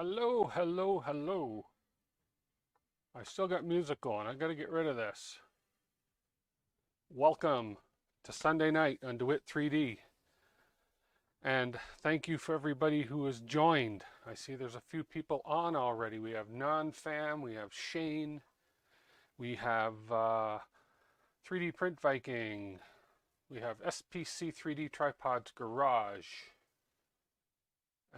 Hello, hello, hello. I still got music going. I got to get rid of this. Welcome to Sunday night on DeWitt 3D. And thank you for everybody who has joined. I see there's a few people on already. We have Non-Fam, we have Shane, we have 3D Print Viking, we have SPC 3D Tripods Garage.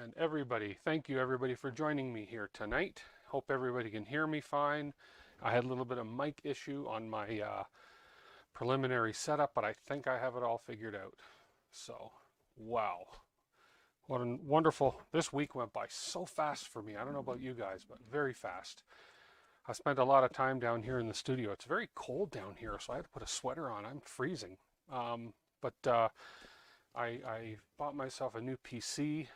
And everybody, thank you everybody for joining me here tonight. Hope everybody can hear me fine. I had a little bit of mic issue on my preliminary setup, but I think I have it all figured out. So, wow. What a wonderful, this week went by so fast for me. I don't know about you guys, but very fast. I spent a lot of time down here in the studio. It's very cold down here, so I had to put a sweater on. I'm freezing. But I bought myself a new PC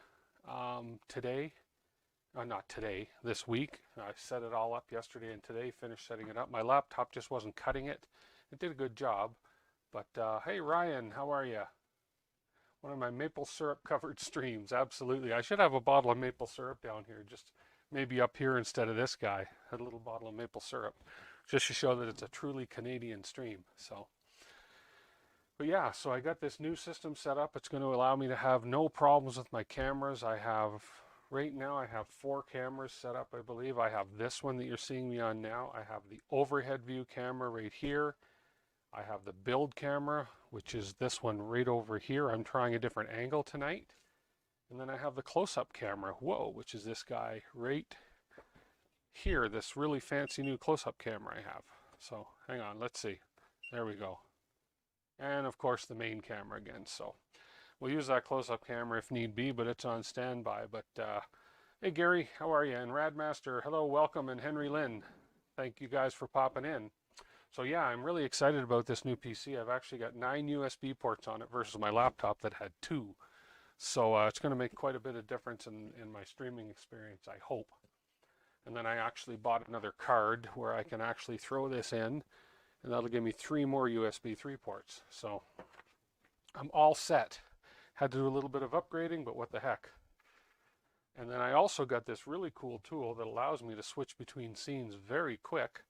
today. Not today, this week. I set it all up yesterday and today, finished setting it up. My laptop just wasn't cutting it. It did a good job. But hey Ryan, how are you? One of my maple syrup covered streams, absolutely. I should have a bottle of maple syrup down here, just maybe up here instead of this guy. Had a little bottle of maple syrup, just to show that it's a truly Canadian stream. So, but yeah, so I got this new system set up. It's going to allow me to have no problems with my cameras. Right now I have 4 cameras set up, I believe. I have this one that you're seeing me on now. I have the overhead view camera right here. I have the build camera, which is this one right over here. I'm trying a different angle tonight. And then I have the close-up camera, whoa, which is this guy right here, this really fancy new close-up camera I have. So hang on, let's see. There we go. And of course the main camera again. So we'll use that close-up camera if need be, but it's on standby. But hey Gary, how are you? And Radmaster, hello, welcome, and Henry Lynn. Thank you guys for popping in. So yeah, I'm really excited about this new PC. I've actually got 9 USB ports on it versus my laptop that had 2. So it's going to make quite a bit of difference in my streaming experience, I hope. And then I actually bought another card where I can actually throw this in, and that'll give me 3 more USB 3 ports. So I'm all set. Had to do a little bit of upgrading, but what the heck. And then I also got this really cool tool that allows me to switch between scenes very quick.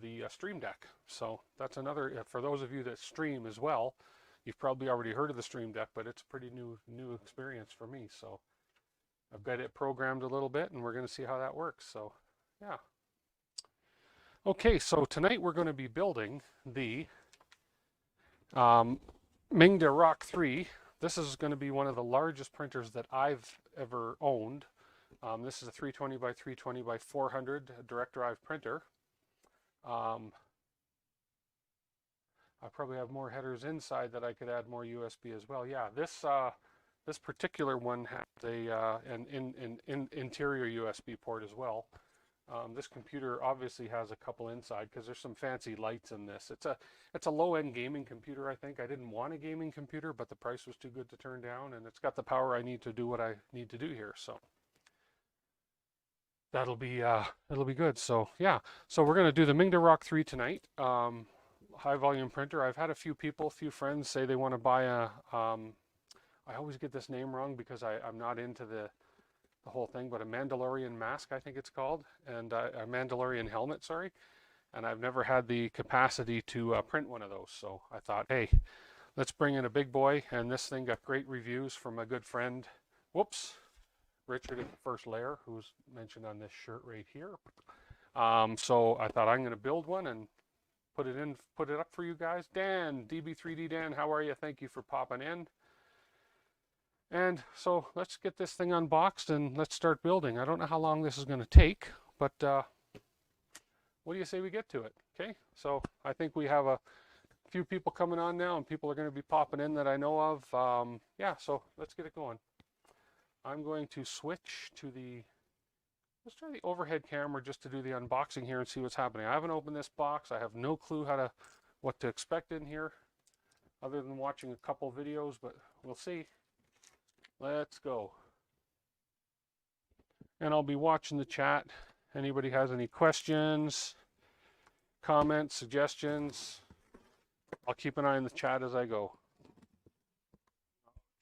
The Stream Deck. So that's another, for those of you that stream as well, you've probably already heard of the Stream Deck, but it's a pretty new experience for me. So I've got it programmed a little bit, and we're going to see how that works. So yeah. Okay, so tonight we're going to be building the Mingda Rock 3. This is going to be one of the largest printers that I've ever owned. This is a 320 by 320 by 400 direct drive printer. I probably have more headers inside that I could add more USB as well. Yeah, this particular one has an interior USB port as well. This computer obviously has a couple inside because there's some fancy lights in this. It's a low-end gaming computer, I think. I didn't want a gaming computer, but the price was too good to turn down, and it's got the power I need to do what I need to do here. So that'll be good. So yeah, so we're gonna do the Mingda Rock 3 tonight. High volume printer. I've had a few friends say they want to buy a. I always get this name wrong because I'm not into the whole thing, but a Mandalorian mask, I think it's called, and a Mandalorian helmet, sorry. And I've never had the capacity to print one of those, so I thought, hey, let's bring in a big boy. And this thing got great reviews from a good friend. Whoops. Richard at the First Layer, who's mentioned on this shirt right here. So I thought I'm going to build one and put it up for you guys. Dan, DB3D Dan, how are you? Thank you for popping in. And so let's get this thing unboxed and let's start building. I don't know how long this is going to take, but what do you say we get to it? Okay, so I think we have a few people coming on now, and people are going to be popping in that I know of. Yeah, so let's get it going. I'm going to switch to let's try the overhead camera just to do the unboxing here and see what's happening. I haven't opened this box. I have no clue what to expect in here other than watching a couple videos, but we'll see. Let's go. And I'll be watching the chat. Anybody has any questions, comments, suggestions? I'll keep an eye on the chat as I go.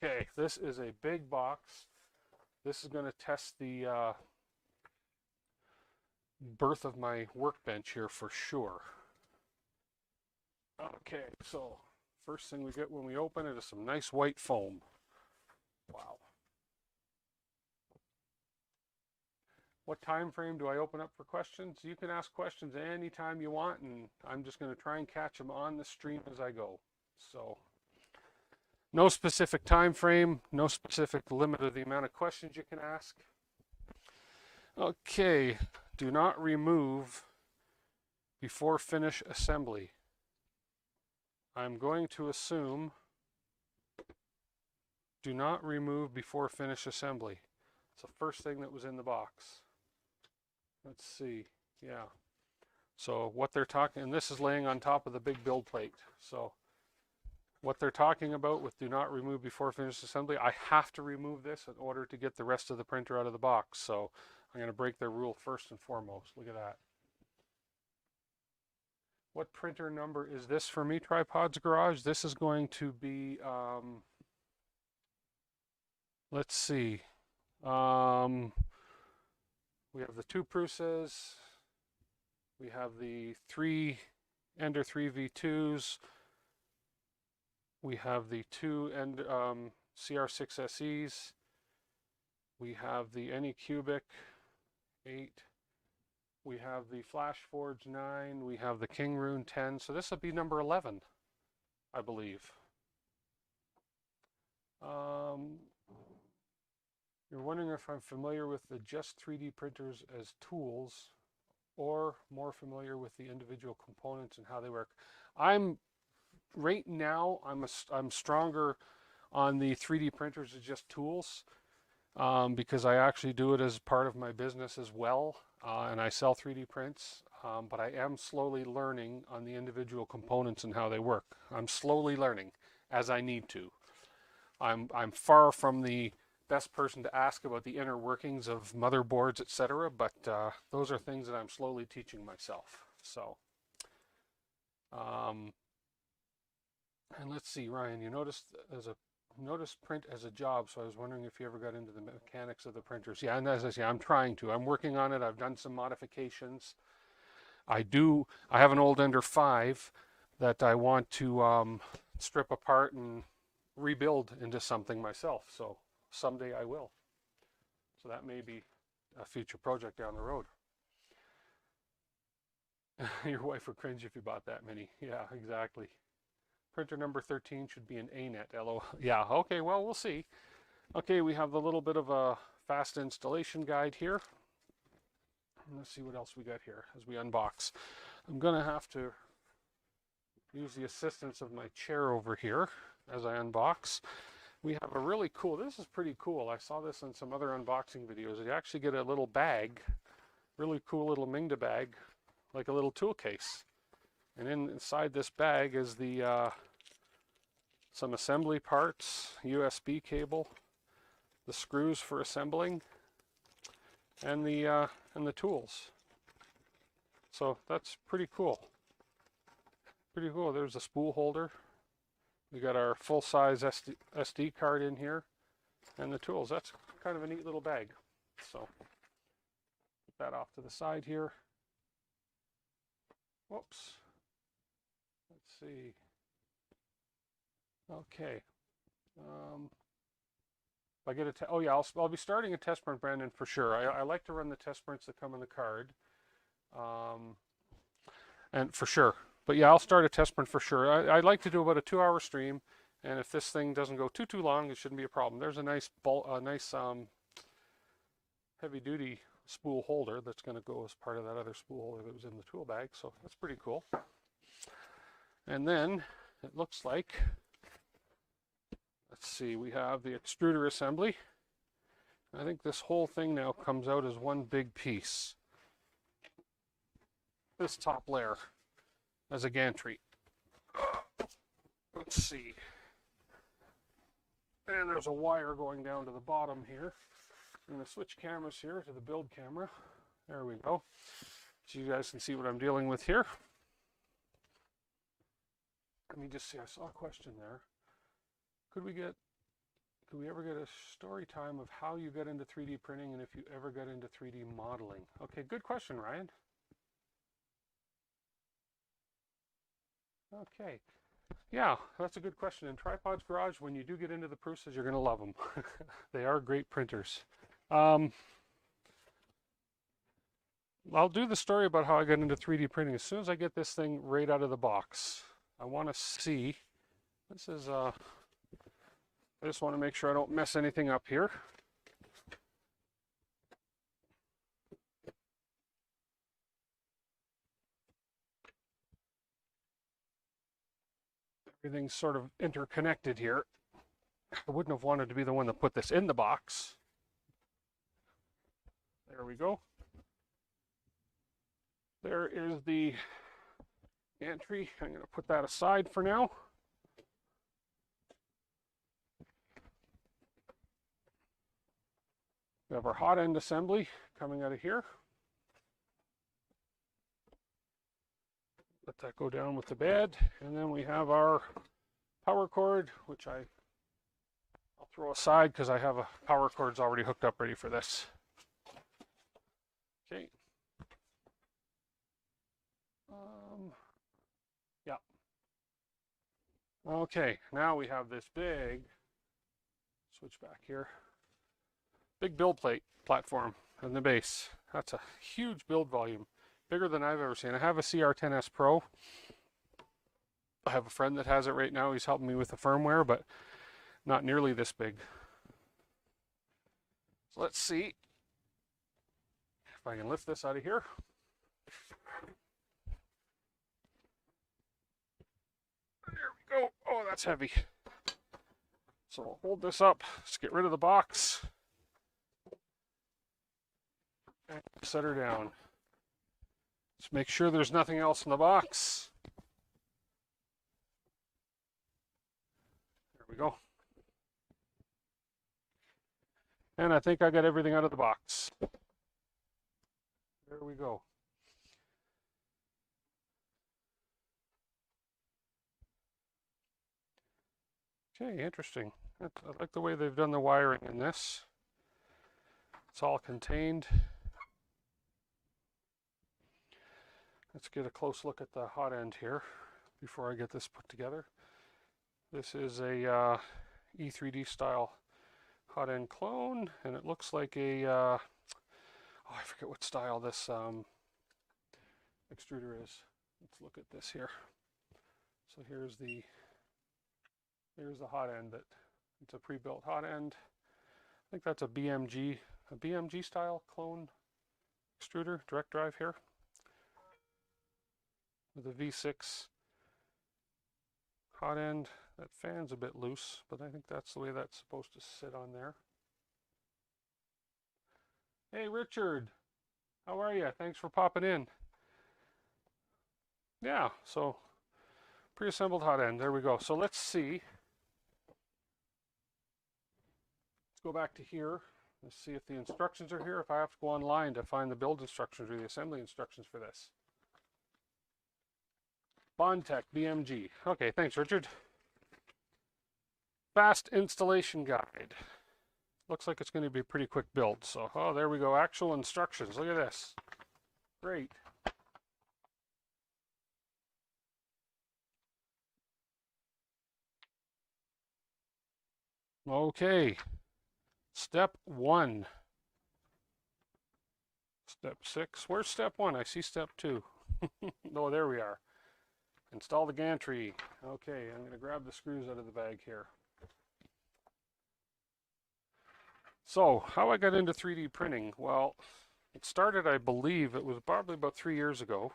Okay, this is a big box. This is going to test the birth of my workbench here for sure. Okay, so first thing we get when we open it is some nice white foam. Wow. What time frame do I open up for questions? You can ask questions anytime you want, and I'm just going to try and catch them on the stream as I go. So no specific time frame, no specific limit of the amount of questions you can ask. Okay, do not remove before finish assembly. I'm going to assume do not remove before finish assembly. It's the first thing that was in the box. Let's see, yeah. So what they're talking, and this is laying on top of the big build plate. So what they're talking about with do not remove before finish assembly, I have to remove this in order to get the rest of the printer out of the box. So I'm going to break their rule first and foremost. Look at that. What printer number is this for me, Tripods Garage? This is going to be, let's see. We have the 2 Prusa's. We have the 3 Ender 3 V2s. We have the 2 CR6 SEs. We have the Anycubic 8. We have the FlashForge 9. We have the Kingroon 10. So this will be number 11, I believe. You're wondering if I'm familiar with the just 3D printers as tools or more familiar with the individual components and how they work. Right now, I'm stronger on the 3D printers as just tools because I actually do it as part of my business as well, and I sell 3D prints, but I am slowly learning on the individual components and how they work. I'm slowly learning as I need to. I'm far from the best person to ask about the inner workings of motherboards, etc., but those are things that I'm slowly teaching myself. So, and let's see, Ryan, you noticed print as a job, so I was wondering if you ever got into the mechanics of the printers. Yeah, and as I say, I'm trying to. I'm working on it. I've done some modifications. I have an old Ender 5 that I want to strip apart and rebuild into something myself. So someday I will. So that may be a future project down the road. Your wife would cringe if you bought that many. Yeah, exactly. Printer number 13 should be an ANET. LO. Yeah, okay, well, we'll see. Okay, we have a little bit of a fast installation guide here. Let's see what else we got here as we unbox. I'm going to have to use the assistance of my chair over here as I unbox. We have a really cool, this is pretty cool. I saw this in some other unboxing videos. You actually get a little bag, really cool little Mingda bag, like a little tool case. And inside this bag is the some assembly parts, USB cable, the screws for assembling, and the tools. So that's pretty cool. Pretty cool. There's a spool holder. We got our full-size SD card in here, and the tools. That's kind of a neat little bag. So put that off to the side here. Whoops. Let's see. Okay. If I get oh yeah, I'll be starting a test print, Brandon, for sure. I like to run the test prints that come in the card, and for sure. But yeah, I'll start a test print for sure. I'd like to do about a 2-hour stream, and if this thing doesn't go too long, it shouldn't be a problem. There's a nice heavy-duty spool holder that's going to go as part of that other spool holder that was in the tool bag, so that's pretty cool. And then it looks like, let's see, we have the extruder assembly. I think this whole thing now comes out as one big piece. This top layer as a gantry. Let's see. And there's a wire going down to the bottom here. I'm going to switch cameras here to the build camera. There we go. So you guys can see what I'm dealing with here. Let me just see, I saw a question there. Could we get Could we ever get a story time of how you got into 3D printing and if you ever got into 3D modeling? Okay, good question, Ryan. Okay. Yeah, that's a good question. In Tripod's Garage, when you do get into the Prusa's, you're going to love them. They are great printers. I'll do the story about how I got into 3D printing as soon as I get this thing right out of the box. I want to see. This is, I just want to make sure I don't mess anything up here. Everything's sort of interconnected here. I wouldn't have wanted to be the one that put this in the box. There we go. There is the gantry. I'm going to put that aside for now. We have our hot end assembly coming out of here. Let that go down with the bed. And then we have our power cord, which I'll throw aside because I have a power cords already hooked up ready for this. Okay. Yeah. Okay, now we have this big, switch back here, big build plate platform in the base. That's a huge build volume, bigger than I've ever seen. I have a CR10S Pro. I have a friend that has it right now. He's helping me with the firmware, but not nearly this big. So let's see if I can lift this out of here. There we go. Oh, that's heavy. So we'll hold this up. Let's get rid of the box. And set her down. Let's make sure there's nothing else in the box. There we go. And I think I got everything out of the box. There we go. Okay, interesting. I like the way they've done the wiring in this. It's all contained. Let's get a close look at the hot end here before I get this put together. This is a E3D style hot end clone, and it looks like a, oh, I forget what style this extruder is. Let's look at this here. So here's the hot end. It's a pre-built hot end. I think that's a BMG style clone extruder, direct drive here, with a V6 hot end. That fan's a bit loose, but I think that's the way that's supposed to sit on there. Hey Richard, how are you? Thanks for popping in. Yeah, so pre-assembled hot end, there we go. So let's see. Let's go back to here. Let's see if the instructions are here, if I have to go online to find the build instructions or the assembly instructions for this. Bondtech BMG. Okay, thanks Richard. Fast installation guide. Looks like it's going to be a pretty quick build. So, oh, there we go. Actual instructions. Look at this. Great. Okay. Step 1. Step 6. Where's step 1? I see step 2. Oh, there we are. Install the gantry. Okay, I'm going to grab the screws out of the bag here. So, how I got into 3D printing? Well, it started, I believe, it was probably about 3 years ago.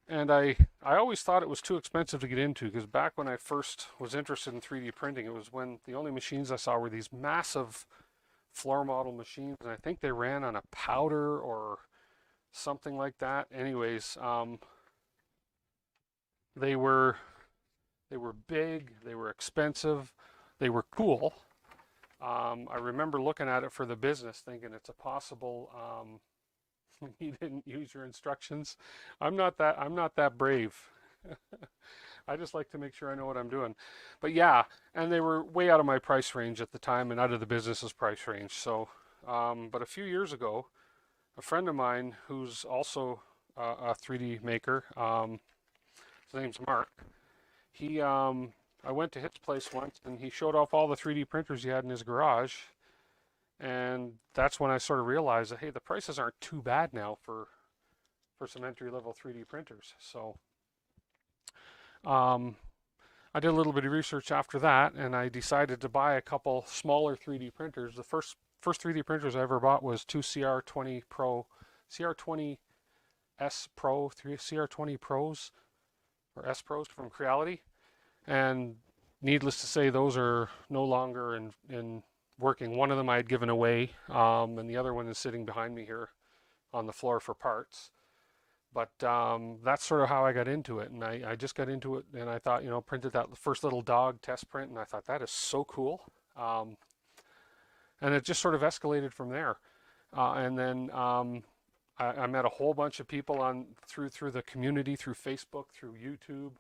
And I always thought it was too expensive to get into, because back when I first was interested in 3D printing, it was when the only machines I saw were these massive floor model machines, and I think they ran on a powder or something like that. Anyways, they were big, they were expensive, they were cool. I remember looking at it for the business, thinking it's a possible. You didn't use your instructions. I'm not that brave. I just like to make sure I know what I'm doing. But yeah, and they were way out of my price range at the time and out of the business's price range. So, but a few years ago, a friend of mine who's also a 3D maker, his name's Mark. I went to his place once and he showed off all the 3D printers he had in his garage. And that's when I sort of realized that, hey, the prices aren't too bad now for some entry level 3D printers. So, um, I did a little bit of research after that, and I decided to buy a couple smaller 3D printers. The first 3D printers I ever bought was two CR20 Pro, CR20 S Pro, three CR20 Pros or S Pros from Creality, and needless to say, those are no longer in working. One of them I had given away, and the other one is sitting behind me here on the floor for parts. But that's sort of how I got into it. And I just got into it and I thought, printed that first little dog test print and I thought that is so cool. And it just sort of escalated from there. And then I met a whole bunch of people through the community, through Facebook, through YouTube.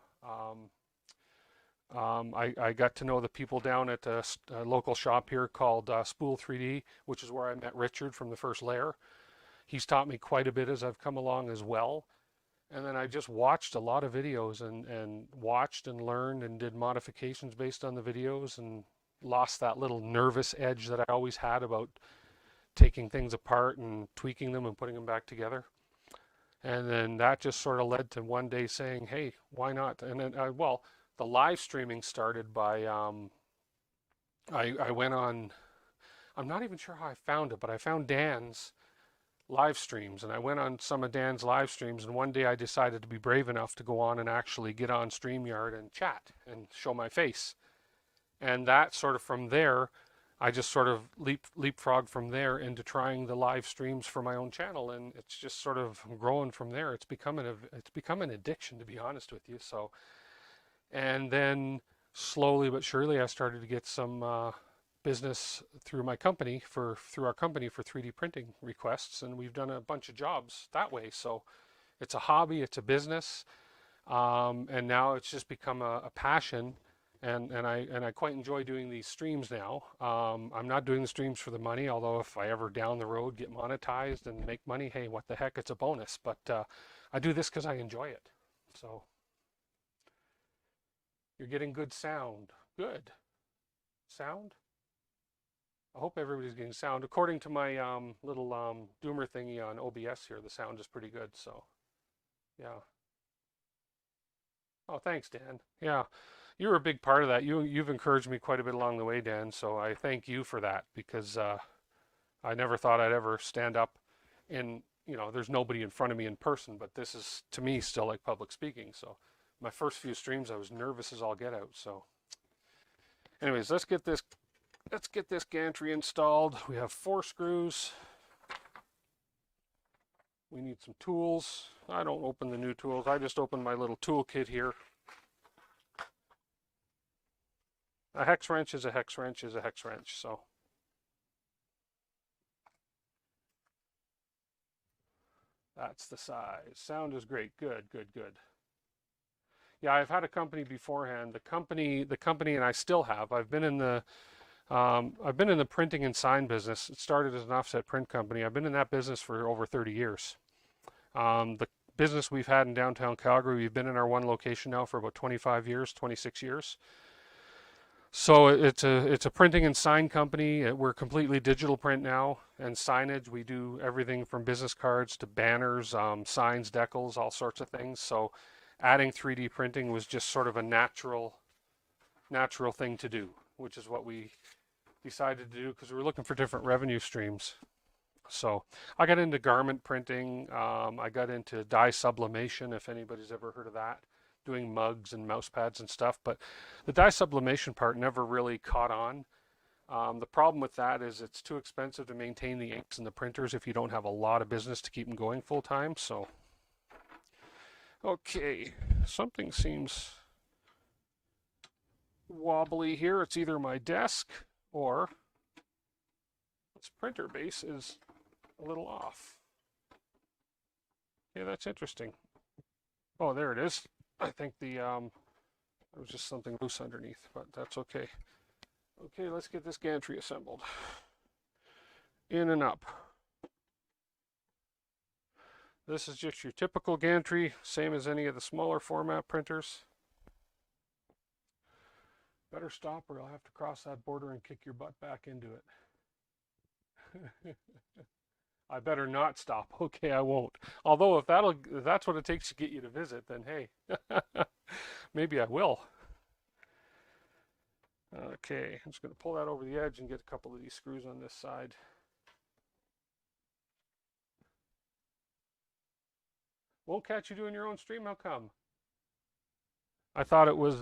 I got to know the people down at a local shop here called Spool 3D, which is where I met Richard from the first layer. He's taught me quite a bit as I've come along as well. And then I just watched a lot of videos and watched and learned and did modifications based on the videos and lost that little nervous edge that I always had about taking things apart and tweaking them and putting them back together. And then that just sort of led to one day saying, hey, why not? And then, well, the live streaming started by, I went on, I'm not even sure how I found it, but I found Dan's live streams and I went on some of Dan's live streams and one day I decided to be brave enough to go on and actually get on StreamYard and chat and show my face. And that sort of from there, I just sort of leapfrog from there into trying the live streams for my own channel, and it's just sort of growing from there. It's become an addiction, to be honest with you. So, and then slowly but surely I started to get some business through our company for 3D printing requests, and we've done a bunch of jobs that way. So it's a hobby, it's a business, and now it's just become a passion, and I quite enjoy doing these streams now. I'm not doing the streams for the money, although if I ever down the road get monetized and make money, hey, what the heck, it's a bonus. But I do this because I enjoy it. So you're getting good sound. Good sound. I hope everybody's getting sound. According to my little doomer thingy on OBS here, the sound is pretty good. So, yeah. Oh, thanks, Dan. Yeah, you were a big part of that. You've encouraged me quite a bit along the way, Dan. So I thank you for that because I never thought I'd ever stand up in, there's nobody in front of me in person, but this is to me still like public speaking. So my first few streams, I was nervous as all get out. So, anyways, let's get this gantry installed. We have 4 screws. We need some tools. I don't open the new tools. I just open my little tool kit here. A hex wrench is a hex wrench is a hex wrench. So that's the size. Sound is great. Good, good, good. Yeah, I've had a company beforehand. The company, and I still have. I've been in the printing and sign business. It started as an offset print company. I've been in that business for over 30 years. The business we've had in downtown Calgary, we've been in our one location now for about 25 years, 26 years. So it's a printing and sign company. We're completely digital print now and signage. We do everything from business cards to banners, signs, decals, all sorts of things. So adding 3D printing was just sort of a natural thing to do, which is what we decided to do because we were looking for different revenue streams. So I got into garment printing. I got into dye sublimation, if anybody's ever heard of that, doing mugs and mouse pads and stuff. But the dye sublimation part never really caught on. The problem with that is it's too expensive to maintain the inks and the printers if you don't have a lot of business to keep them going full time. So, okay, something seems wobbly here. It's either my desk or this printer base is a little off. Yeah, that's interesting. Oh, there it is. I think the There was just something loose underneath, but that's okay. Okay, let's get this gantry assembled. In and up. This is just your typical gantry, same as any of the smaller format printers. Better stop or I'll have to cross that border and kick your butt back into it. I better not stop. Okay, I won't. Although if that's what it takes to get you to visit, then hey, maybe I will. Okay, I'm just going to pull that over the edge and get a couple of these screws on this side. Won't catch you doing your own stream. How come? I thought it was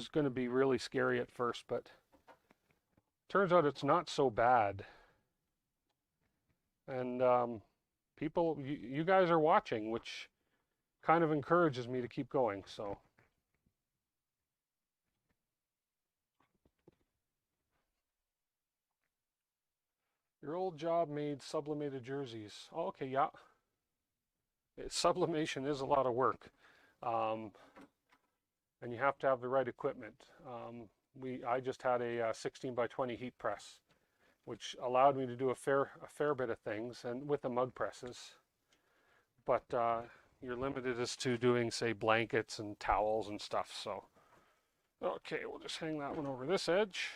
going to be really scary at first, but turns out it's not so bad. And people, you guys are watching, which kind of encourages me to keep going. So. Your old job made sublimated jerseys. Oh, okay, yeah. Sublimation is a lot of work. And you have to have the right equipment. I just had a 16 by 20 heat press, which allowed me to do a fair bit of things, and with the mug presses. But you're limited as to doing, say, blankets and towels and stuff. So, okay, we'll just hang that one over this edge.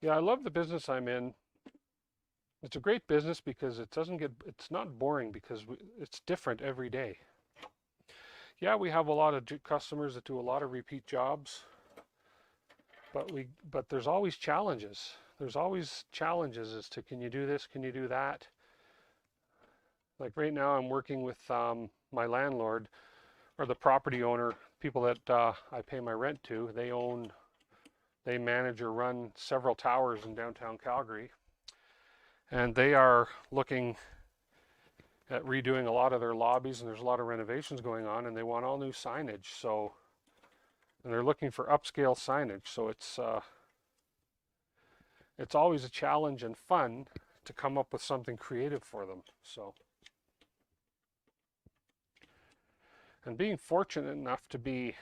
Yeah, I love the business I'm in. It's a great business because it's not boring because it's different every day. Yeah, we have a lot of customers that do a lot of repeat jobs, but there's always challenges. There's always challenges as to, can you do this? Can you do that? Like right now I'm working with my landlord, or the property owner, people that I pay my rent to. They manage or run several towers in downtown Calgary, and they are looking at redoing a lot of their lobbies, and there's a lot of renovations going on, and they want all new signage. So, and they're looking for upscale signage. So it's always a challenge and fun to come up with something creative for them. So, and being fortunate enough to be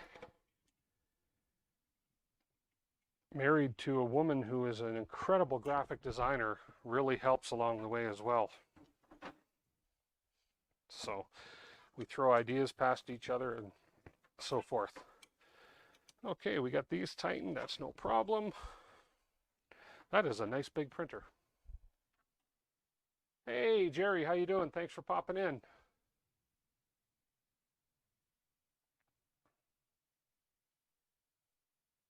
married to a woman who is an incredible graphic designer really helps along the way as well. So we throw ideas past each other and so forth. Okay, we got these tightened. That's no problem. That is a nice big printer. Hey, Jerry, how you doing? Thanks for popping in.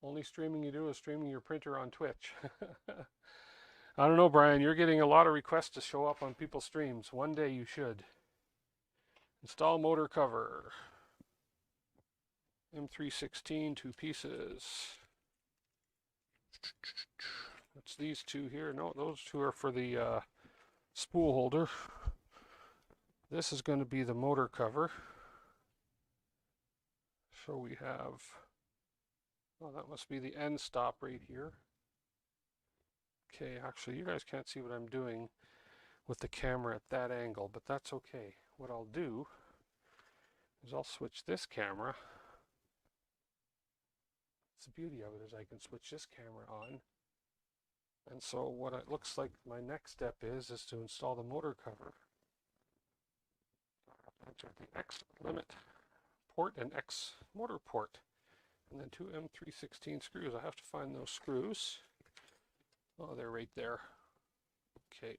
Only streaming you do is streaming your printer on Twitch. I don't know, Brian. You're getting a lot of requests to show up on people's streams. One day you should. Install motor cover. M316, 2 pieces. That's these two here. No, those two are for the spool holder. This is going to be the motor cover. So we have, oh, that must be the end stop right here. Okay, actually, you guys can't see what I'm doing with the camera at that angle, but that's okay. What I'll do is I'll switch this camera. It's the beauty of it is I can switch this camera on. And so what it looks like my next step is to install the motor cover. Enter the X limit port and X motor port. And then 2 M316 screws. I have to find those screws. Oh, they're right there. Okay.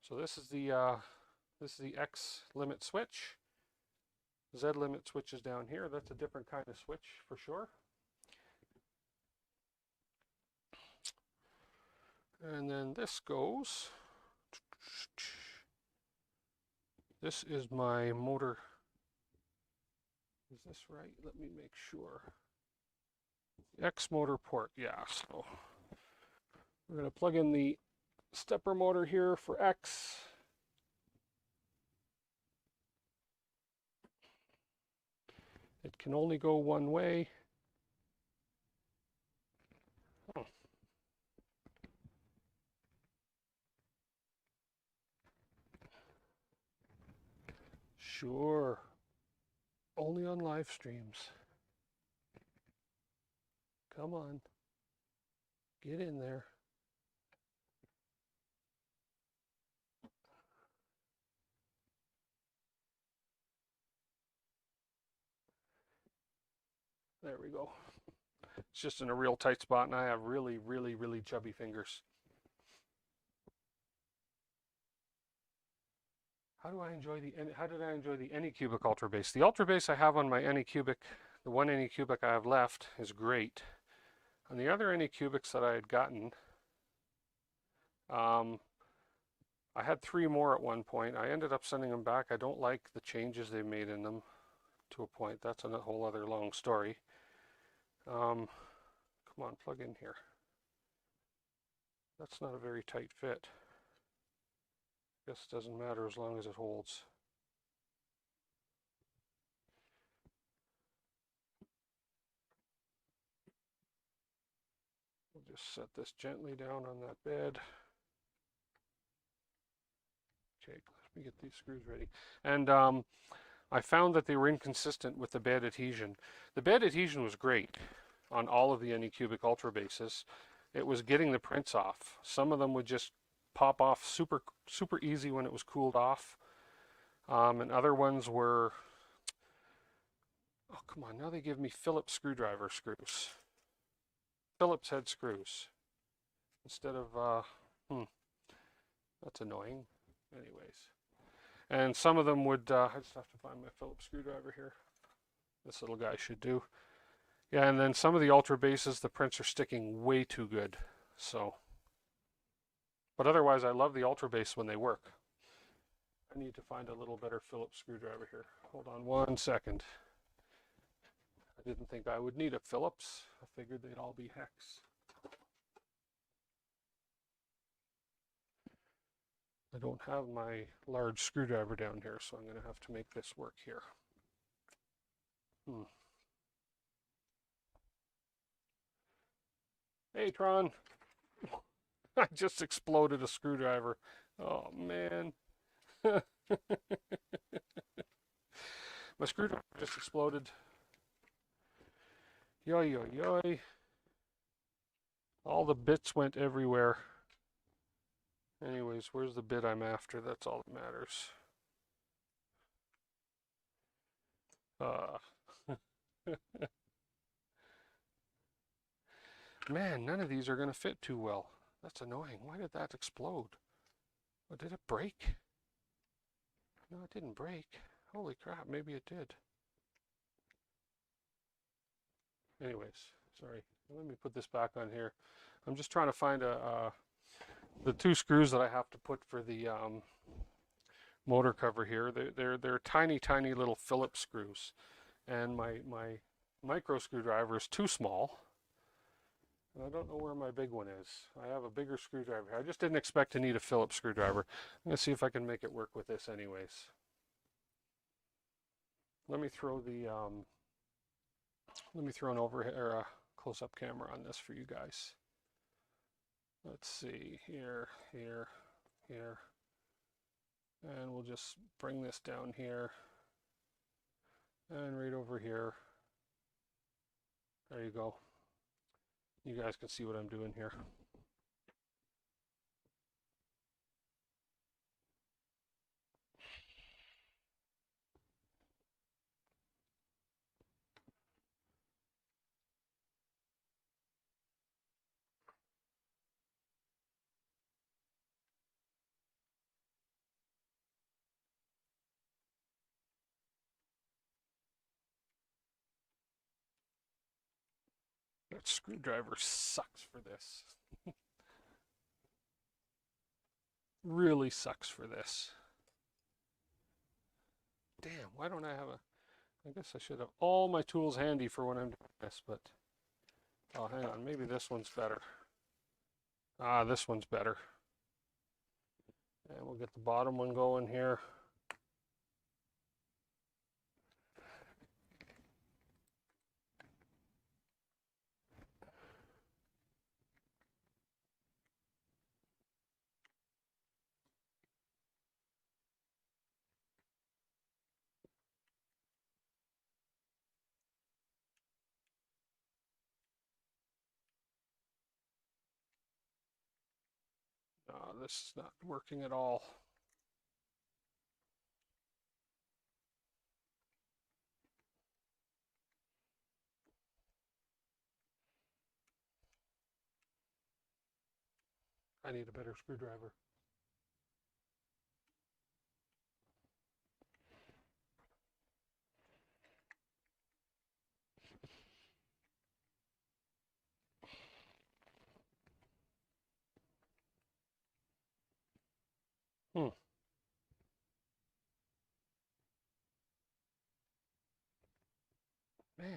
So this is the X limit switch. Z limit switch is down here. That's a different kind of switch for sure. And then this goes. This is my motor. Is this right? Let me make sure. X motor port, yeah. So we're going to plug in the stepper motor here for X. It can only go one way. Sure. Only on live streams. Come on. Get in there. There we go. It's just in a real tight spot, and I have really, really, really chubby fingers. How did I enjoy the Anycubic Ultra Base? The Ultra Base I have on my Anycubic, the one Anycubic I have left, is great. On the other Anycubics that I had gotten, I had 3 more at one point. I ended up sending them back. I don't like the changes they made in them to a point. That's a whole other long story. Come on, plug in here. That's not a very tight fit. Guess it doesn't matter as long as it holds. We'll just set this gently down on that bed. Okay, let me get these screws ready. And I found that they were inconsistent with the bed adhesion. The bed adhesion was great on all of the Anycubic Ultra bases. It was getting the prints off. Some of them would just pop off super easy when it was cooled off. And other ones were, oh come on, now they give me Phillips screwdriver screws. Phillips head screws. Instead of, that's annoying. Anyways. And some of them would, I just have to find my Phillips screwdriver here. This little guy should do. Yeah, and then some of the Ultra bases, the prints are sticking way too good. So, but otherwise I love the Ultra base when they work. I need to find a little better Phillips screwdriver here. Hold on 1 second. I didn't think I would need a Phillips. I figured they'd all be hex. I don't have my large screwdriver down here, so I'm going to have to make this work here. Hey, Tron. I just exploded a screwdriver. Oh, man. My screwdriver just exploded. Yoy, yoy, yoy. All the bits went everywhere. Anyways, where's the bit I'm after? That's all that matters. Man, none of these are going to fit too well. That's annoying. Why did that explode? Oh, did it break? No, it didn't break. Holy crap, maybe it did. Anyways, sorry. Let me put this back on here. I'm just trying to find the 2 screws that I have to put for the motor cover here. They're tiny little Phillips screws, and my micro screwdriver is too small. And I don't know where my big one is. I have a bigger screwdriver here. I just didn't expect to need a Phillips screwdriver. I'm going to see if I can make it work with this anyways. Let me throw an overhead or a close-up camera on this for you guys. Let's see, here, here, here. And we'll just bring this down here and right over here. There you go. You guys can see what I'm doing here. That screwdriver sucks for this. Really sucks for this. Damn, why don't I have I guess I should have all my tools handy for when I'm doing this, but, oh, hang on, maybe this one's better. Ah, this one's better. And we'll get the bottom one going here. this is not working at all. I need a better screwdriver. Man,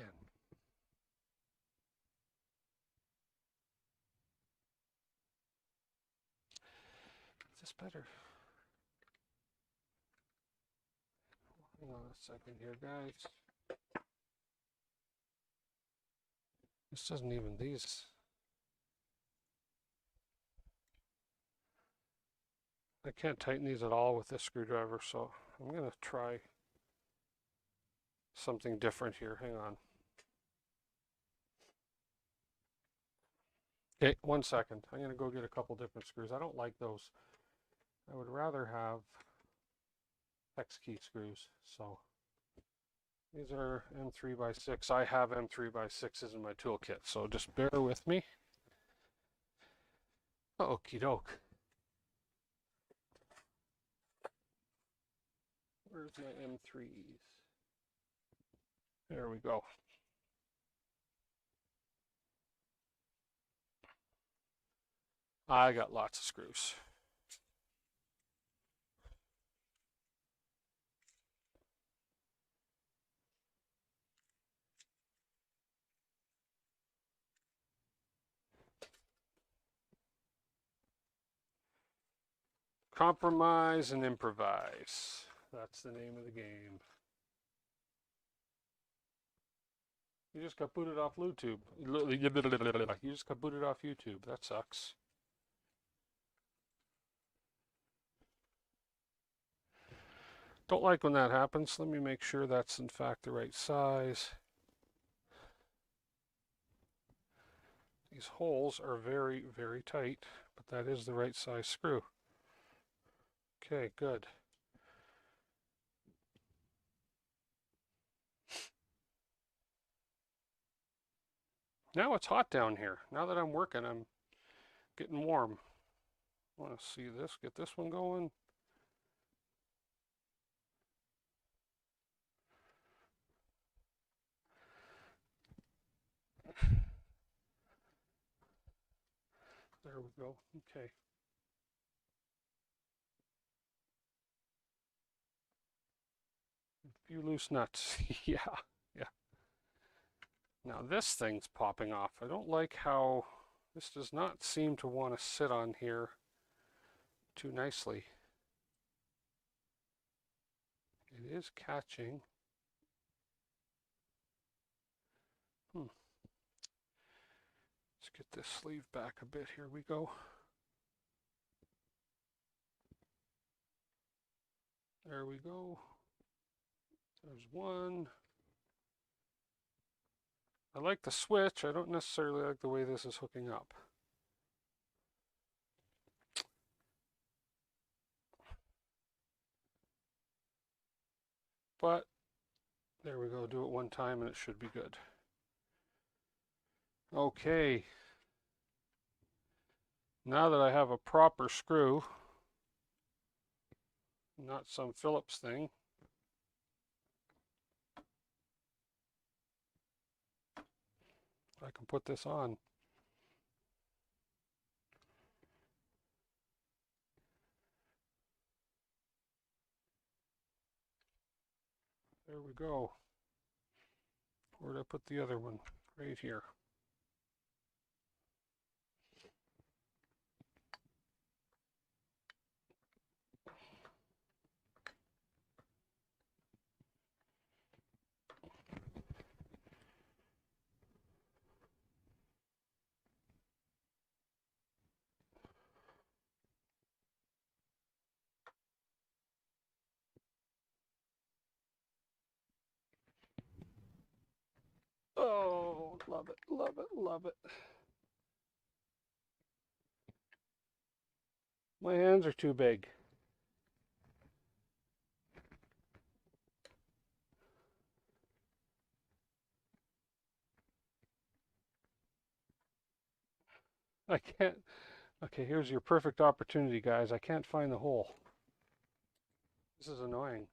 is this better? Hang on a second here, guys. This doesn't even, these. I can't tighten these at all with this screwdriver, so I'm going to try something different here. Hang on. Okay, 1 second. I'm going to go get a couple different screws. I don't like those. I would rather have hex key screws. So these are M3x6. I have M3x6s in my toolkit, so just bear with me. Okie doke. Where's my M3s? There we go. I got lots of screws. Compromise and improvise. That's the name of the game. You just got booted off YouTube. You just got booted off YouTube. That sucks. Don't like when that happens. Let me make sure that's in fact the right size. These holes are very, very tight, but that is the right size screw. Okay, good. Now it's hot down here. Now that I'm working, I'm getting warm. I want to see this, get this one going. There we go. Okay. A few loose nuts. Yeah, yeah. Now this thing's popping off. I don't like how this does not seem to want to sit on here too nicely. It is catching. Let's get this sleeve back a bit. Here we go. There we go. There's one. I like the switch. I don't necessarily like the way this is hooking up. But there we go. Do it one time and it should be good. Okay. Now that I have a proper screw, not some Phillips thing, I can put this on. There we go. Where did I put the other one? Right here. Oh, love it, love it, love it. My hands are too big. I can't. Okay, here's your perfect opportunity, guys. I can't find the hole. This is annoying.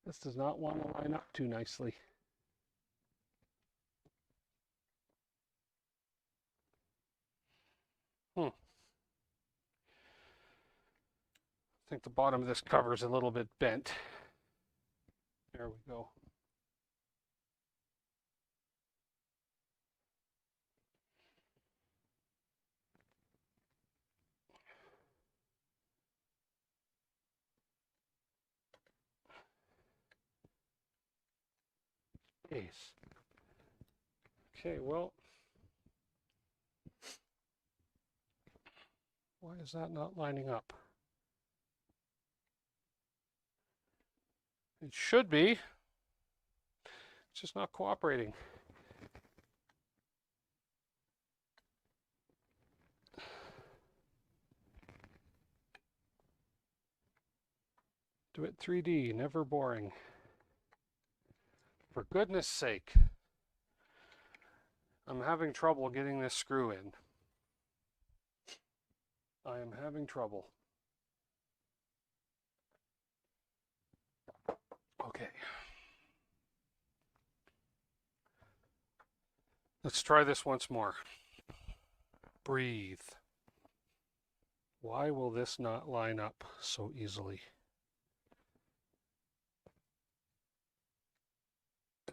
This does not want to line up too nicely. I think the bottom of this cover is a little bit bent. There we go. Ace. Okay, well, why is that not lining up? It should be. It's just not cooperating. Do it 3D, never boring. For goodness sake. I'm having trouble getting this screw in. I am having trouble. Okay. Let's try this once more. Breathe. Why will this not line up so easily?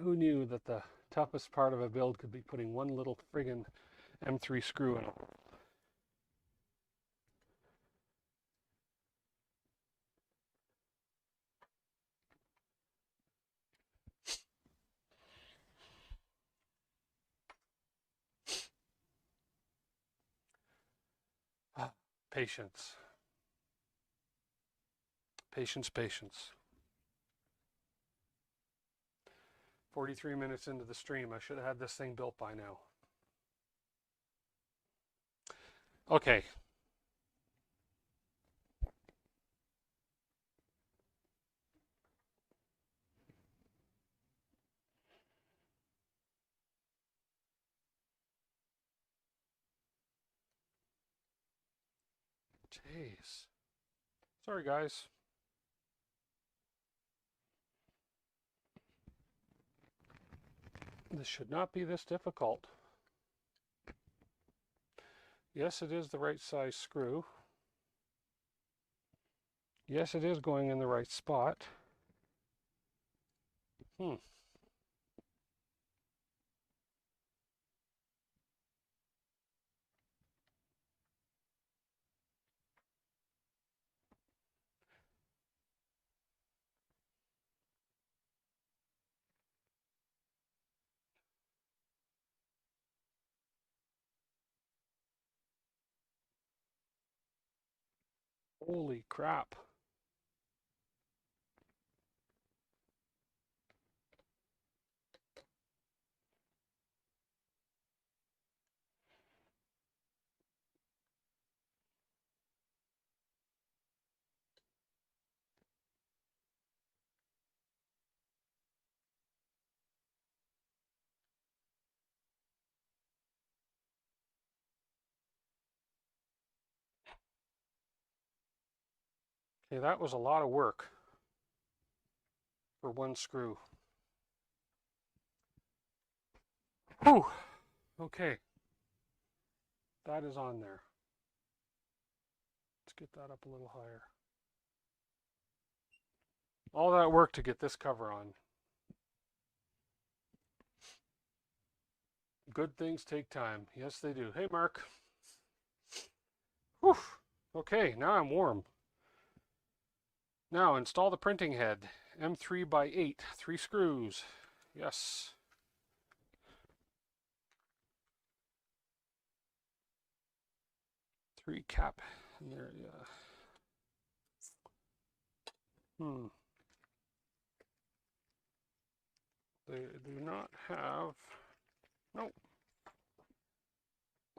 Who knew that the toughest part of a build could be putting one little friggin' M3 screw in it? Patience. Patience, patience. 43 minutes into the stream. I should have had this thing built by now. Okay. Jeez. Sorry, guys. This should not be this difficult. Yes, it is the right size screw. Yes, it is going in the right spot. Holy crap. Okay, that was a lot of work for one screw. Whew. Okay. That is on there. Let's get that up a little higher. All that work to get this cover on. Good things take time. Yes, they do. Hey, Mark. Whew. Okay, now I'm warm. Now install the printing head. M3 by 8, 3 screws. Yes. Three cap in there, yeah. They do not have, nope.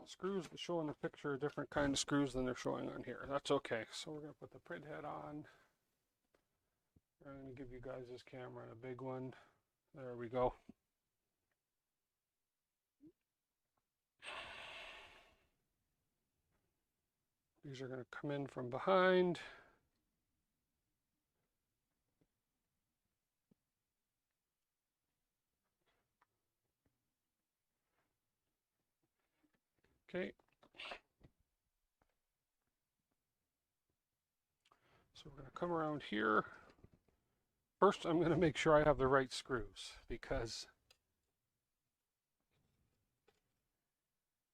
screws that show in the picture are different kind of screws than they're showing on here. That's okay. So we're going to put the print head on. I'm going to give you guys this camera and a big one. There we go. These are going to come in from behind. Okay. So we're going to come around here. First, I'm going to make sure I have the right screws because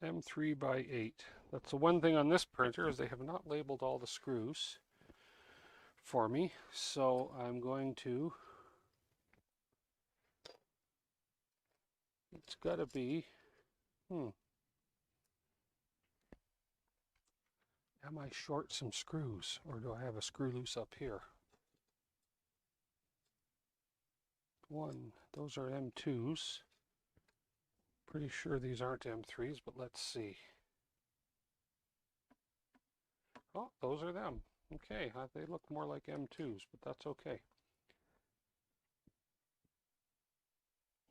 M3 by 8. That's the one thing on this printer is they have not labeled all the screws for me. So I'm going to, it's got to be, am I short some screws or do I have a screw loose up here? One, those are M2s. Pretty sure these aren't M3s, but let's see. Oh, those are them. Okay, they look more like M2s, but that's okay.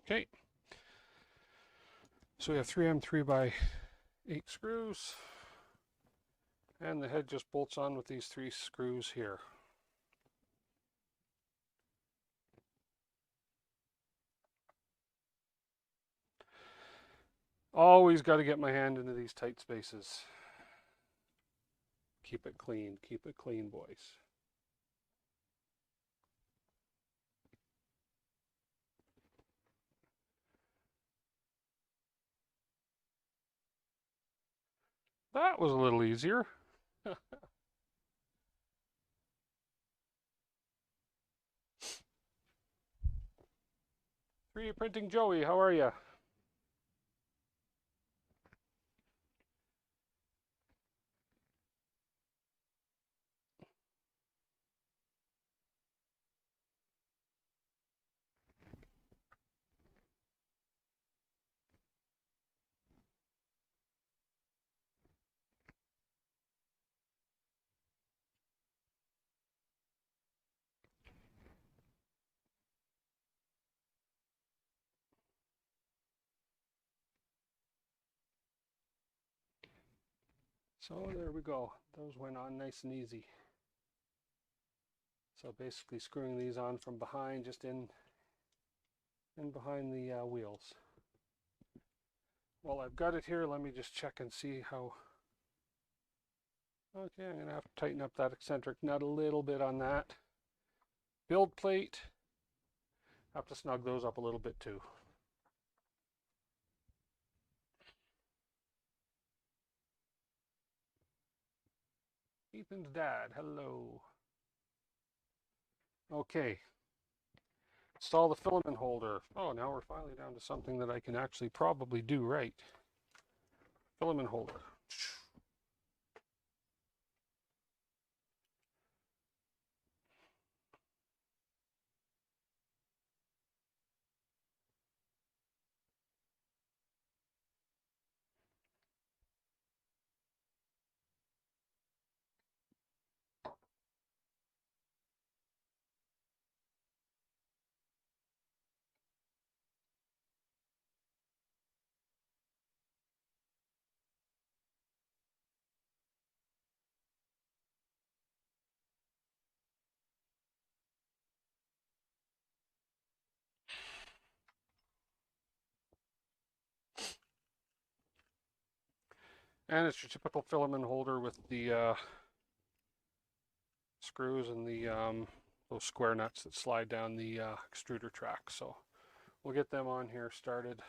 Okay. So we have 3 M3 by 8 screws. And the head just bolts on with these 3 screws here. Always got to get my hand into these tight spaces. Keep it clean, boys. That was a little easier. 3D Printing Joey, how are you? So there we go. Those went on nice and easy. So basically screwing these on from behind, just in behind the wheels. Well, I've got it here. Let me just check and see how. Okay, I'm going to have to tighten up that eccentric nut a little bit on that. Build plate. Have to snug those up a little bit too. Ethan's dad, hello. Okay. Install the filament holder. Oh, now we're finally down to something that I can actually probably do right. Filament holder. And it's your typical filament holder with the screws and the those square nuts that slide down the extruder track. So we'll get them on here started.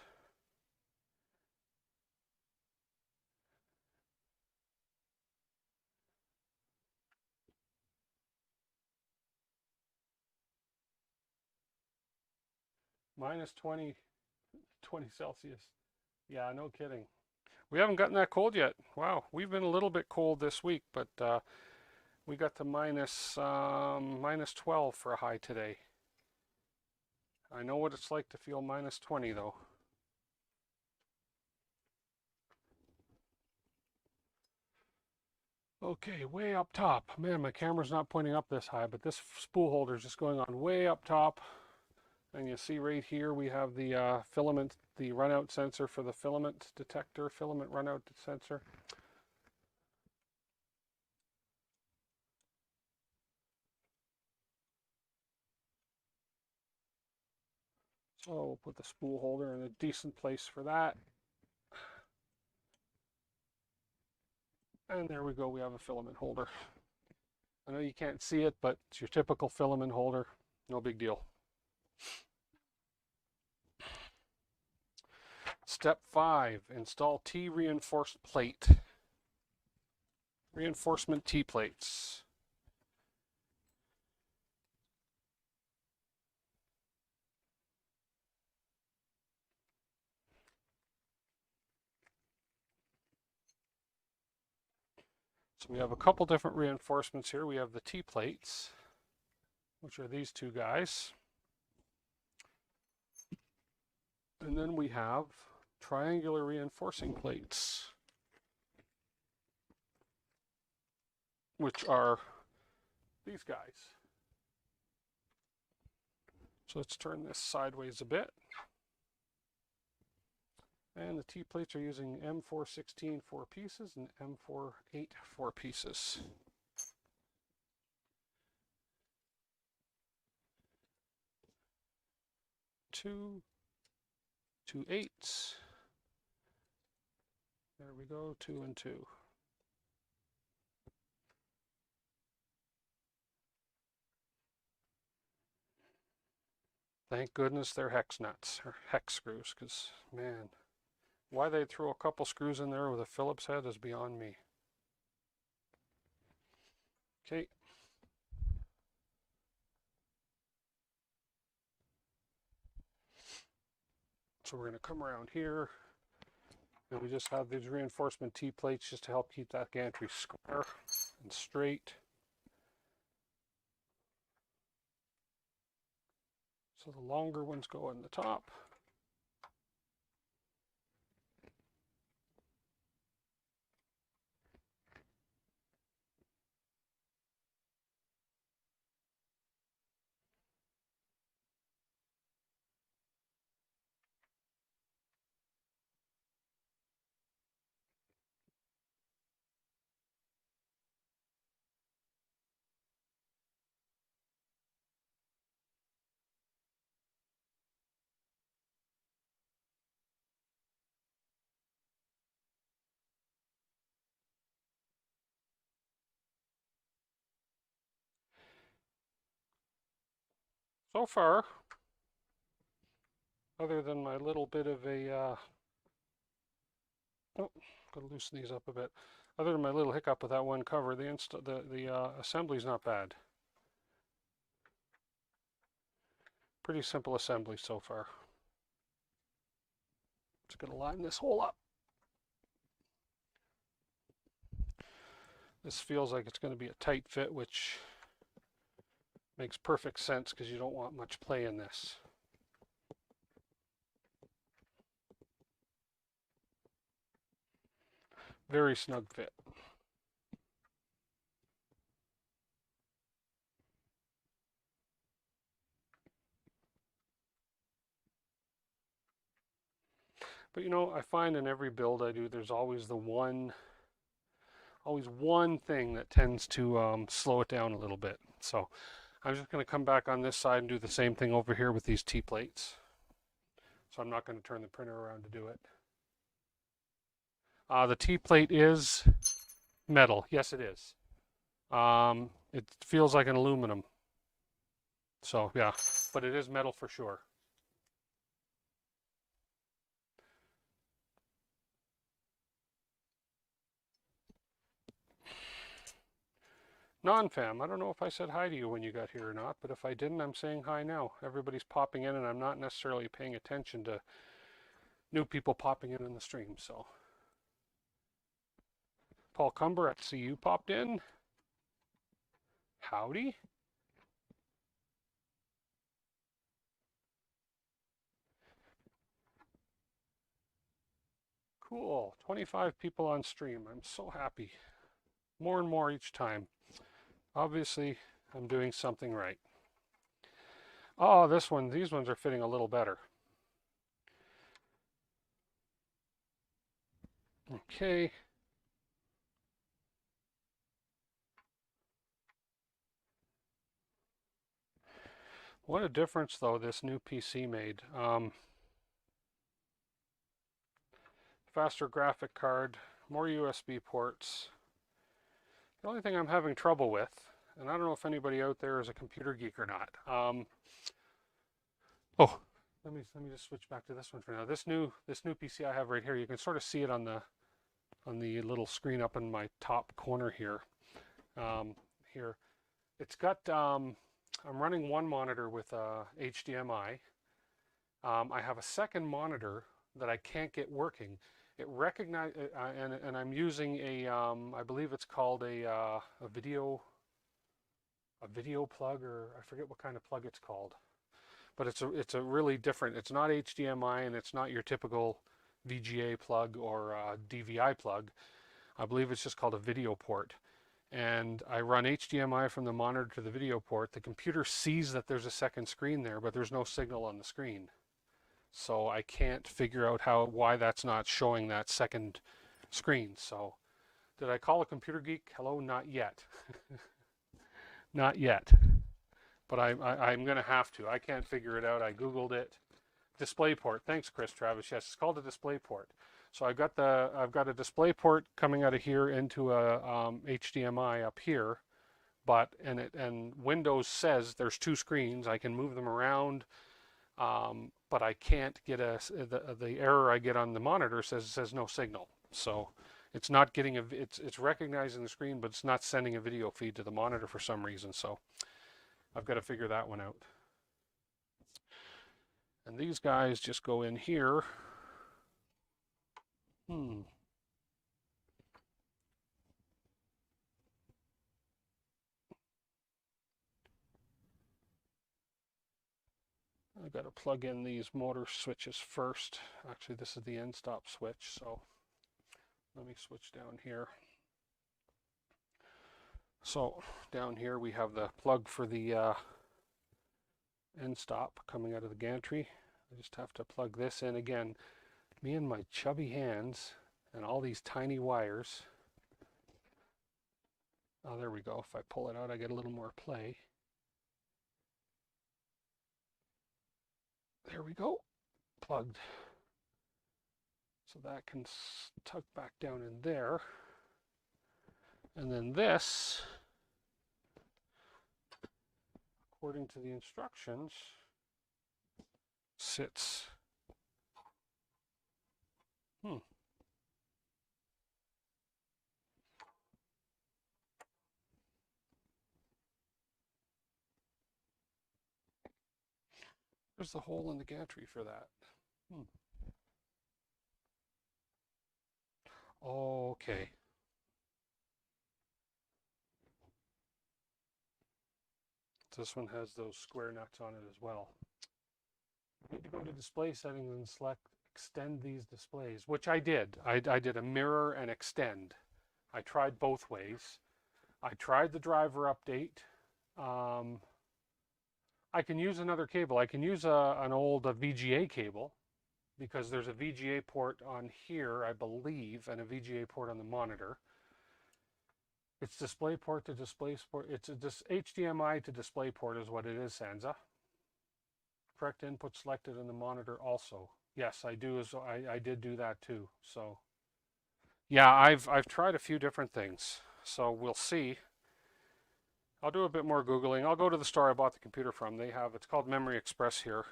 Minus 20 Celsius. Yeah, no kidding. We haven't gotten that cold yet. Wow, we've been a little bit cold this week, but we got to minus 12 for a high today. I know what it's like to feel minus 20 though. Okay, way up top. Man, my camera's not pointing up this high, but this spool holder is just going on way up top. And you see right here we have the filament, the runout sensor for the filament detector, filament runout sensor. So we'll put the spool holder in a decent place for that. And there we go, we have a filament holder. I know you can't see it, but it's your typical filament holder. No big deal. Step 5, install T-reinforced plate. Reinforcement T-plates. So we have a couple different reinforcements here. We have the T-plates, which are these two guys. And then we have triangular reinforcing plates, which are these guys. So let's turn this sideways a bit. And the T-plates are using M416 4 pieces and M48 4 pieces. Two 8s. There we go, 2 and 2. Thank goodness they're hex nuts, or hex screws, because, man, why they throw a couple screws in there with a Phillips head is beyond me. Okay. So we're going to come around here, and we just have these reinforcement T-plates just to help keep that gantry square and straight. So the longer ones go on the top. So far, other than my little bit of a, oh, gotta loosen these up a bit. Other than my little hiccup with that one cover, the assembly's not bad. Pretty simple assembly so far. Just gonna line this hole up. This feels like it's going to be a tight fit, which makes perfect sense because you don't want much play in this. Very snug fit. But you know, I find in every build I do, there's always one thing that tends to slow it down a little bit. So I'm just going to come back on this side and do the same thing over here with these T-plates. So I'm not going to turn the printer around to do it. The T-plate is metal. Yes, it is. It feels like an aluminum. So yeah, but it is metal for sure. Non-fam, I don't know if I said hi to you when you got here or not, but if I didn't, I'm saying hi now. Everybody's popping in and I'm not necessarily paying attention to new people popping in the stream, so. Paul Cumber, I see you popped in. Howdy. Cool, 25 people on stream. I'm so happy. more and more each time. Obviously, I'm doing something right. Oh, these ones are fitting a little better. Okay. What a difference, though, this new PC made. Faster graphic card, more USB ports. The only thing I'm having trouble with, and I don't know if anybody out there is a computer geek or not. Oh, let me just switch back to this one for now. This new PC I have right here, you can sort of see it on the little screen up in my top corner here. Here, it's got. I'm running one monitor with HDMI. I have a second monitor that I can't get working. It recognize and I'm using a I believe it's called a video plug, or I forget what kind of plug it's called, but it's a really different. It's not HDMI and it's not your typical VGA plug or DVI plug. I believe it's just called a video port. And I run HDMI from the monitor to the video port. The computer sees that there's a second screen there, but there's no signal on the screen. So I can't figure out why that's not showing that second screen. So did I call a computer geek? Hello, not yet. Not yet. But I'm going to have to. I can't figure it out. I Googled it. DisplayPort. Thanks, Chris Travis. Yes, it's called a DisplayPort. So I've got a DisplayPort coming out of here into a HDMI up here, and Windows says there's two screens. I can move them around. But I can't get the error I get on the monitor says no signal. So it's not getting it's recognizing the screen, but it's not sending a video feed to the monitor for some reason. So I've got to figure that one out. And these guys just go in here. I've got to plug in these motor switches first. Actually, this is the end stop switch, so let me switch down here. So down here we have the plug for the end stop coming out of the gantry. I just have to plug this in again. Me and my chubby hands and all these tiny wires. Oh, there we go. If I pull it out, I get a little more play. There we go. Plugged. So that can tuck back down in there. And then this, according to the instructions, sits. There's the hole in the gantry for that. Okay. This one has those square nuts on it as well. You need to go to display settings and select extend these displays, which I did. I did a mirror and extend. I tried both ways. I tried the driver update. I can use another cable. I can use an old VGA cable, because there's a VGA port on here, I believe, and a VGA port on the monitor. It's DisplayPort to DisplayPort. It's HDMI to DisplayPort is what it is, Sansa. Correct input selected in the monitor also. Yes, I do. I did do that too. So yeah, I've tried a few different things. So we'll see. I'll do a bit more Googling. I'll go to the store I bought the computer from. It's called Memory Express here.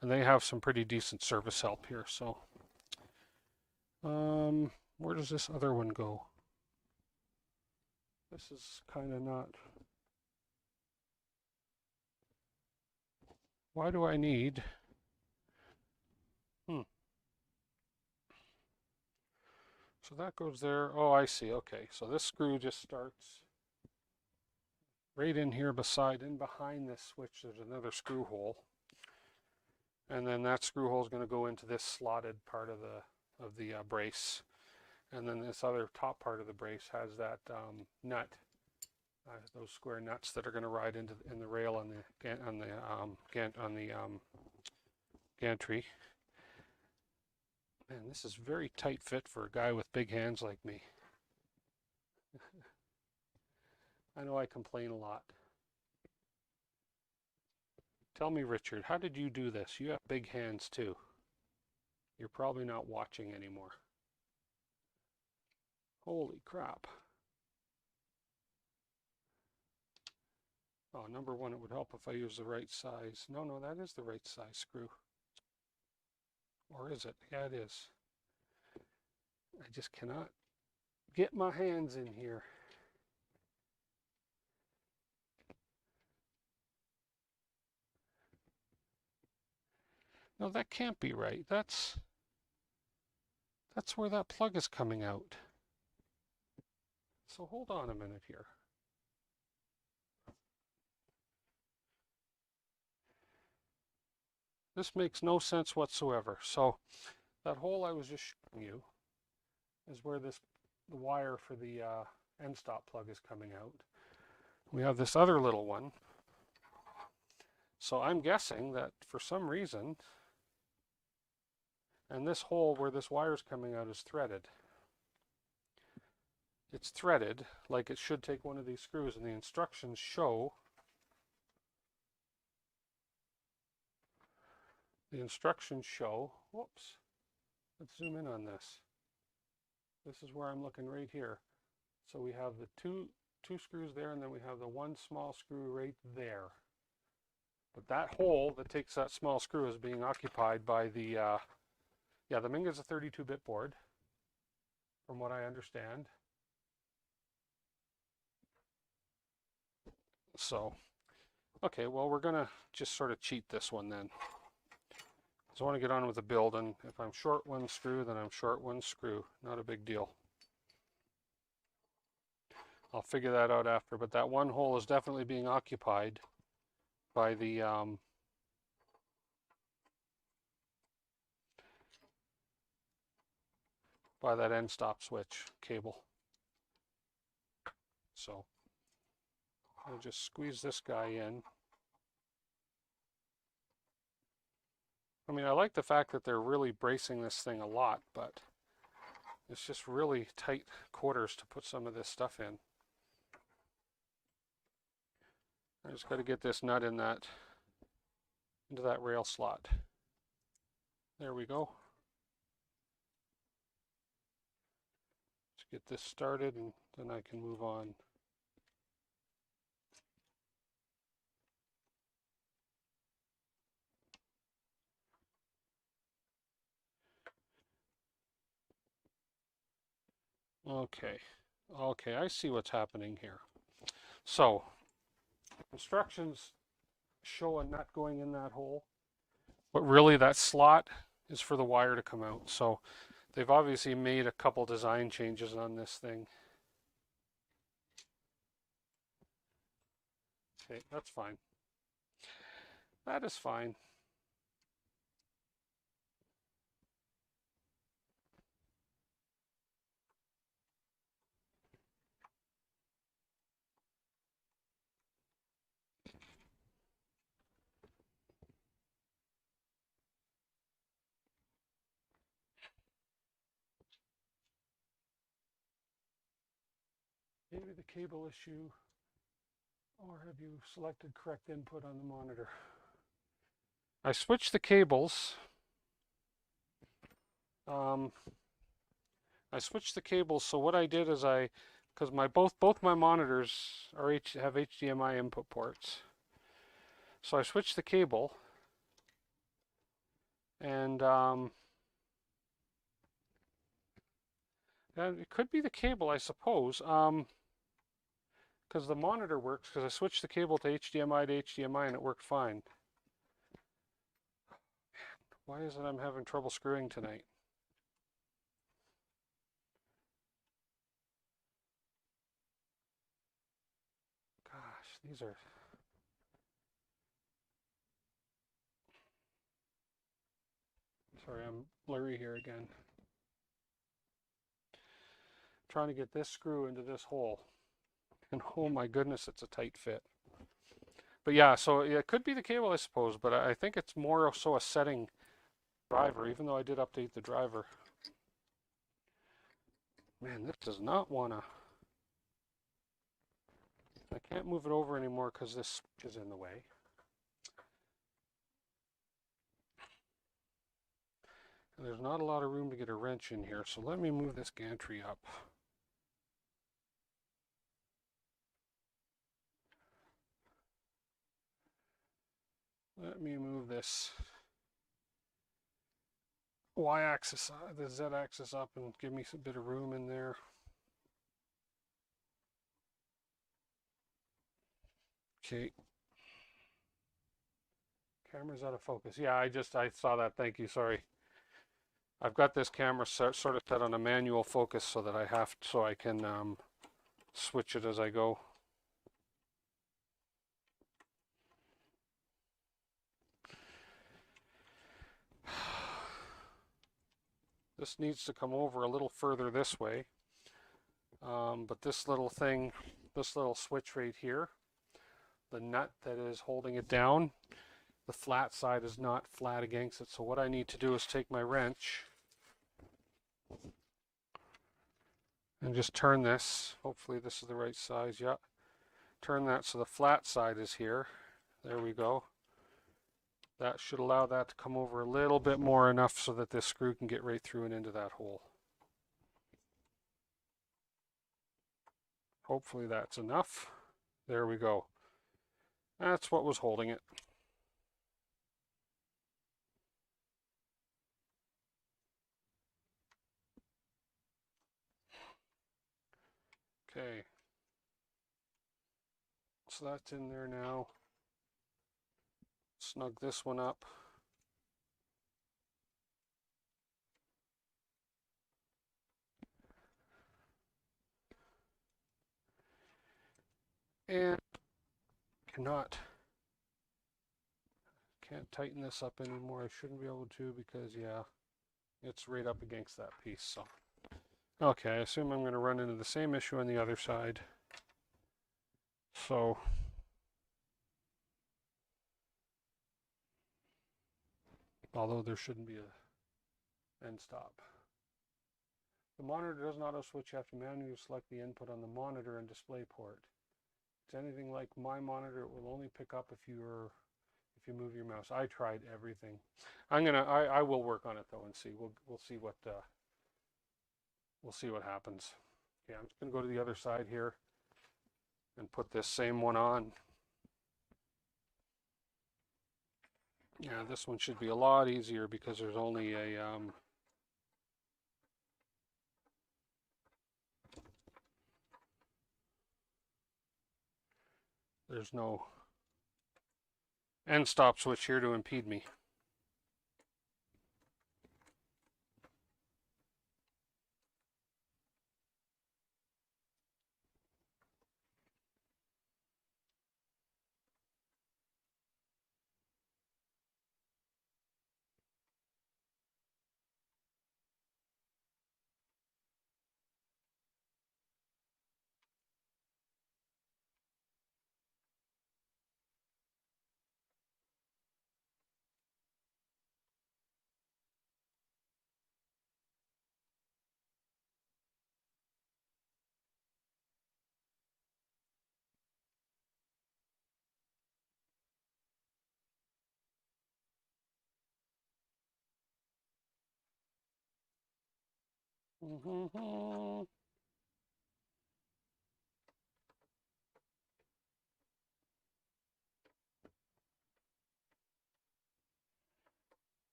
And they have some pretty decent service help here. So where does this other one go? This is kind of not. Why do I need? So that goes there. Oh, I see. Okay, so this screw just starts right in here behind this switch. There's another screw hole, and then that screw hole is going to go into this slotted part of the brace, And then this other top part of the brace has that nut, those square nuts that are going to ride into in the rail on the gantry. Man, this is very tight fit for a guy with big hands like me. I know I complain a lot. Tell me, Richard, how did you do this? You have big hands too. You're probably not watching anymore. Holy crap. Oh, number one, it would help if I use the right size. No, that is the right size screw. Or is it? Yeah, it is. I just cannot get my hands in here. No, that can't be right. That's where that plug is coming out. So hold on a minute here. This makes no sense whatsoever. So that hole I was just showing you is where the wire for the end stop plug is coming out. We have this other little one. So I'm guessing that for some reason, and this hole where this wire is coming out is threaded. It's threaded like it should take one of these screws, and the instructions show whoops, let's zoom in on this. This is where I'm looking right here. So we have the two screws there, and then we have the one small screw right there. But that hole that takes that small screw is being occupied by the the Mingda is a 32-bit board, from what I understand. So, okay, well, we're gonna just sort of cheat this one then. So I want to get on with the build, and if I'm short one screw, then I'm short one screw. Not a big deal. I'll figure that out after, but that one hole is definitely being occupied by the by that end stop switch cable. So I'll just squeeze this guy in. I mean, I like the fact that they're really bracing this thing a lot, but it's just really tight quarters to put some of this stuff in. I just got to get this nut into that rail slot. There we go. Let's get this started, and then I can move on. Okay, I see what's happening here. So, instructions show a nut going in that hole, but really that slot is for the wire to come out. So they've obviously made a couple design changes on this thing. Okay, that's fine. That is fine. Maybe the cable issue, or have you selected correct input on the monitor? I switched the cables. I switched the cables. So what I did is because both my monitors have HDMI input ports. So I switched the cable, and it could be the cable, I suppose. Because the monitor works, because I switched the cable to HDMI and it worked fine. Why is it I'm having trouble screwing tonight? Gosh, these are... Sorry, I'm blurry here again. trying to get this screw into this hole. And oh my goodness, it's a tight fit. But yeah, so it could be the cable, I suppose, but I think it's more so a setting driver, even though I did update the driver. Man, this does not want to... I can't move it over anymore because this is in the way. And there's not a lot of room to get a wrench in here, so let me move this gantry up. Let me move this y-axis, the z-axis up and give me a bit of room in there. Okay. Camera's out of focus. Yeah, I saw that. Thank you. Sorry. I've got this camera sort of set on a manual focus so that I can switch it as I go. This needs to come over a little further this way. But this little thing, this little switch right here, the nut that is holding it down, the flat side is not flat against it. So what I need to do is take my wrench and just turn this. Hopefully this is the right size. Yeah. Turn that so the flat side is here. There we go. That should allow that to come over a little bit more, enough so that this screw can get right through and into that hole. Hopefully that's enough. There we go. That's what was holding it. Okay. So that's in there now. Snug this one up. And can't tighten this up anymore. I shouldn't be able to because, yeah, it's right up against that piece. So, okay, I assume I'm going to run into the same issue on the other side. So, although there shouldn't be a end stop. The monitor doesn't auto switch. You have to manually select the input on the monitor and display port. If it's anything like my monitor, it will only pick up if you move your mouse. I tried everything. I will work on it though and see. We'll see what happens. Okay, I'm just gonna go to the other side here and put this same one on. Yeah, this one should be a lot easier because there's only a there's no end stop switch here to impede me.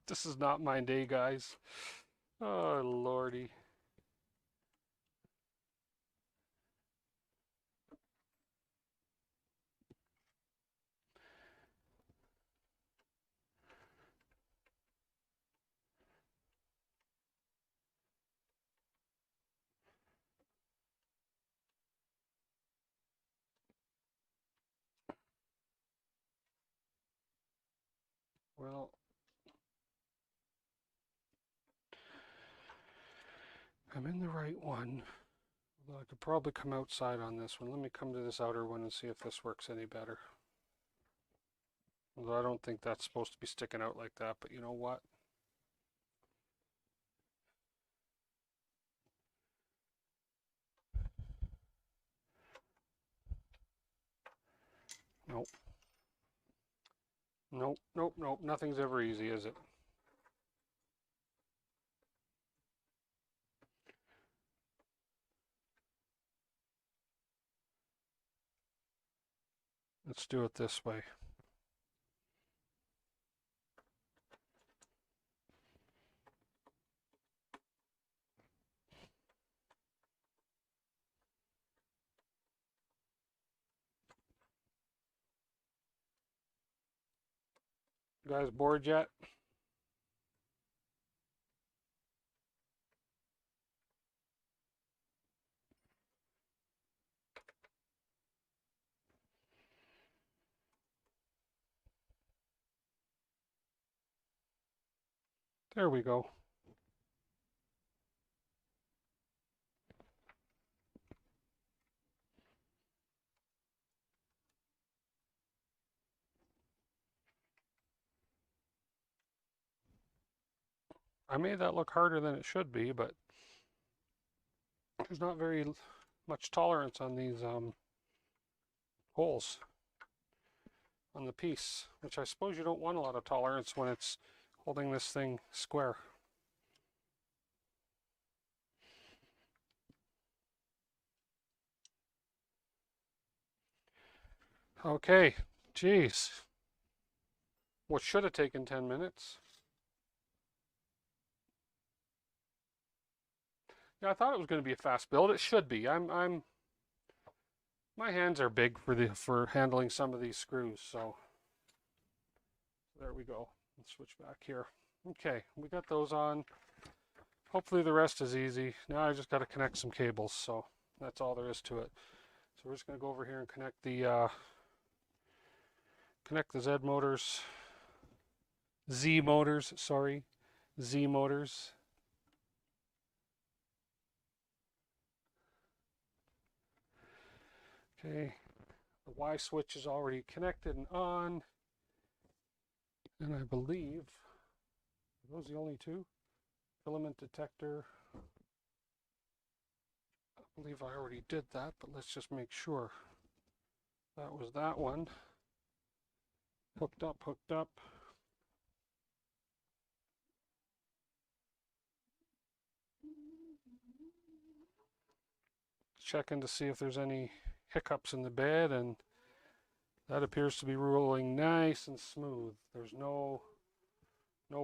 This is not my day, guys. Oh, lordy. Well, I'm in the right one. Although I could probably come outside on this one. Let me come to this outer one and see if this works any better. Although I don't think that's supposed to be sticking out like that, but you know what? Nope. Nope, nope, nope. Nothing's ever easy, is it? Let's do it this way. You guys bored yet? There we go. I made that look harder than it should be, but there's not very much tolerance on these holes on the piece, which I suppose you don't want a lot of tolerance when it's holding this thing square. Okay, geez. What should have taken 10 minutes. Yeah, I thought it was going to be a fast build. It should be. My hands are big for handling some of these screws, so there we go. Let's switch back here. Okay, we got those on. Hopefully the rest is easy. Now I just got to connect some cables, so that's all there is to it. So we're just going to go over here and connect the Z motors, sorry, Z motors. Okay, the Y switch is already connected and on. And I believe, are those the only two? Filament detector. I believe I already did that, but let's just make sure. That was that one. Hooked up, hooked up. Checking to see if there's any hiccups in the bed, and that appears to be rolling nice and smooth. There's no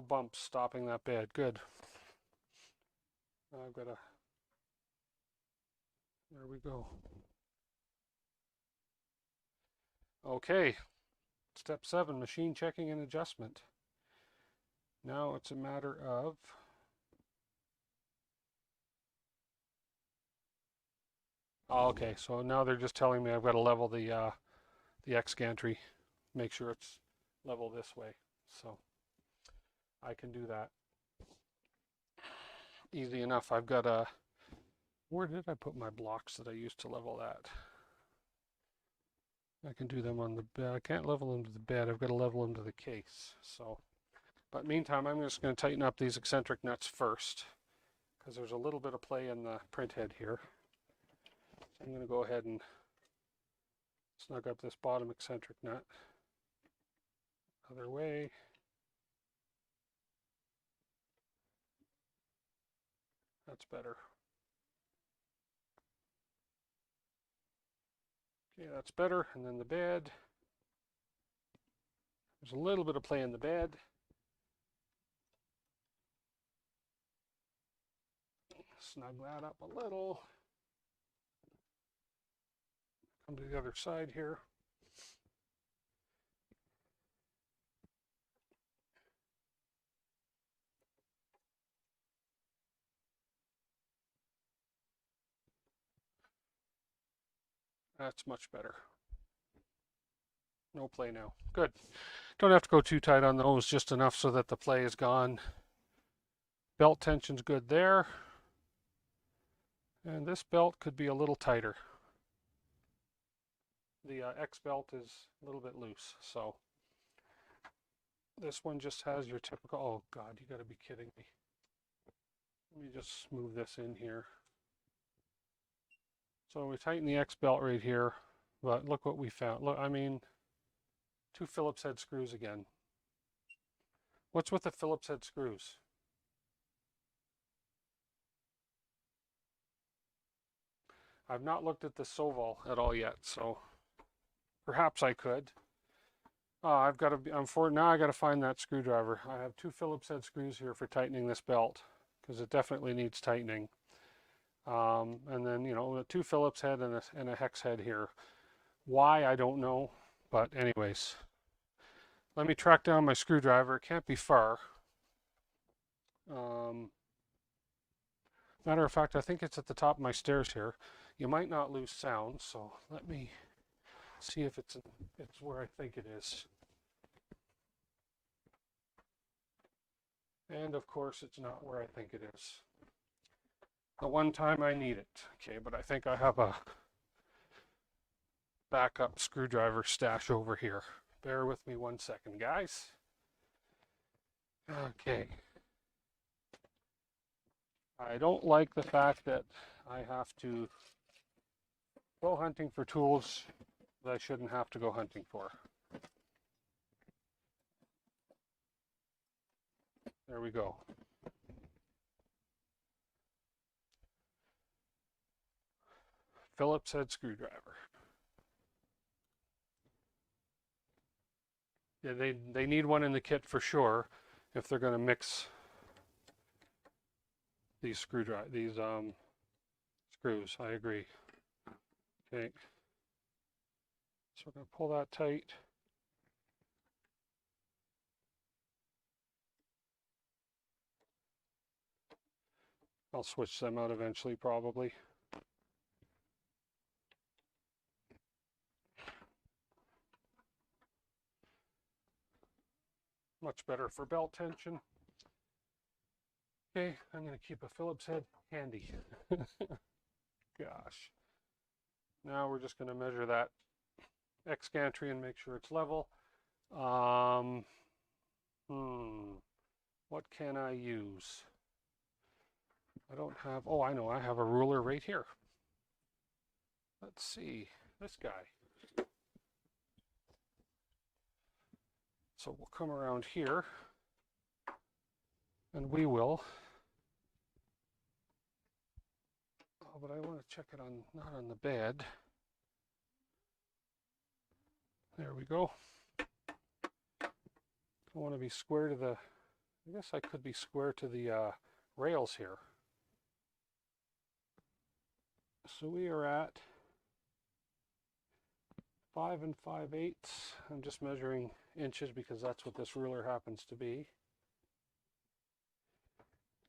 bumps stopping that bed. Good. Now I've got a, there we go. Okay, step 7, machine checking and adjustment. Now it's a matter of okay, so now they're just telling me I've got to level the X gantry, make sure it's level this way. So I can do that. Easy enough. I've got a, where did I put my blocks that I used to level that? I can do them on the bed. I can't level them to the bed. I've got to level them to the case. So, but meantime, I'm just going to tighten up these eccentric nuts first because there's a little bit of play in the print head here. So I'm going to go ahead and snug up this bottom eccentric nut. Other way. That's better. Okay, that's better. And then the bed. There's a little bit of play in the bed. Snug that up a little. Come to the other side here. That's much better. No play now. Good. Don't have to go too tight on those, just enough so that the play is gone. Belt tension's good there. And this belt could be a little tighter. The X belt is a little bit loose, so this one just has your typical, oh God, you gotta be kidding me. Let me just move this in here. So we tighten the X belt right here, but look what we found. Look, I mean, 2 Phillips head screws again. What's with the Phillips head screws? I've not looked at the Soval at all yet, so perhaps I could. I've got to, now I got to find that screwdriver. I have 2 Phillips head screws here for tightening this belt because it definitely needs tightening. And then, you know, 2 Phillips head and a hex head here. Why, I don't know. But anyways, let me track down my screwdriver. It can't be far. Matter of fact, I think it's at the top of my stairs here. You might not lose sound, so let me see if it's where I think it is. And of course, it's not where I think it is. The one time I need it. Okay, but I think I have a backup screwdriver stash over here. Bear with me 1 second, guys. Okay. I don't like the fact that I have to go hunting for tools that I shouldn't have to go hunting for. There we go. Phillips head screwdriver. Yeah, they need one in the kit for sure if they're going to mix these screws. I agree. Okay. So we're going to pull that tight. I'll switch them out eventually, probably. Much better for belt tension. Okay, I'm going to keep a Phillips head handy. Gosh. Now we're just going to measure that X gantry and make sure it's level. What can I use? I don't have, oh, I know, I have a ruler right here. Let's see, this guy. So we'll come around here and we will, oh, but I want to check it on, not on the bed. There we go. I want to be square to the, I guess I could be square to the rails here. So we are at 5 5/8. I'm just measuring inches because that's what this ruler happens to be.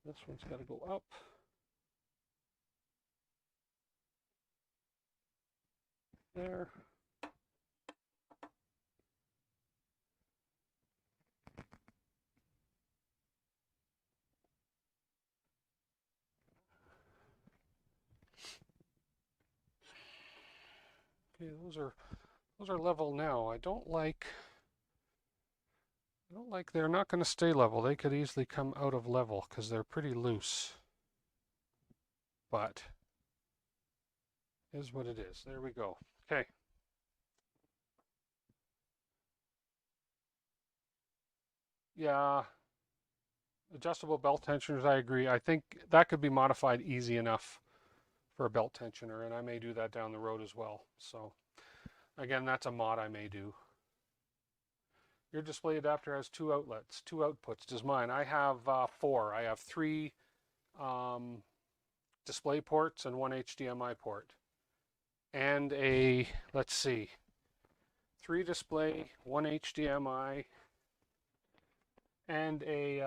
This one's got to go up. There. Okay, those are level now. I don't like they're not going to stay level. They could easily come out of level because they're pretty loose. But is what it is. There we go. Okay. Yeah. Adjustable belt tensioners, I agree. I think that could be modified easy enough for a belt tensioner, and I may do that down the road as well. So again, that's a mod I may do. Your display adapter has 2 outlets, 2 outputs. Does mine? I have 4. I have 3 display ports and 1 HDMI port. And a, let's see, 3 display, 1 HDMI, and a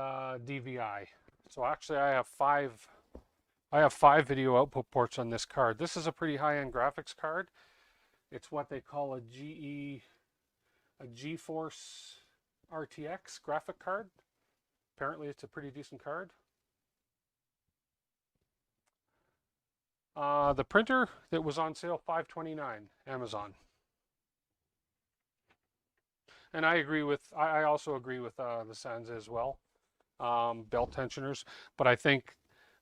DVI. So actually I have 5 video output ports on this card. This is a pretty high-end graphics card. It's what they call a GeForce RTX graphic card. Apparently it's a pretty decent card. The printer that was on sale, $5.29, Amazon. And I also agree with the Sans as well, belt tensioners. But I think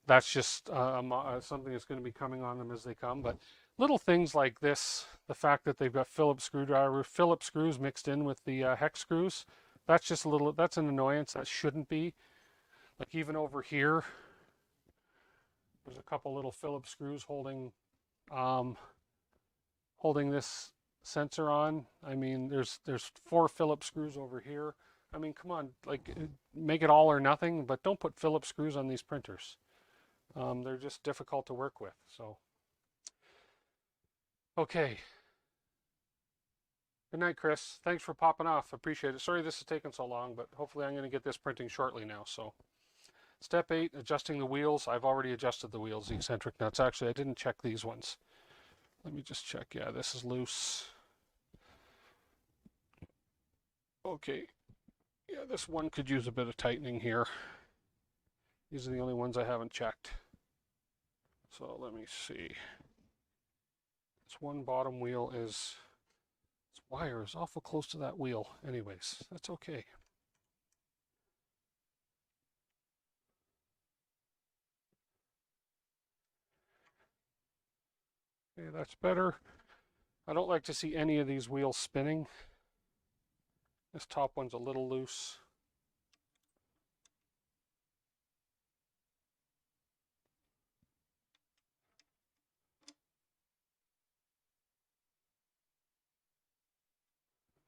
that's just something that's going to be coming on them as they come. But little things like this, the fact that they've got Phillips screws mixed in with the hex screws, that's an annoyance. That shouldn't be. Like even over here, there's a couple little Phillips screws um, holding this sensor on. I mean, there's 4 Phillips screws over here. I mean, come on, like make it all or nothing, but don't put Phillips screws on these printers. They're just difficult to work with. So, okay. Good night, Chris. Thanks for popping off. Appreciate it. Sorry this is taking so long, but hopefully I'm going to get this printing shortly now. So, step 8, adjusting the wheels. I've already adjusted the wheels, the eccentric nuts. Actually, I didn't check these ones. Let me just check. Yeah, this is loose. Okay. Yeah, this one could use a bit of tightening here. These are the only ones I haven't checked. So let me see. This one bottom wheel is, its wire is awful close to that wheel. Anyways, that's okay. Okay, that's better. I don't like to see any of these wheels spinning. This top one's a little loose.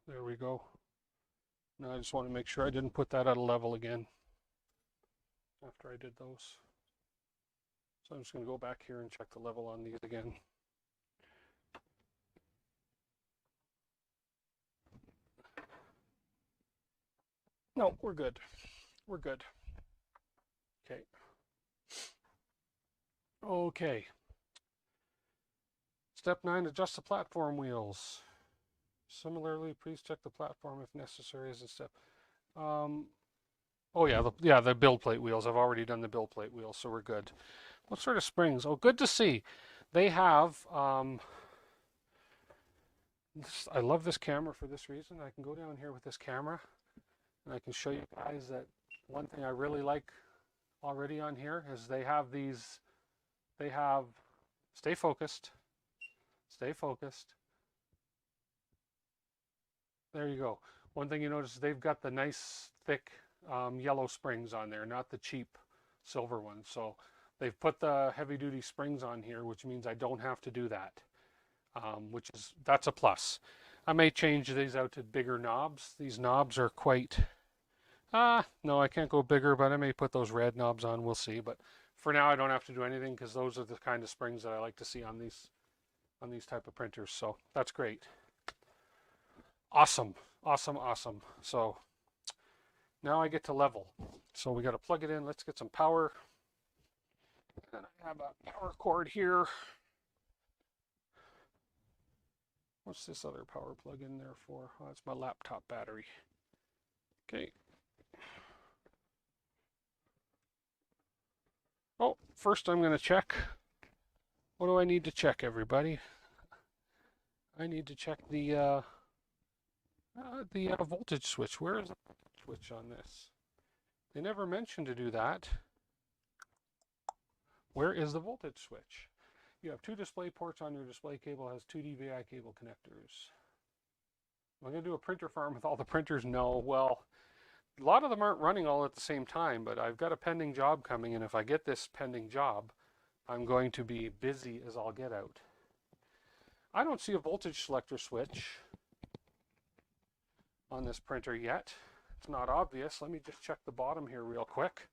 There we go. Now I just want to make sure I didn't put that out of level again after I did those. So I'm just going to go back here and check the level on these again. No, we're good. We're good. Okay. Okay. Step 9, adjust the platform wheels. Similarly, please check the platform if necessary as a step. Oh yeah, the build plate wheels. I've already done the build plate wheels, so we're good. What sort of springs? Oh, good to see. They have, I love this camera for this reason. I can go down here with this camera and I can show you guys that one thing I really like already on here is they have, stay focused, stay focused. There you go. One thing you notice is they've got the nice thick yellow springs on there, not the cheap silver ones. So they've put the heavy duty springs on here, which means I don't have to do that, that's a plus. I may change these out to bigger knobs. These knobs are quite, no, I can't go bigger, but I may put those red knobs on. We'll see. But for now, I don't have to do anything because those are the kind of springs that I like to see on these type of printers. So that's great. Awesome, awesome, awesome. So now I get to level. So we got to plug it in. Let's get some power. And I have a power cord here. What's this other power plug in there for? Oh, it's my laptop battery. Okay. Oh, first I'm going to check. What do I need to check, everybody? I need to check the voltage switch. Where is the switch on this? They never mentioned to do that. Where is the voltage switch? You have 2 display ports on your display cable. It has 2 DVI cable connectors. Am I going to do a printer farm with all the printers? No. Well, a lot of them aren't running all at the same time, but I've got a pending job coming, and if I get this pending job, I'm going to be busy as all get out. I don't see a voltage selector switch on this printer yet. It's not obvious. Let me just check the bottom here real quick.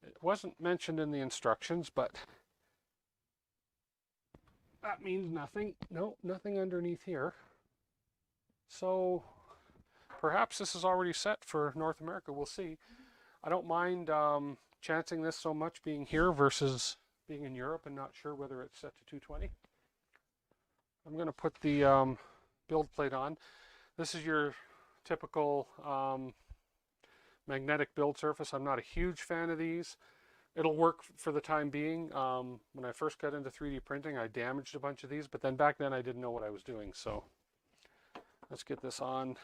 It wasn't mentioned in the instructions, but that means nothing. No, nothing underneath here. So perhaps this is already set for North America. We'll see. I don't mind chancing this so much being here versus being in Europe and not sure whether it's set to 220. I'm going to put the build plate on. This is your typical magnetic build surface. I'm not a huge fan of these, it'll work for the time being. When I first got into 3D printing, I damaged a bunch of these, but then back then I didn't know what I was doing. So let's get this on.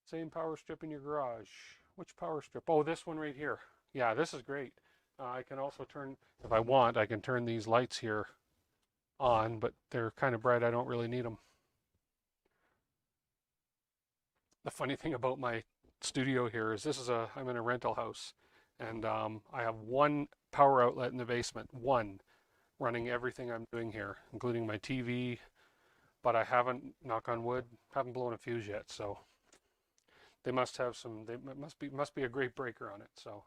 Same power strip in your garage. Which power strip? Oh, this one right here. Yeah, this is great. I can also turn, if I want, I can turn these lights here on, but they're kind of bright. I don't really need them. The funny thing about my studio here is I'm in a rental house, and I have one power outlet in the basement, one, running everything I'm doing here, including my TV, but I haven't, knock on wood, haven't blown a fuse yet, so they must have some, they must be a great breaker on it, so.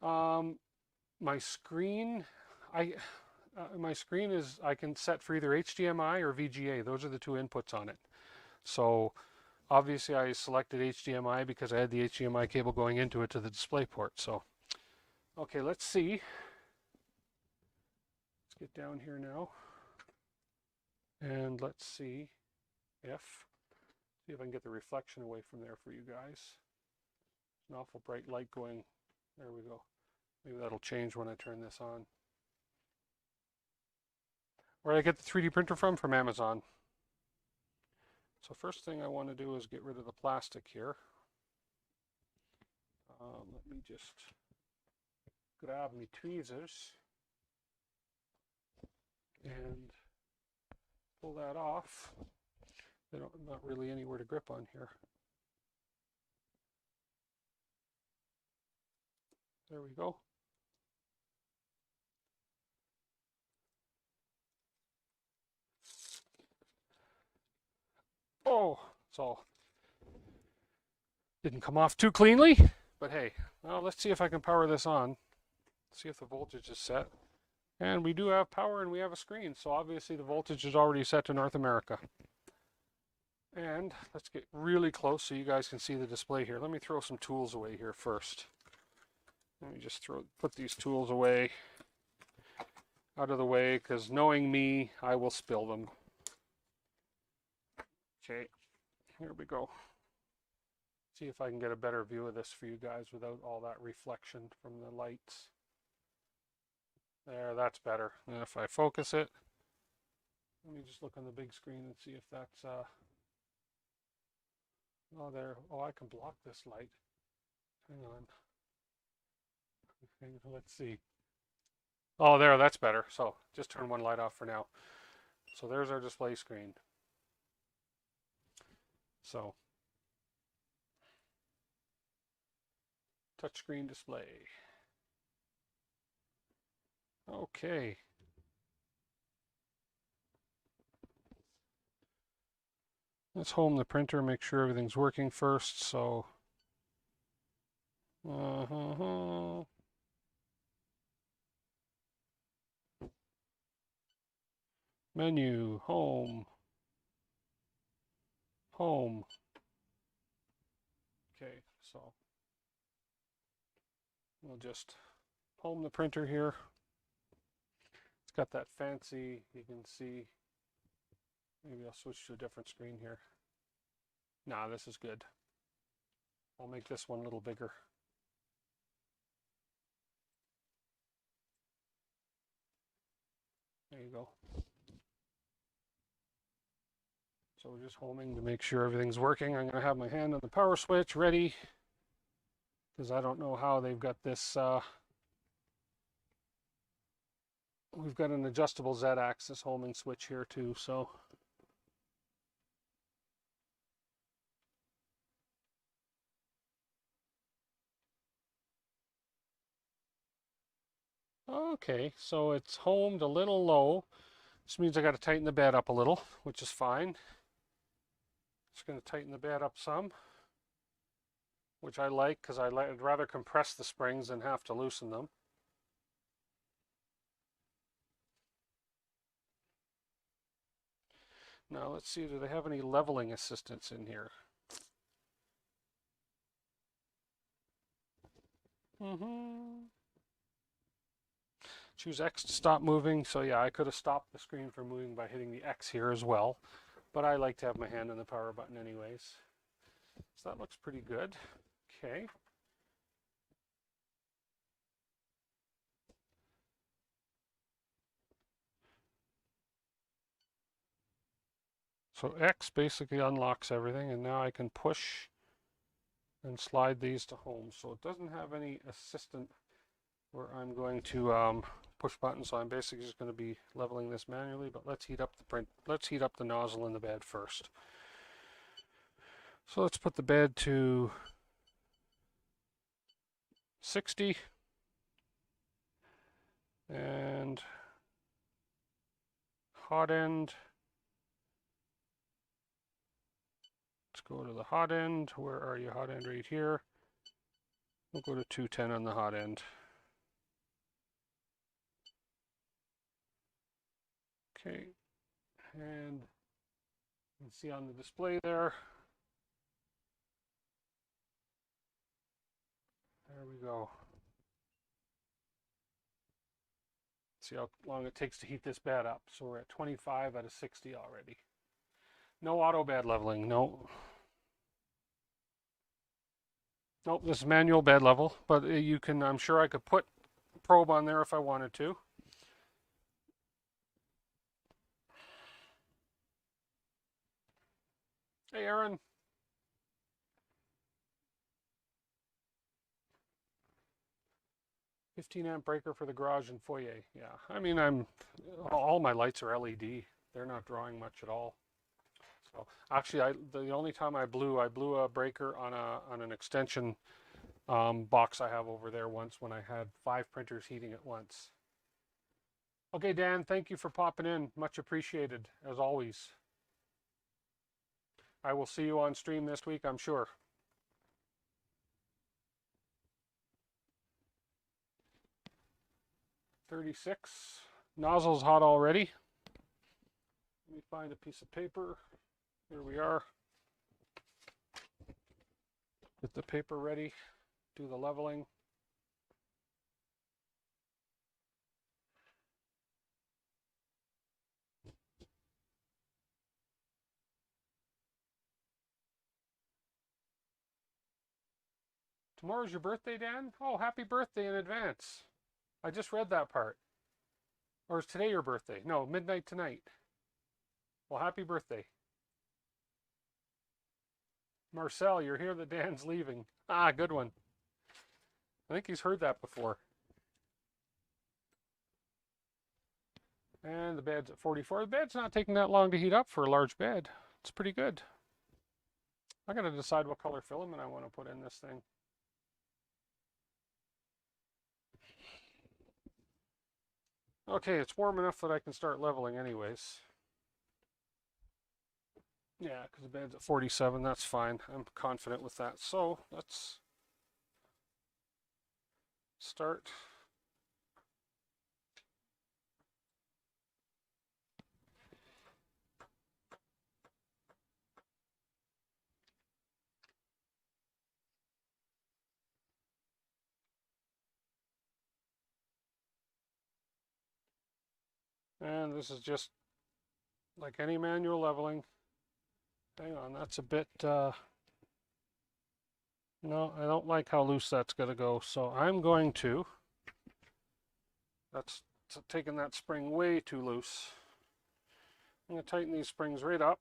Um, my screen, my screen is, I can set for either HDMI or VGA. Those are the two inputs on it. So obviously I selected HDMI because I had the HDMI cable going into it to the display port. So, okay, let's see. Let's get down here now. And let's see if I can get the reflection away from there for you guys. An awful bright light going. There we go. Maybe that'll change when I turn this on. Where did I get the 3D printer from? From Amazon. So first thing I want to do is get rid of the plastic here. Let me just grab my tweezers and pull that off. Not really anywhere to grip on here. There we go. Oh, so didn't come off too cleanly, but hey, well, let's see if I can power this on. See if the voltage is set. And we do have power and we have a screen, so obviously the voltage is already set to North America. And let's get really close so you guys can see the display here. Let me throw some tools away here first. Let me just put these tools away, out of the way, because knowing me, I will spill them. Okay, here we go. See if I can get a better view of this for you guys without all that reflection from the lights. There, that's better. And if I focus it, let me just look on the big screen and see if that's, oh, there. Oh, I can block this light. Hang on. Let's see. Oh, there, that's better. So just turn one light off for now. So there's our display screen. So, touchscreen display. Okay. Let's home the printer, make sure everything's working first. So, menu, home, home. Okay, so we'll just home the printer here. It's got that fancy, you can see. Maybe I'll switch to a different screen here. Nah, this is good. I'll make this one a little bigger. There you go. So we're just homing to make sure everything's working. I'm going to have my hand on the power switch ready, because I don't know how they've got this. We've got an adjustable Z-axis homing switch here too, so. Okay, so it's homed a little low. This means I got to tighten the bed up a little, which is fine. Just going to tighten the bed up some, which I like because I'd rather compress the springs than have to loosen them. Now let's see, do they have any leveling assistance in here? Choose X to stop moving. So yeah, I could have stopped the screen from moving by hitting the X here as well. but I like to have my hand on the power button anyways. So that looks pretty good. Okay. So X basically unlocks everything, and now I can push and slide these to home. So it doesn't have any assistant where I'm going to push buttons. So I'm basically just going to be leveling this manually, but let's heat up the nozzle in the bed first. So let's put the bed to 60 and hot end. Let's go to the hot end. Where are you? Hot end right here. We'll go to 210 on the hot end. Okay, and you can see on the display there. There we go. See how long it takes to heat this bed up. So we're at 25 out of 60 already. No auto bed leveling, no. Nope, this is manual bed level, but you can, I'm sure I could put a probe on there if I wanted to. Hey, Aaron. $15 amp breaker for the garage and foyer. Yeah, I mean, all my lights are LED. They're not drawing much at all. So actually, the only time I blew a breaker on an extension box I have over there once when I had 5 printers heating at once. Okay, Dan, thank you for popping in. Much appreciated, as always. I will see you on stream this week, I'm sure. $36. Nozzle's hot already. Let me find a piece of paper. Here we are. Get the paper ready. Do the leveling. Tomorrow's your birthday, Dan? Oh, happy birthday in advance. I just read that part. Or is today your birthday? No, midnight tonight. Well, happy birthday. Marcel, you're here that Dan's leaving. Ah, good one. I think he's heard that before. And the bed's at 44. The bed's not taking that long to heat up for a large bed. It's pretty good. I gotta decide what color filament I want to put in this thing. Okay, it's warm enough that I can start leveling anyways. Yeah, because the bed's at 47, that's fine. I'm confident with that. So let's start. And this is just like any manual leveling. Hang on, that's a bit, no, I don't like how loose that's going to go. So I'm going to, that's taking that spring way too loose. I'm going to tighten these springs right up.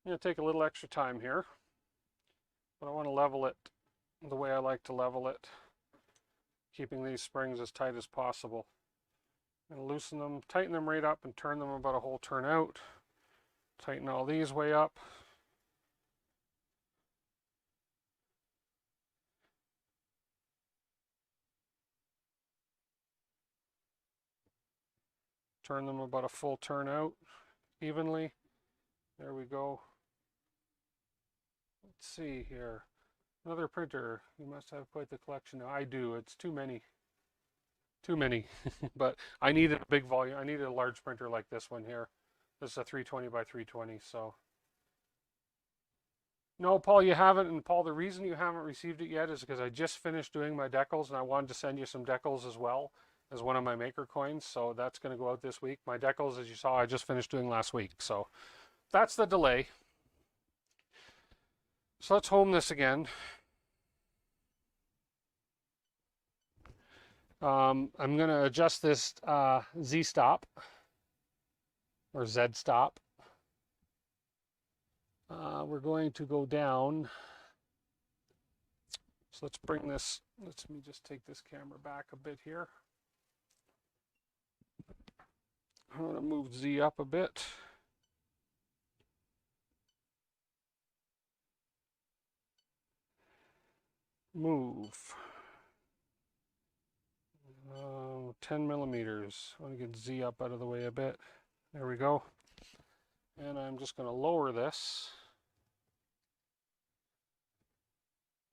I'm going to take a little extra time here, but I want to level it the way I like to level it, keeping these springs as tight as possible. And loosen them, tighten them right up and turn them about a whole turn out. Tighten all these way up. Turn them about a full turn out evenly. There we go. Let's see here. Another printer. You must have quite the collection. Now, I do. It's too many. Too many. But I needed a big volume. I needed a large printer like this one here. This is a 320 by 320, so. No, Paul, you haven't. And Paul, the reason you haven't received it yet is because I just finished doing my decals and I wanted to send you some decals as well. as one of my maker coins, so that's going to go out this week. My decals, as you saw, I just finished doing last week, so that's the delay. So let's home this again. I'm going to adjust this Z stop or Z stop. We're going to go down. So let's bring this, let me just take this camera back a bit here. I'm going to move Z up a bit. Move. 10 millimeters. I want to get Z up out of the way a bit. There we go. And I'm just going to lower this.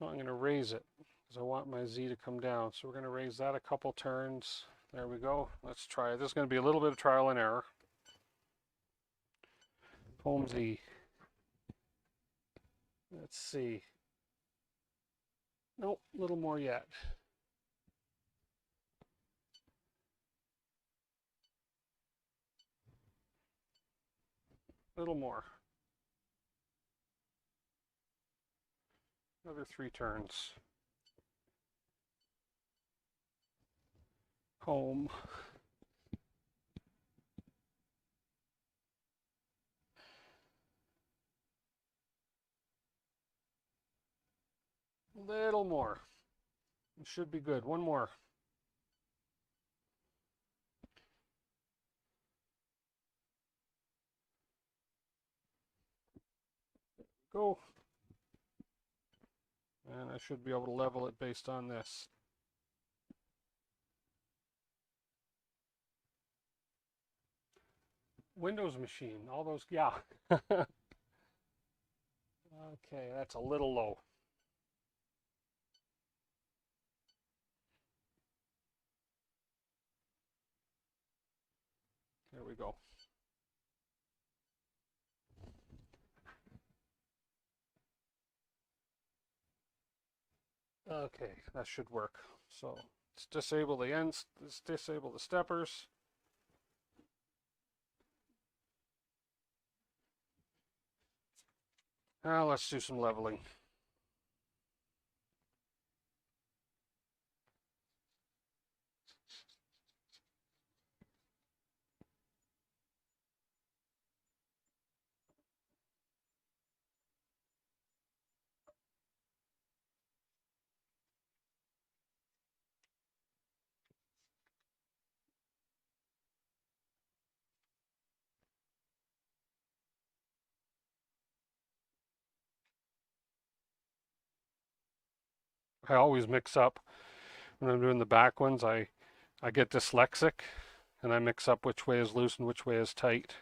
No, I'm going to raise it because I want my Z to come down. So we're going to raise that a couple turns. There we go. Let's try it. This is going to be a little bit of trial and error. Home Z. Let's see. Nope, a little more yet. A little more. Another 3 turns. Home. A little more. It should be good. One more. Go. And I should be able to level it based on this. Windows machine, all those, yeah. Okay, that's a little low. There we go. Okay, that should work. So let's disable the ends, let's disable the steppers. Now let's do some leveling. I always mix up when I'm doing the back ones. I get dyslexic and I mix up which way is loose and which way is tight.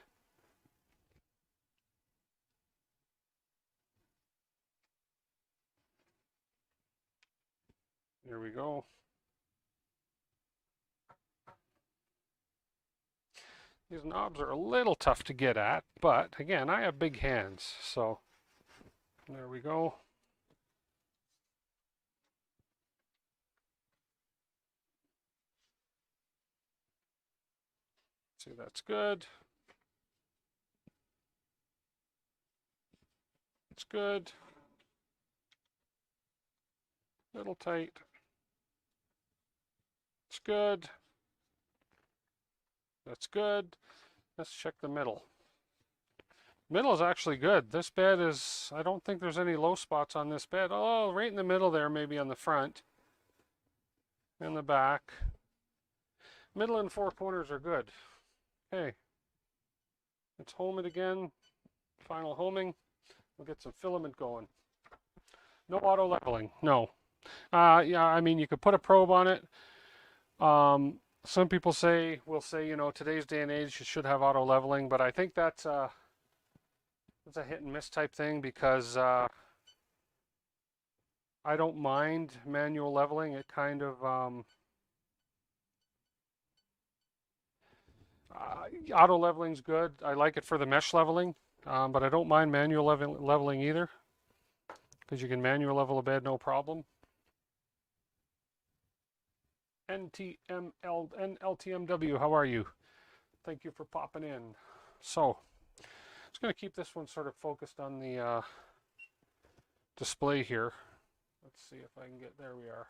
There we go. These knobs are a little tough to get at, but again, I have big hands, so there we go. See, that's good. It's good. Little tight. It's good. That's good. Let's check the middle. Middle is actually good. This bed is, I don't think there's any low spots on this bed. Oh, right in the middle there, maybe on the front and the back. Middle and 4 corners are good. Okay. Let's home it again. Final homing. We'll get some filament going. No auto leveling. No. Yeah, I mean, you could put a probe on it. Some people will say, you know, today's day and age, you should have auto leveling, but I think that's a hit and miss type thing because I don't mind manual leveling. It kind of auto leveling's good. I like it for the mesh leveling, but I don't mind manual leveling either because you can manual level a bed no problem. NLTMW, how are you? Thank you for popping in. So, I'm just going to keep this one sort of focused on the display here. Let's see if I can get, there we are.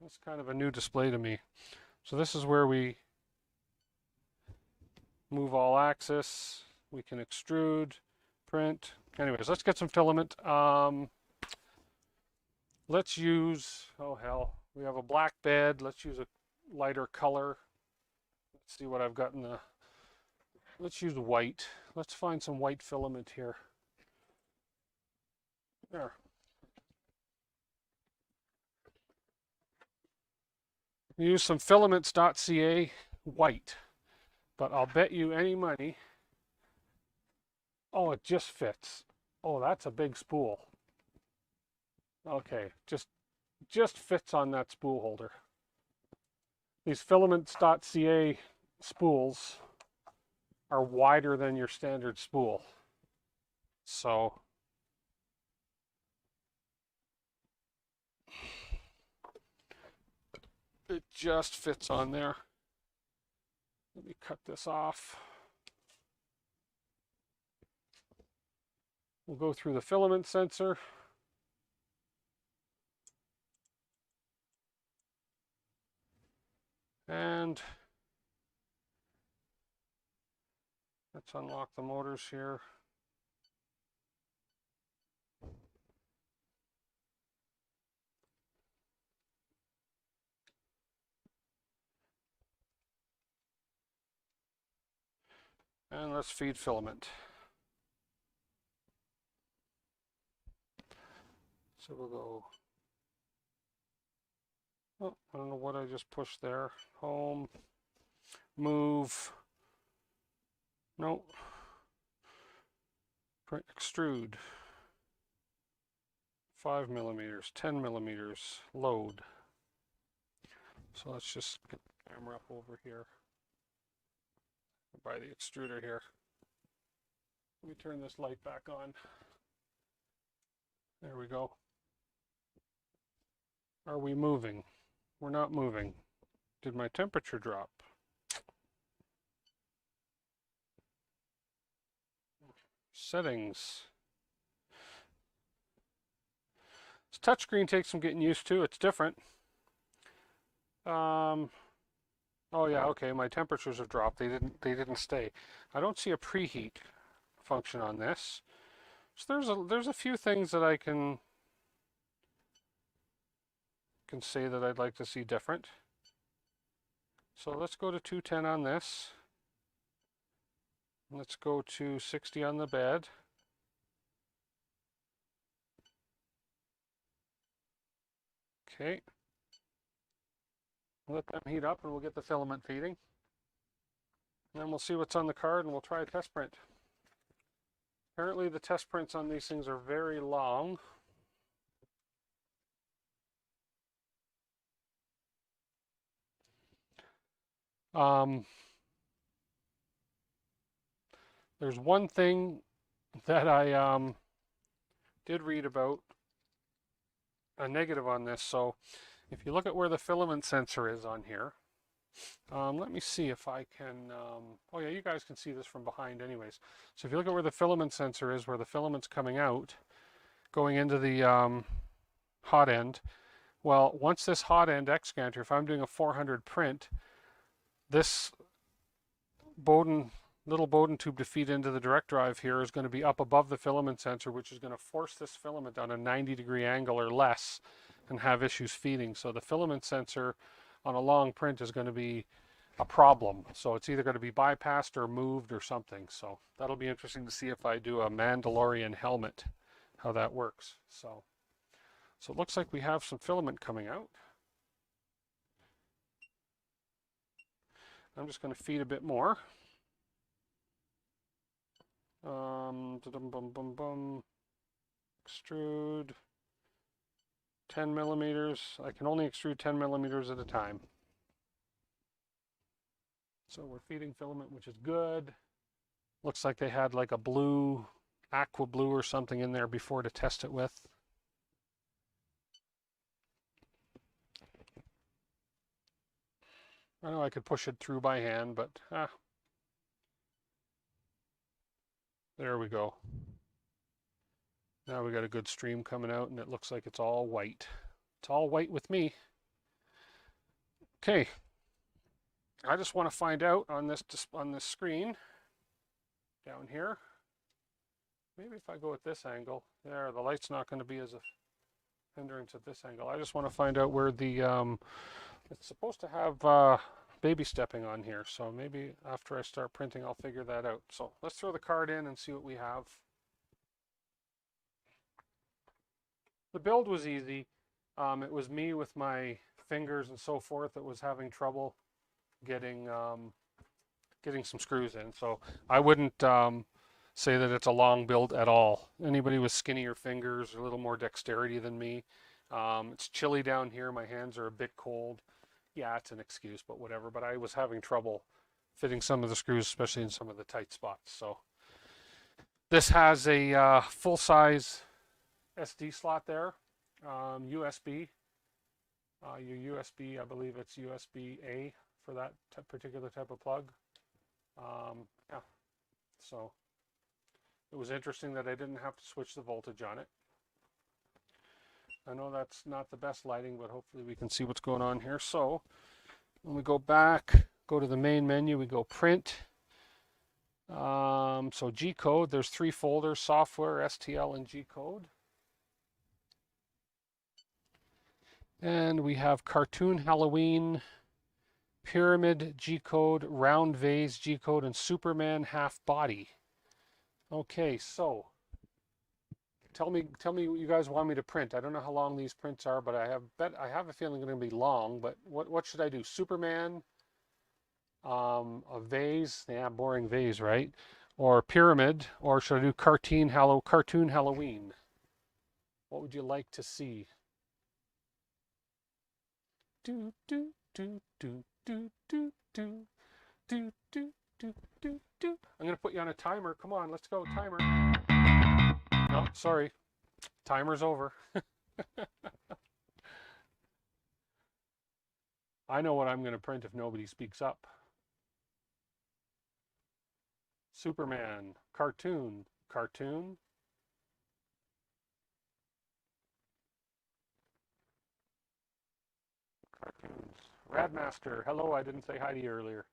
That's kind of a new display to me. So this is where we move all axis. We can extrude, print. Anyways, let's get some filament. Let's use, oh hell, we have a black bed. Let's use a lighter color. Let's see what I've got in the, let's use white. Let's find some white filament here. There. Use some filaments.ca white, but I'll bet you any money. Oh, it just fits. Oh, that's a big spool. Okay, just fits on that spool holder. These filaments.ca spools are wider than your standard spool. So it just fits on there. Let me cut this off. We'll go through the filament sensor. And let's unlock the motors here. And let's feed filament. So we'll go, oh, I don't know what I just pushed there. Home, move, no, extrude, 5 millimeters, 10 millimeters, load. So let's just get the camera up over here by the extruder here. Let me turn this light back on. There we go. Are we moving? We're not moving. Did my temperature drop? Settings. This touchscreen takes some getting used to. It's different. Oh yeah, okay. My temperatures have dropped. They didn't stay. I don't see a preheat function on this. So there's a few things that I can say that I'd like to see different. So let's go to 210 on this. Let's go to 60 on the bed. Okay. Let them heat up and we'll get the filament feeding. And then we'll see what's on the card and we'll try a test print. Apparently the test prints on these things are very long. There's one thing that I did read about, a negative on this. So if you look at where the filament sensor is on here, let me see if I can, oh yeah, you guys can see this from behind anyways. So if you look at where the filament sensor is, where the filament's coming out, going into the hot end, well, once this hot end X gantry, if I'm doing a 400 print, this little Bowden tube to feed into the direct drive here is going to be up above the filament sensor, which is going to force this filament on a 90-degree angle or less and have issues feeding. So the filament sensor on a long print is going to be a problem. So it's either going to be bypassed or moved or something. So that'll be interesting to see if I do a Mandalorian helmet, how that works. So it looks like we have some filament coming out. I'm just going to feed a bit more. Extrude 10 millimeters. I can only extrude 10 millimeters at a time. So we're feeding filament, which is good. Looks like they had like a blue, aqua blue or something in there before to test it with. I know I could push it through by hand, but there we go. Now we got a good stream coming out, and it looks like it's all white. It's all white with me. Okay. I just want to find out on this screen down here. Maybe if I go at this angle, there, the light's not going to be as a hindrance at this angle. I just want to find out where the it's supposed to have baby stepping on here, so maybe after I start printing I'll figure that out. So let's throw the card in and see what we have. The build was easy. It was me with my fingers and so forth that was having trouble getting some screws in. So I wouldn't say that it's a long build at all. Anybody with skinnier fingers or a little more dexterity than me. It's chilly down here. My hands are a bit cold. Yeah, it's an excuse, but whatever. But I was having trouble fitting some of the screws, especially in some of the tight spots. So this has a full-size SD slot there, USB. Your USB, I believe it's USB-A for that particular type of plug. Yeah, so it was interesting that I didn't have to switch the voltage on it. I know that's not the best lighting, but hopefully we can see what's going on here. So when we go back, go to the main menu, we go print. So G-code, there's 3 folders, software, STL, and G-code. And we have cartoon Halloween, pyramid G-code, round vase G-code, and Superman half body. Okay, so tell me what you guys want me to print. I don't know how long these prints are, but I have a feeling they're going to be long. But what should I do? Superman, a vase, yeah, boring vase, right? Or pyramid, or should I do cartoon Halloween? What would you like to see? Do do do do do do do do do do do do. I'm gonna put you on a timer. Come on, let's go, timer. No, sorry, timer's over. I know what I'm gonna print if nobody speaks up. Superman, cartoon, cartoon. Cartoons. Radmaster, hello, I didn't say hi to you earlier.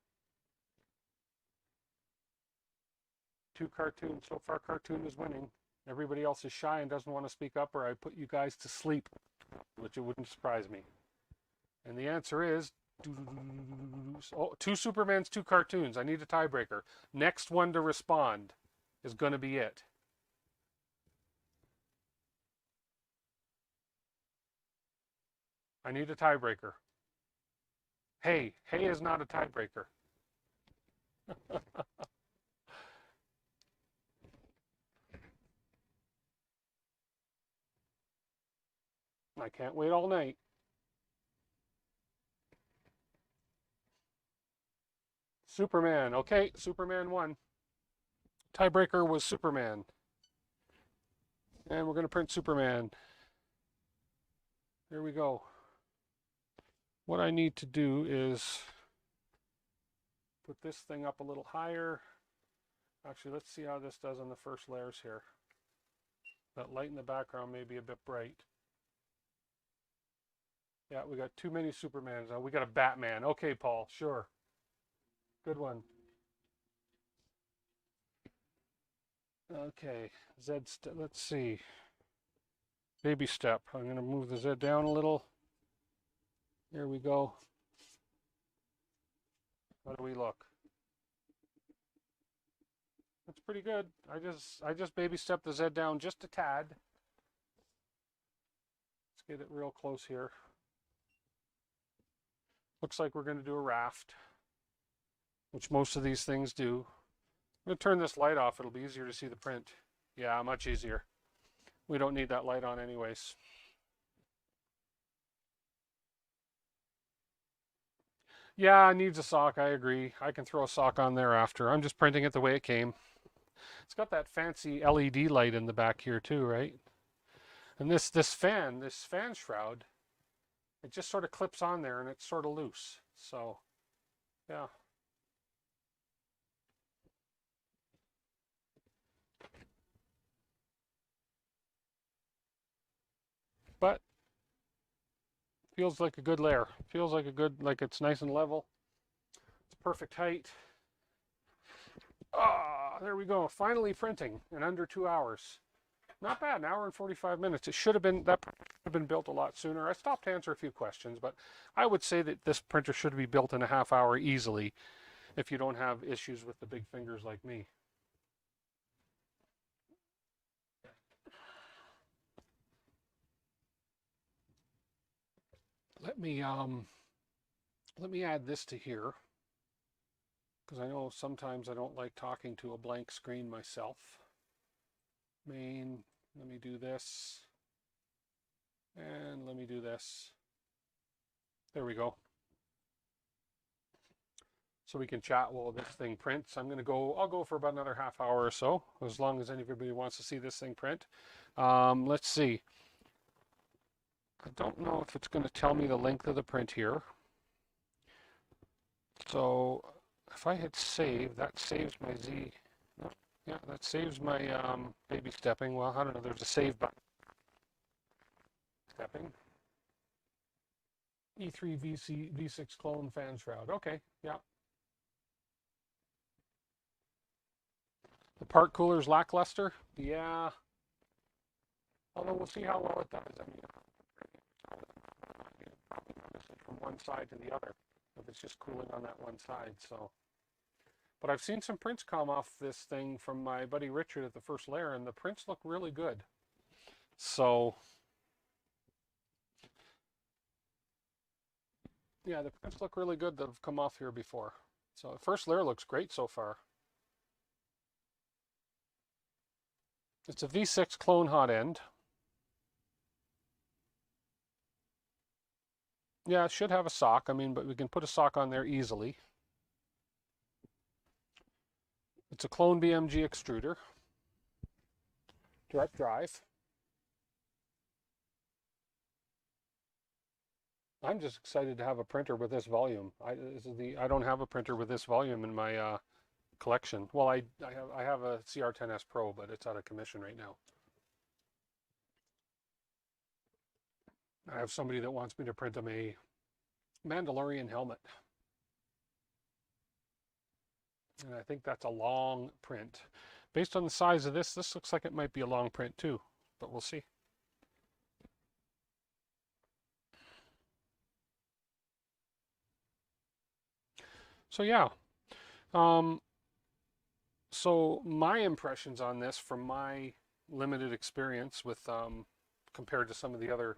2 cartoons. So far, cartoon is winning. Everybody else is shy and doesn't want to speak up, or I put you guys to sleep, which it wouldn't surprise me. And the answer is, oh, 2 Supermans, 2 cartoons. I need a tiebreaker. Next one to respond is going to be it. I need a tiebreaker. Hey is not a tiebreaker. I can't wait all night. Superman. Okay, Superman won. Tiebreaker was Superman. And we're going to print Superman. There we go. What I need to do is put this thing up a little higher. Actually, let's see how this does on the first layers here. That light in the background may be a bit bright. Yeah, we got too many Supermans. We got a Batman. Okay, Paul, sure. Good one. Okay, let's see. Baby step. I'm going to move the Z down a little. There we go. How do we look? That's pretty good. I just baby stepped the Z down just a tad. Let's get it real close here. Looks like we're going to do a raft, which most of these things do. I'm going to turn this light off. It'll be easier to see the print. Yeah, much easier. We don't need that light on anyways. Yeah, it needs a sock. I agree. I can throw a sock on there after. I'm just printing it the way it came. It's got that fancy LED light in the back here too, right? And this fan shroud, it just sort of clips on there and it's sort of loose. So Yeah. But feels like a good layer. Feels like a good, like it's nice and level. It's perfect height. Ah, there we go. Finally printing in under 2 hours. Not bad, an hour and 45 minutes. It should have been, that should have been built a lot sooner. I stopped to answer a few questions, but I would say that this printer should be built in a half hour easily if you don't have issues with the big fingers like me. Let me add this to here, because I know sometimes I don't like talking to a blank screen myself. Main, let me do this, and let me do this. There we go. So we can chat while this thing prints. I'll go for about another half hour or so, as long as anybody wants to see this thing print. Let's see. I don't know if it's going to tell me the length of the print here. So if I hit save, that saves my Z. Yeah, that saves my baby stepping. Well, I don't know. There's a save button. Stepping. E3 V6 clone fan shroud. Okay, yeah. The part cooler's lackluster. Yeah. Although we'll see how well it does. I mean, probably notice it from one side to the other if it's just cooling on that one side. So, but I've seen some prints come off this thing from my buddy Richard at the first layer, and the prints look really good. So, yeah, the prints look really good that have come off here before. So the first layer looks great so far. It's a V6 clone hot end. Yeah, it should have a sock. I mean, but we can put a sock on there easily. It's a clone BMG extruder. Direct drive. I'm just excited to have a printer with this volume. I don't have a printer with this volume in my collection. Well, I have a CR10S Pro, but it's out of commission right now. I have somebody that wants me to print them a Mandalorian helmet. And I think that's a long print. Based on the size of this looks like it might be a long print too, but we'll see. So yeah, so my impressions on this from my limited experience with compared to some of the other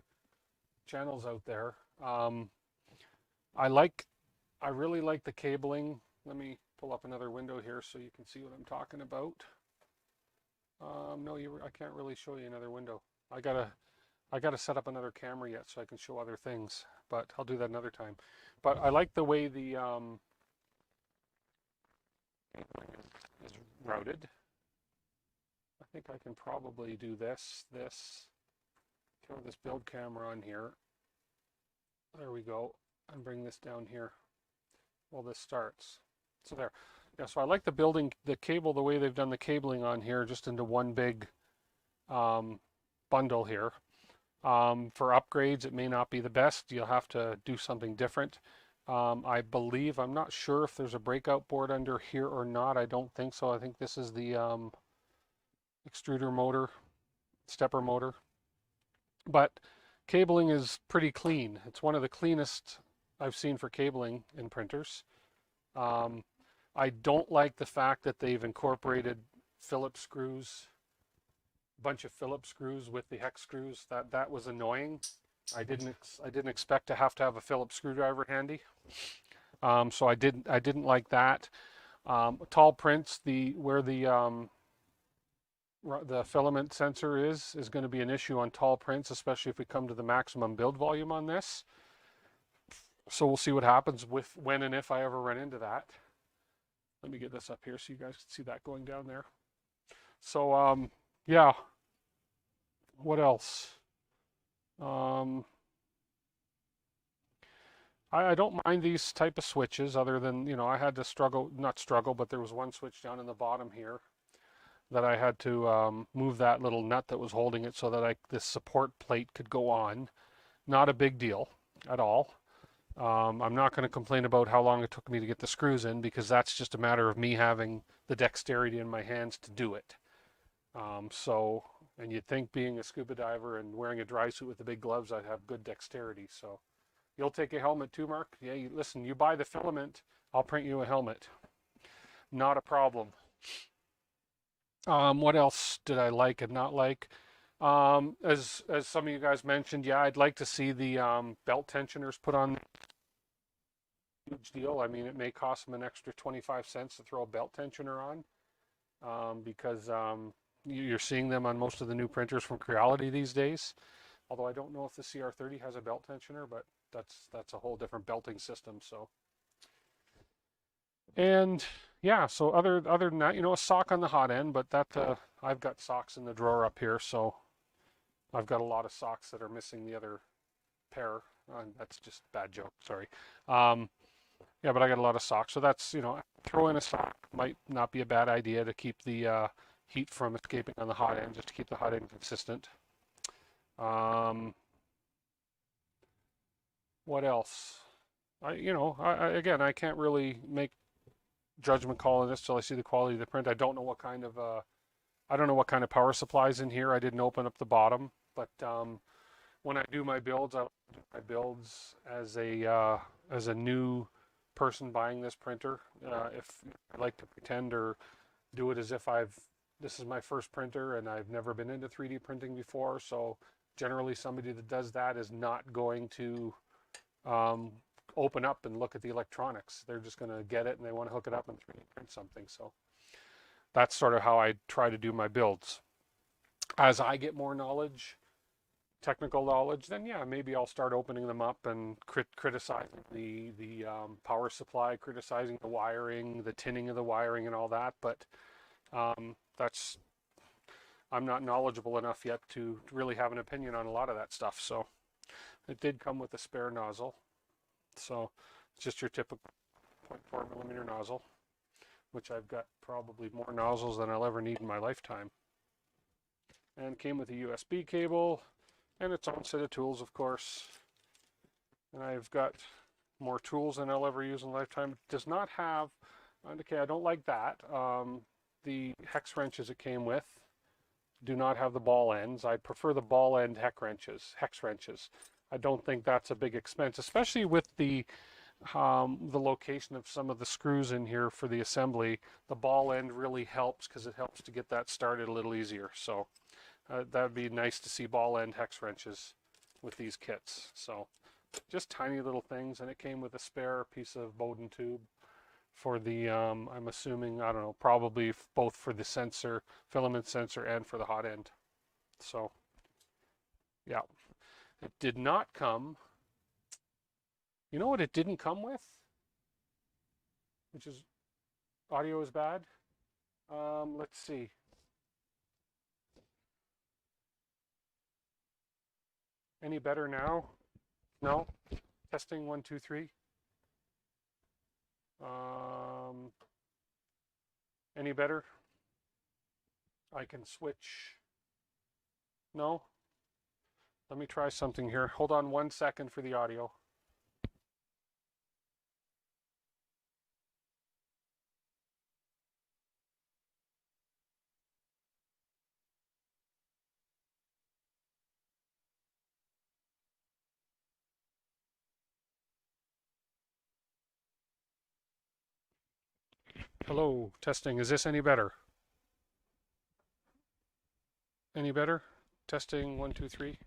channels out there, I really like the cabling. Let me pull up another window here so you can see what I'm talking about. No, I can't really show you another window. I gotta set up another camera yet so I can show other things, but I'll do that another time. But I like the way the is routed. I think I can probably do this, throw this build camera on here. There we go, and bring this down here while this starts. So there. Yeah, so I like the cable, the way they've done the cabling on here, just into one big bundle here. For upgrades, it may not be the best. You'll have to do something different. I believe, I'm not sure if there's a breakout board under here or not. I don't think so. I think this is the extruder motor, stepper motor. But cabling is pretty clean. It's one of the cleanest I've seen for cabling in printers. I don't like the fact that they've incorporated Phillips screws, a bunch of Phillips screws with the hex screws. That was annoying. I didn't expect to have a Phillips screwdriver handy, so I didn't like that. Tall prints, where the filament sensor is going to be an issue on tall prints, especially if we come to the maximum build volume on this. So we'll see what happens with when and if I ever run into that. Let me get this up here so you guys can see that going down there. So yeah, what else? I don't mind these type of switches, other than, you know, I had to struggle, not struggle, but there was one switch down in the bottom here that I had to move that little nut that was holding it so that this support plate could go on. Not a big deal at all. I'm not going to complain about how long it took me to get the screws in, because that's just a matter of me having the dexterity in my hands to do it. And you'd think, being a scuba diver and wearing a dry suit with the big gloves, I'd have good dexterity. So you'll take a helmet too, Mark? Yeah, listen, you buy the filament, I'll print you a helmet. Not a problem. What else did I like and not like? As some of you guys mentioned, yeah, I'd like to see the belt tensioners put on. Huge deal. I mean, it may cost them an extra 25 cents to throw a belt tensioner on, because you're seeing them on most of the new printers from Creality these days. Although I don't know if the CR30 has a belt tensioner, but that's a whole different belting system. So, and yeah, so other than that, you know, a sock on the hot end, but that I've got socks in the drawer up here, so I've got a lot of socks that are missing the other pair. That's just a bad joke, sorry. Yeah, but I got a lot of socks, so that's, you know, throw in a sock might not be a bad idea to keep the heat from escaping on the hot end, just to keep the hot end consistent. What else? Again, I can't really make judgment call on this till I see the quality of the print. I don't know what kind of power supplies in here. I didn't open up the bottom, but when I do my builds, I do my builds as a new person buying this printer. If I like to pretend or do it as if this is my first printer and I've never been into 3D printing before. So generally, somebody that does that is not going to open up and look at the electronics. They're just going to get it and they want to hook it up and 3D print something. So that's sort of how I try to do my builds. As I get more knowledge, technical knowledge, then yeah, maybe I'll start opening them up and criticizing the power supply, criticizing the wiring, the tinning of the wiring and all that. But I'm not knowledgeable enough yet to really have an opinion on a lot of that stuff. So it did come with a spare nozzle. So it's just your typical 0.4 millimeter nozzle, which I've got probably more nozzles than I'll ever need in my lifetime. And came with a USB cable and its own set of tools, of course. And I've got more tools than I'll ever use in a lifetime. It does not have, okay, I don't like that. The hex wrenches it came with do not have the ball ends. I prefer the ball end hex wrenches. I don't think that's a big expense, especially with the location of some of the screws in here for the assembly. The ball end really helps because it helps to get that started a little easier. So that would be nice to see ball end hex wrenches with these kits. So just tiny little things, and it came with a spare piece of Bowden tube for the, I'm assuming, I don't know, probably both for the sensor, filament sensor, and for the hot end. So yeah. It did not come. You know what it didn't come with? Which is, audio is bad. Let's see. Any better now? No? Testing 1, 2, 3. Any better? I can switch. No? Let me try something here. Hold on 1 second for the audio. Hello, testing. Is this any better? Any better? Testing 1, 2, 3.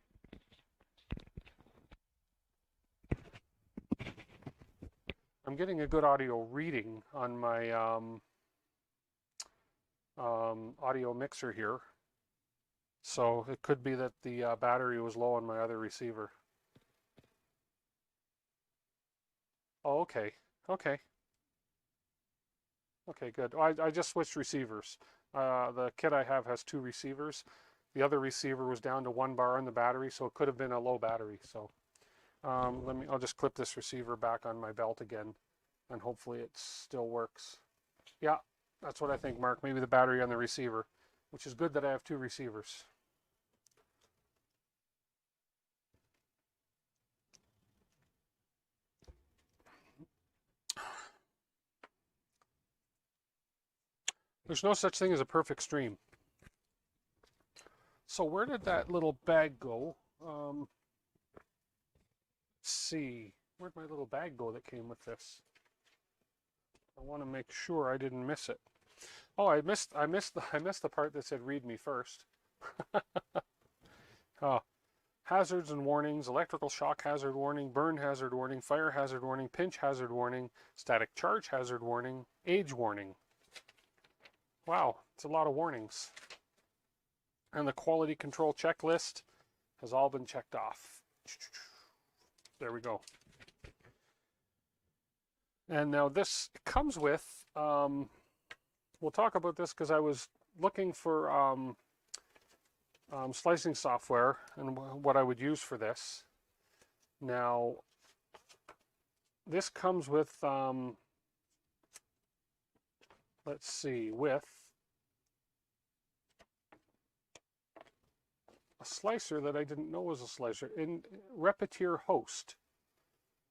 I'm getting a good audio reading on my audio mixer here. So it could be that the battery was low on my other receiver. Oh, okay. Okay. Okay, good. I just switched receivers. The kit I have has 2 receivers. The other receiver was down to 1 bar on the battery, so it could have been a low battery. So I'll just clip this receiver back on my belt again, and hopefully it still works. Yeah, that's what I think, Mark. Maybe the battery on the receiver, which is good that I have two receivers. There's no such thing as a perfect stream. So where did that little bag go? Let's see. Where'd my little bag go that came with this? I want to make sure I didn't miss it. Oh, I missed the part that said read me first. Oh, hazards and warnings, electrical shock hazard warning, burn hazard warning, fire hazard warning, pinch hazard warning, static charge hazard warning, age warning. Wow, it's a lot of warnings. And the quality control checklist has all been checked off. There we go. And now this comes with, we'll talk about this because I was looking for slicing software and what I would use for this. Now, this comes with, let's see, with a slicer that I didn't know was a slicer in Repetier Host.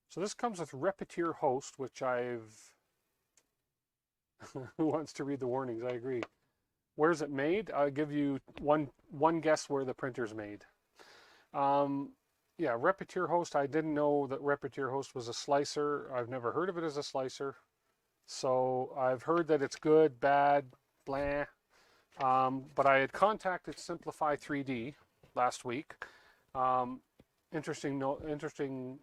So this comes with Repetier Host, which I've who wants to read the warnings? I agree. Where's it made? I'll give you one guess where the printer's made. Yeah, Repetier Host. I didn't know that Repetier Host was a slicer. I've never heard of it as a slicer. So I've heard that it's good, bad, blah. But I had contacted Simplify 3D last week. Interesting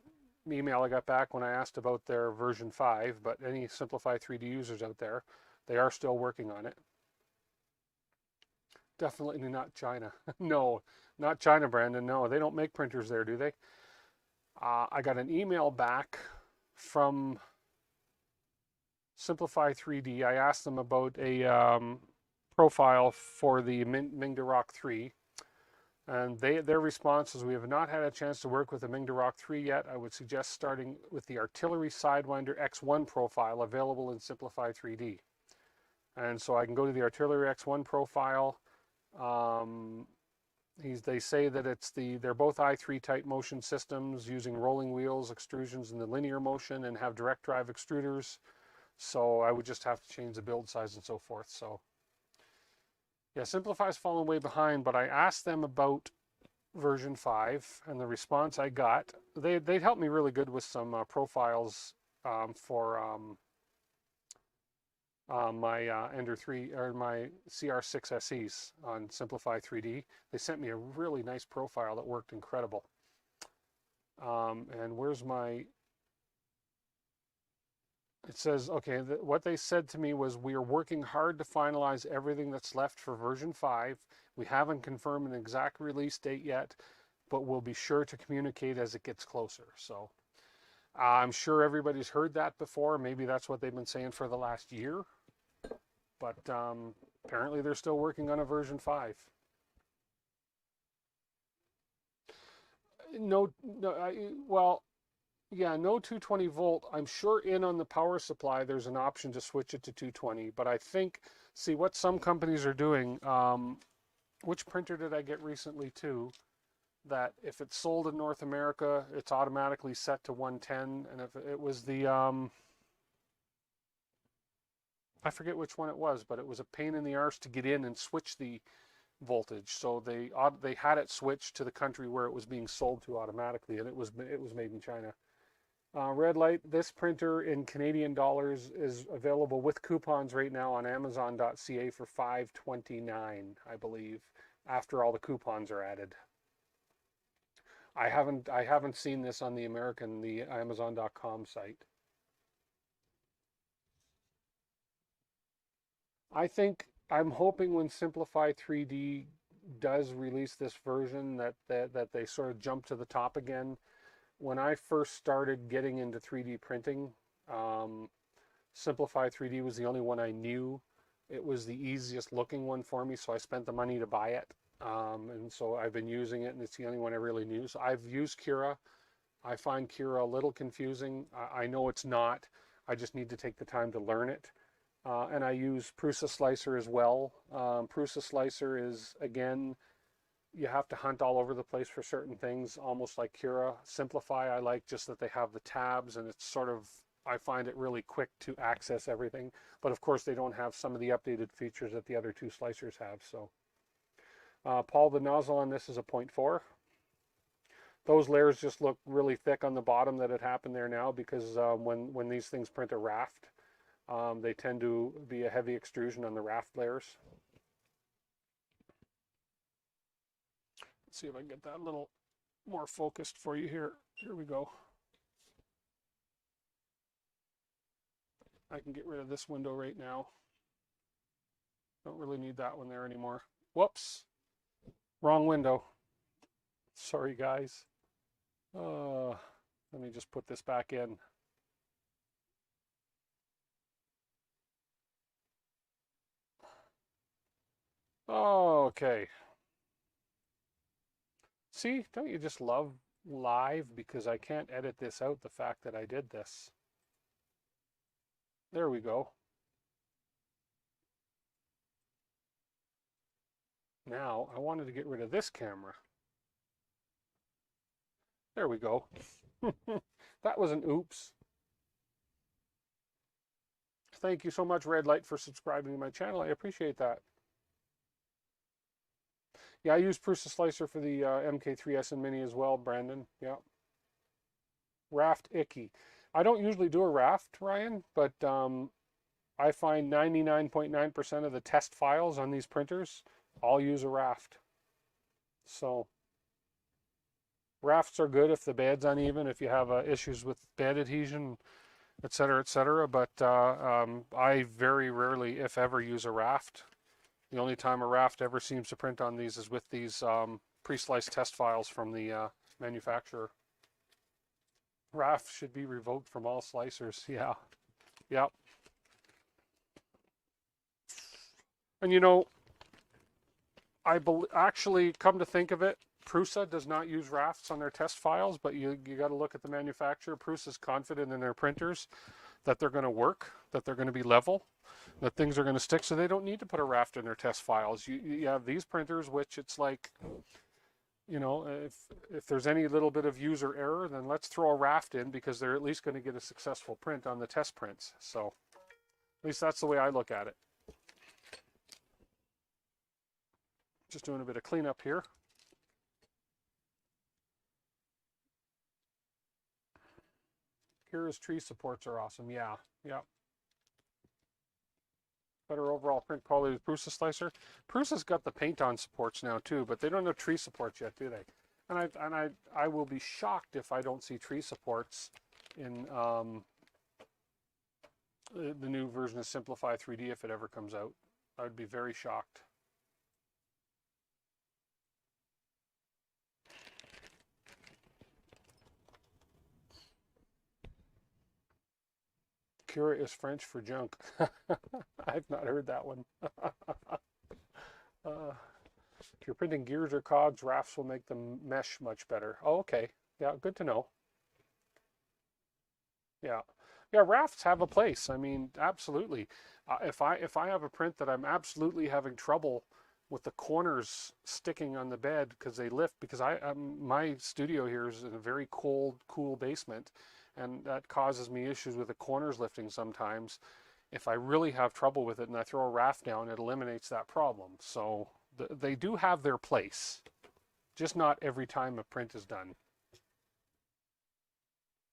email I got back when I asked about their version 5, but any Simplify 3D users out there, they are still working on it. Definitely not China. No, not China, Brandon. No, they don't make printers there, do they? I got an email back from Simplify 3D. I asked them about a profile for the Mingda Rock 3. And their response is, we have not had a chance to work with the Mingda Rock 3 yet. I would suggest starting with the Artillery Sidewinder X1 profile available in Simplify 3D. And so I can go to the Artillery X1 profile. They say that they're both i3 type motion systems using rolling wheels, extrusions in the linear motion, and have direct drive extruders. So I would just have to change the build size and so forth. So yeah, Simplify's fallen way behind, but I asked them about version 5, and the response I got, they'd helped me really good with some profiles for my Ender 3 or my CR6 SEs on Simplify 3D. They sent me a really nice profile that worked incredible. And where's my... It says, okay, what they said to me was, we are working hard to finalize everything that's left for version 5. We haven't confirmed an exact release date yet, but we'll be sure to communicate as it gets closer. So I'm sure everybody's heard that before. Maybe that's what they've been saying for the last year. But apparently they're still working on a version 5. Well, yeah, no 220 volt. I'm sure on the power supply, there's an option to switch it to 220. But I think, see what some companies are doing. Which printer did I get recently too? That if it's sold in North America, it's automatically set to 110. And if it was the, I forget which one it was, but it was a pain in the arse to get in and switch the voltage. So they had it switched to the country where it was being sold to automatically, and it was made in China. Red light, this printer in Canadian dollars is available with coupons right now on Amazon.ca for $5.29, I believe, after all the coupons are added. I haven't seen this on the Amazon.com site. I'm hoping when Simplify 3D does release this version that they sort of jump to the top again. When I first started getting into 3D printing, Simplify 3D was the only one I knew. It was the easiest looking one for me, so I spent the money to buy it. And so I've been using it, and it's the only one I really knew. So I've used Cura. I find Cura a little confusing. I know it's not. I just need to take the time to learn it. And I use Prusa Slicer as well. Prusa Slicer is, again, you have to hunt all over the place for certain things, almost like Cura. Simplify, I like just that they have the tabs, and it's sort of, I find it really quick to access everything. But of course, they don't have some of the updated features that the other two slicers have. So, Paul, the nozzle on this is a 0.4. Those layers just look really thick on the bottom that had happened there now because when these things print a raft, they tend to be a heavy extrusion on the raft layers. Let's see if I can get that a little more focused for you here. Here we go. I can get rid of this window right now. Don't really need that one there anymore. Whoops, wrong window. Sorry, guys. Let me just put this back in. Okay. See, don't you just love live? Because I can't edit this out, the fact that I did this. There we go. Now, I wanted to get rid of this camera. There we go. That was an oops. Thank you so much, Red Light, for subscribing to my channel. I appreciate that. Yeah, I use Prusa Slicer for the MK3S and Mini as well, Brandon. Yeah. Raft icky. I don't usually do a raft, Ryan, but I find 99.9% of the test files on these printers all use a raft. So rafts are good if the bed's uneven, if you have issues with bed adhesion, etc., but I very rarely, if ever, use a raft. The only time a raft ever seems to print on these is with these pre-sliced test files from the manufacturer. Rafts should be revoked from all slicers. Yeah. Yep. And you know, actually, come to think of it, Prusa does not use rafts on their test files, but you got to look at the manufacturer. Prusa's confident in their printers that they're going to work, that they're going to be level, that things are going to stick, so they don't need to put a raft in their test files. You have these printers, which it's like, you know, if there's any little bit of user error, then let's throw a raft in because they're at least going to get a successful print on the test prints. So at least that's the way I look at it. Just doing a bit of cleanup here. Cura's tree supports are awesome. Yeah, yeah. Better overall print quality with Prusa Slicer. Prusa's got the paint-on supports now too, but they don't have tree supports yet, do they? And I will be shocked if I don't see tree supports in the new version of Simplify 3D if it ever comes out. I would be very shocked. Cura is French for junk. I've not heard that one. If you're printing gears or cogs, rafts will make them mesh much better. Oh, okay. Yeah, good to know. Yeah. Yeah, rafts have a place. I mean, absolutely. If I have a print that I'm absolutely having trouble with the corners sticking on the bed because they lift, because my studio here is in a very cold, cool basement, and that causes me issues with the corners lifting sometimes. If I really have trouble with it and I throw a raft down, it eliminates that problem. So they do have their place, just not every time a print is done.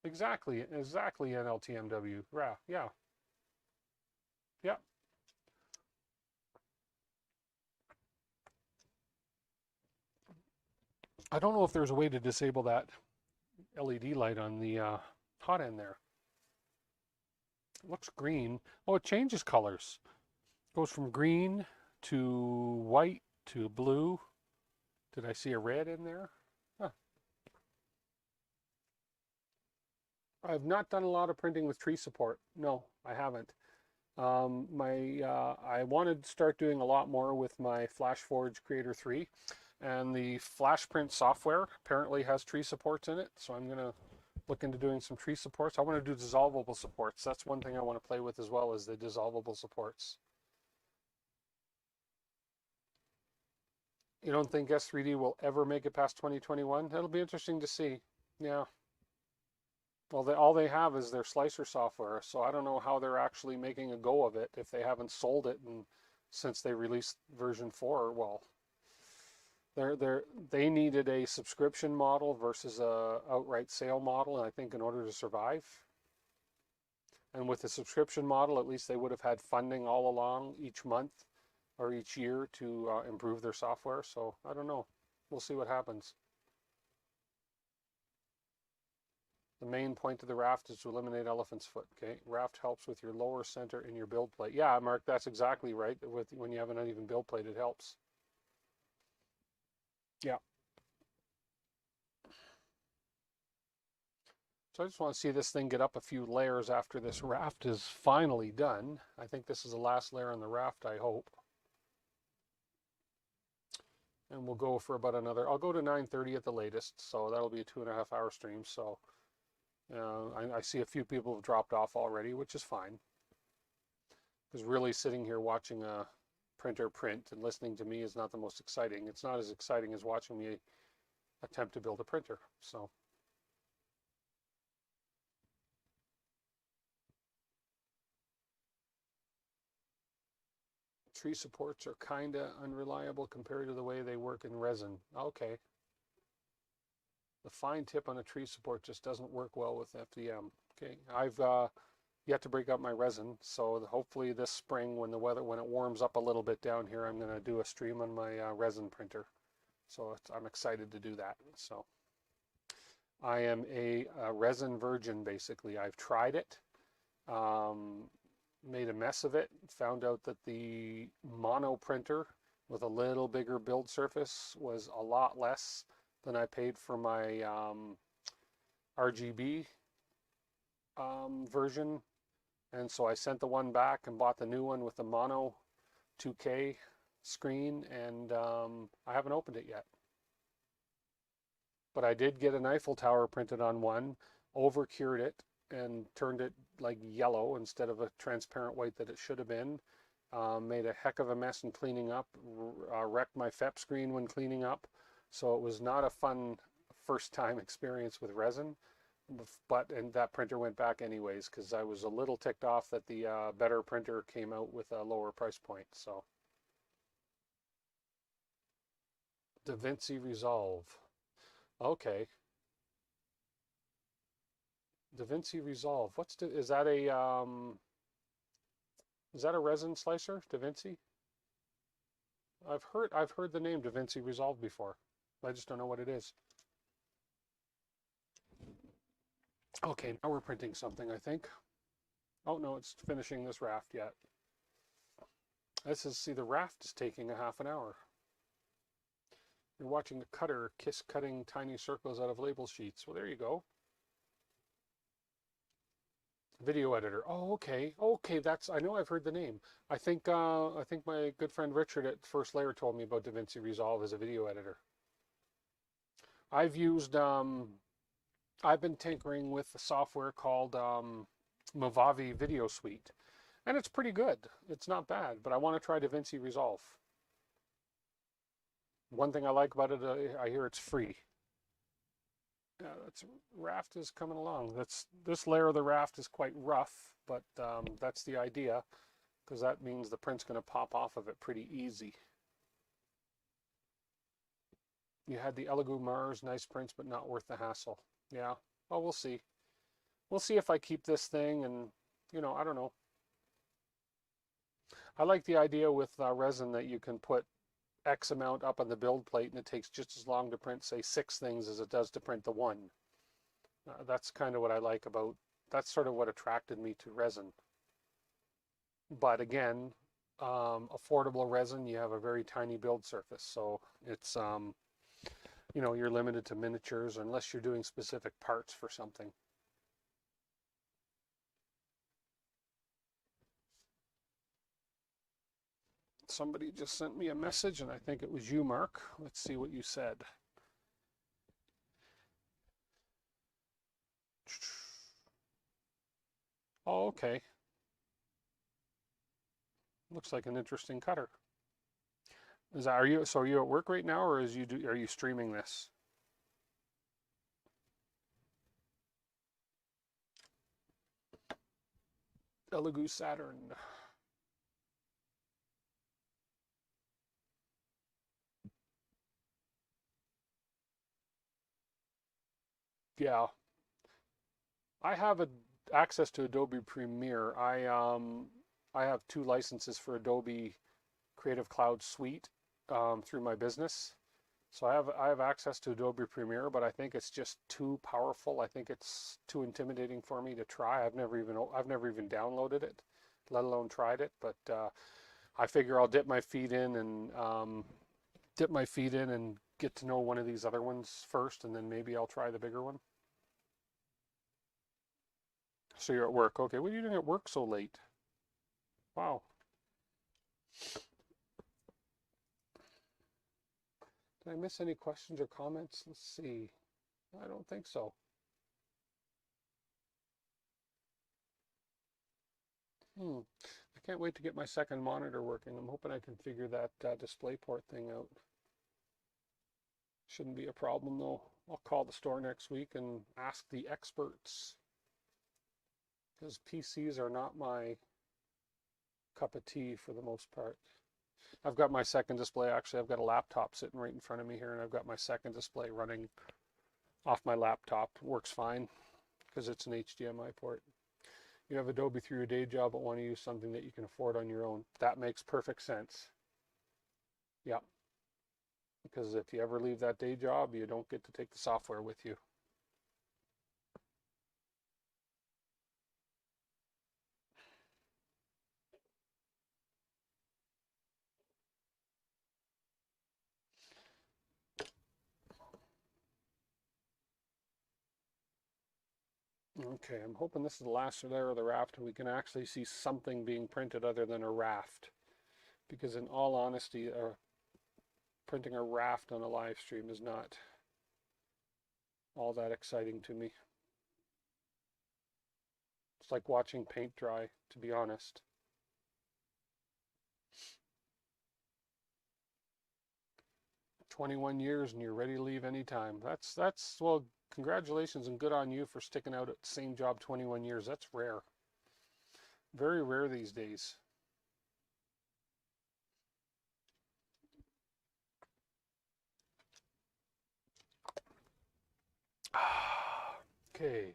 Exactly, NLTMW. Yeah, yeah. I don't know if there's a way to disable that LED light on the hot end there. It looks green. Oh, it changes colors. It goes from green to white to blue. Did I see a red in there? Huh. I've not done a lot of printing with tree support. No, I haven't. I wanted to start doing a lot more with my FlashForge Creator 3, and the Flash Print software apparently has tree supports in it, so I'm gonna look into doing some tree supports. I want to do dissolvable supports. That's one thing I want to play with as well, is the dissolvable supports. You don't think S3D will ever make it past 2021? That'll be interesting to see. Yeah. Well, all they have is their slicer software, so I don't know how they're actually making a go of it if they haven't sold it, and since they released version 4. Well, they needed a subscription model versus a outright sale model, and I think in order to survive. And with the subscription model, at least they would have had funding all along each month or each year to improve their software. So I don't know. We'll see what happens. The main point of the raft is to eliminate elephant's foot. Okay, raft helps with your lower center in your build plate. Yeah, Mark, that's exactly right. When you have an uneven build plate, it helps. Yeah. So I just want to see this thing get up a few layers after this raft is finally done. I think this is the last layer on the raft, I hope. And we'll go for about another, I'll go to 9:30 at the latest, so that'll be a 2.5-hour stream. So I see a few people have dropped off already, which is fine. Because really sitting here watching a printer print and listening to me is not the most exciting. It's not as exciting as watching me attempt to build a printer. So tree supports are kind of unreliable compared to the way they work in resin. Okay. The fine tip on a tree support just doesn't work well with FDM. Okay, I've yet to break up my resin, so hopefully this spring when it warms up a little bit down here, I'm going to do a stream on my resin printer. So I'm excited to do that. So I am a resin virgin, basically. I've tried it, made a mess of it, found out that the mono printer with a little bigger build surface was a lot less than I paid for my RGB version, and so I sent the one back and bought the new one with the mono 2K screen, and I haven't opened it yet. But I did get an Eiffel Tower printed on one, over cured it, and turned it like yellow instead of a transparent white that it should have been. Made a heck of a mess in cleaning up, wrecked my FEP screen when cleaning up. So it was not a fun first time experience with resin, and that printer went back anyways because I was a little ticked off that the better printer came out with a lower price point. So DaVinci Resolve. Okay. DaVinci Resolve. Is that a resin slicer, DaVinci? I've heard the name DaVinci Resolve before. I just don't know what it is. Okay, now we're printing something, I think. Oh no, it's finishing this raft yet. See, the raft is taking a half an hour. You're watching a cutter cutting tiny circles out of label sheets. Well, there you go. Video editor. Oh, okay. Okay, I know I've heard the name. I think my good friend Richard at First Layer told me about DaVinci Resolve as a video editor. I've been tinkering with the software called Movavi Video Suite, and it's pretty good. It's not bad, but I want to try DaVinci Resolve. One thing I like about it, I hear it's free. Yeah, raft is coming along. This layer of the raft is quite rough, but that's the idea, because that means the print's going to pop off of it pretty easy. You had the Elegoo Mars, nice prints, but not worth the hassle. Yeah, well, we'll see. We'll see if I keep this thing, and, I don't know. I like the idea with resin that you can put X amount up on the build plate and it takes just as long to print, say, 6 things as it does to print the one. That's kind of what I like about, that's sort of what attracted me to resin. But again, affordable resin, you have a very tiny build surface, so it's you're limited to miniatures unless you're doing specific parts for something. Somebody just sent me a message, and I think it was you, Mark. Let's see what you said. Oh, okay. Looks like an interesting cutter. Is that, are you at work right now, or are you streaming this? Elegoo Saturn. Yeah, I have access to Adobe Premiere. I have two licenses for Adobe Creative Cloud Suite through my business. So I have access to Adobe Premiere, but I think it's just too powerful. I think it's too intimidating for me to try. I've never even downloaded it, let alone tried it. But I figure I'll dip my feet in and get to know one of these other ones first, and then maybe I'll try the bigger one. So you're at work. Okay, what are you doing at work so late? Wow. Did I miss any questions or comments? Let's see. I don't think so. I can't wait to get my second monitor working. I'm hoping I can figure that DisplayPort thing out. Shouldn't be a problem though. I'll call the store next week and ask the experts, because PCs are not my cup of tea for the most part. I've got my second display. Actually, I've got a laptop sitting right in front of me here, and I've got my second display running off my laptop. It works fine because it's an HDMI port. You have Adobe through your day job but want to use something that you can afford on your own. That makes perfect sense. Yeah, because if you ever leave that day job, you don't get to take the software with you. Okay, I'm hoping this is the last layer of the raft and we can actually see something being printed other than a raft. Because in all honesty, printing a raft on a live stream is not all that exciting to me. It's like watching paint dry, to be honest. "21 years and you're ready to leave anytime." Well, congratulations and good on you for sticking out at the same job 21 years. That's rare. Very rare these days. Okay.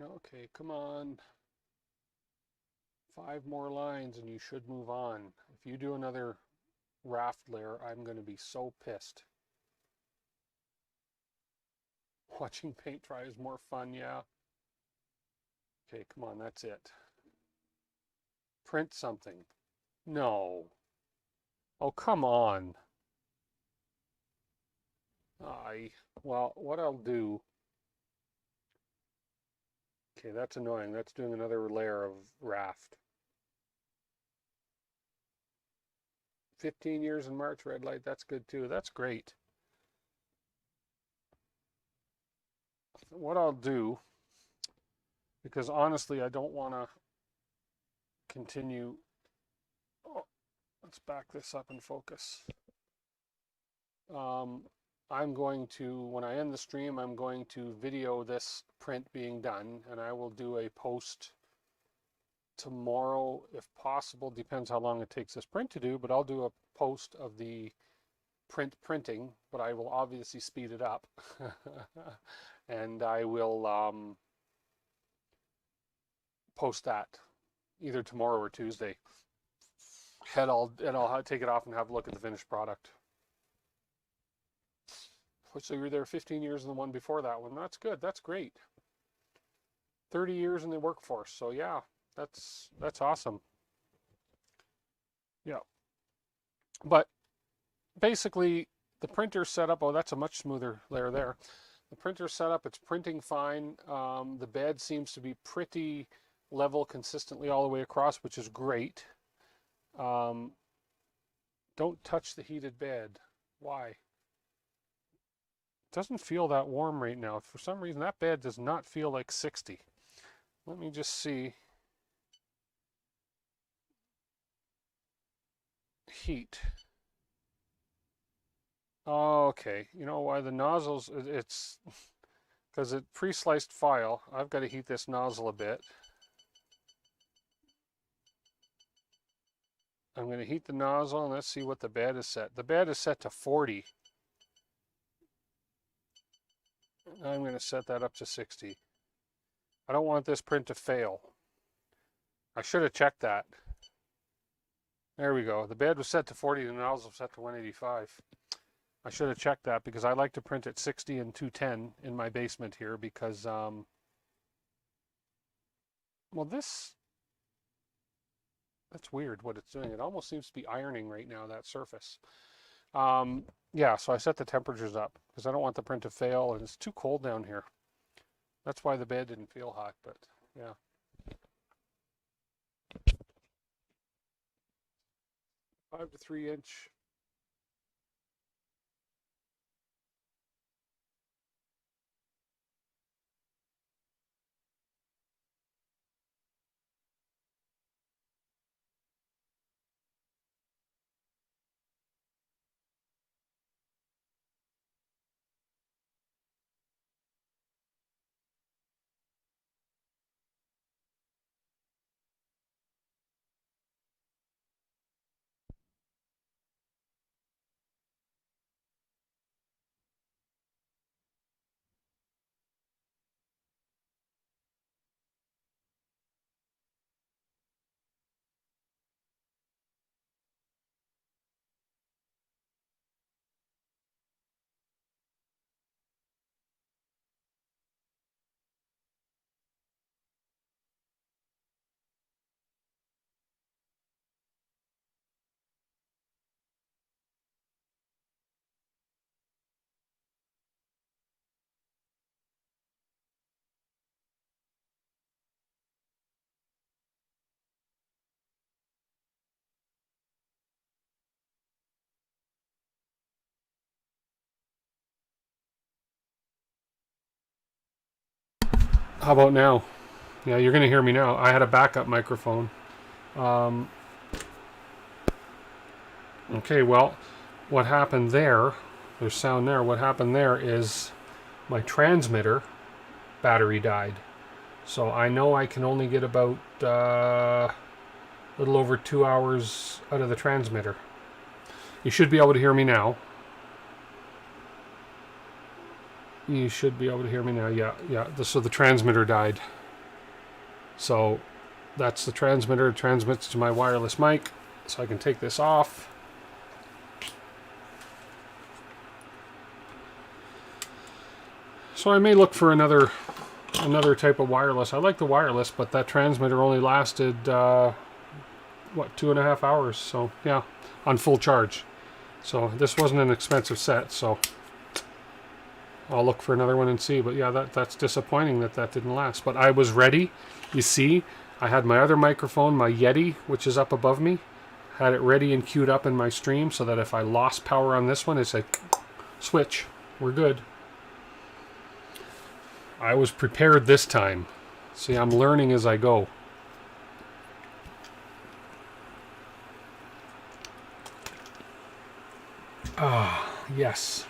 Okay, come on. 5 more lines and you should move on. If you do another raft layer, I'm going to be so pissed. Watching paint dry is more fun, yeah. Okay, come on, that's it. Print something. No. Oh, come on. Well, what I'll do. Okay, that's annoying. That's doing another layer of raft. 15 years in March, red light. That's good too. That's great. What I'll do, because honestly, I don't want to continue. Oh, let's back this up and focus. I'm going to, when I end the stream, I'm going to video this print being done, and I will do a post tomorrow if possible. Depends how long it takes this print to do, but I'll do a post of the printing, but I will obviously speed it up. And I will post that either tomorrow or Tuesday. And I'll take it off and have a look at the finished product. So you were there 15 years in the one before that one. That's good. That's great. 30 years in the workforce. So yeah, that's awesome. Yeah. But basically the printer setup, oh, that's a much smoother layer there. The printer setup, it's printing fine. The bed seems to be pretty level consistently all the way across, which is great. Don't touch the heated bed. Why? It doesn't feel that warm right now. For some reason, that bed does not feel like 60. Let me just see. Heat. Oh, okay. You know why the nozzles, it's because it's pre-sliced file. I've got to heat this nozzle a bit. I'm going to heat the nozzle and let's see what the bed is set. The bed is set to 40. I'm going to set that up to 60. I don't want this print to fail. I should have checked that. There we go. The bed was set to 40, the nozzle was set to 185. I should have checked that because I like to print at 60 and 210 in my basement here because, well, that's weird what it's doing. It almost seems to be ironing right now, that surface. Yeah, so I set the temperatures up because I don't want the print to fail and it's too cold down here. That's why the bed didn't feel hot, but yeah. 5 to 3 inch. How about now? Yeah, you're going to hear me now. I had a backup microphone. Okay, well, what happened there, there's sound there, what happened there is my transmitter battery died. So I know I can only get about a little over 2 hours out of the transmitter. You should be able to hear me now. You should be able to hear me now. Yeah. So the transmitter died. So that's the transmitter. It transmits to my wireless mic. So I can take this off. So I may look for another type of wireless. I like the wireless, but that transmitter only lasted, what, 2.5 hours. So yeah, on full charge. So this wasn't an expensive set, so I'll look for another one and see. But yeah, that's disappointing that didn't last. But I was ready. You see, I had my other microphone, my Yeti, which is up above me, had it ready and queued up in my stream so that if I lost power on this one, it said, switch, we're good. I was prepared this time. See, I'm learning as I go. Ah, yes.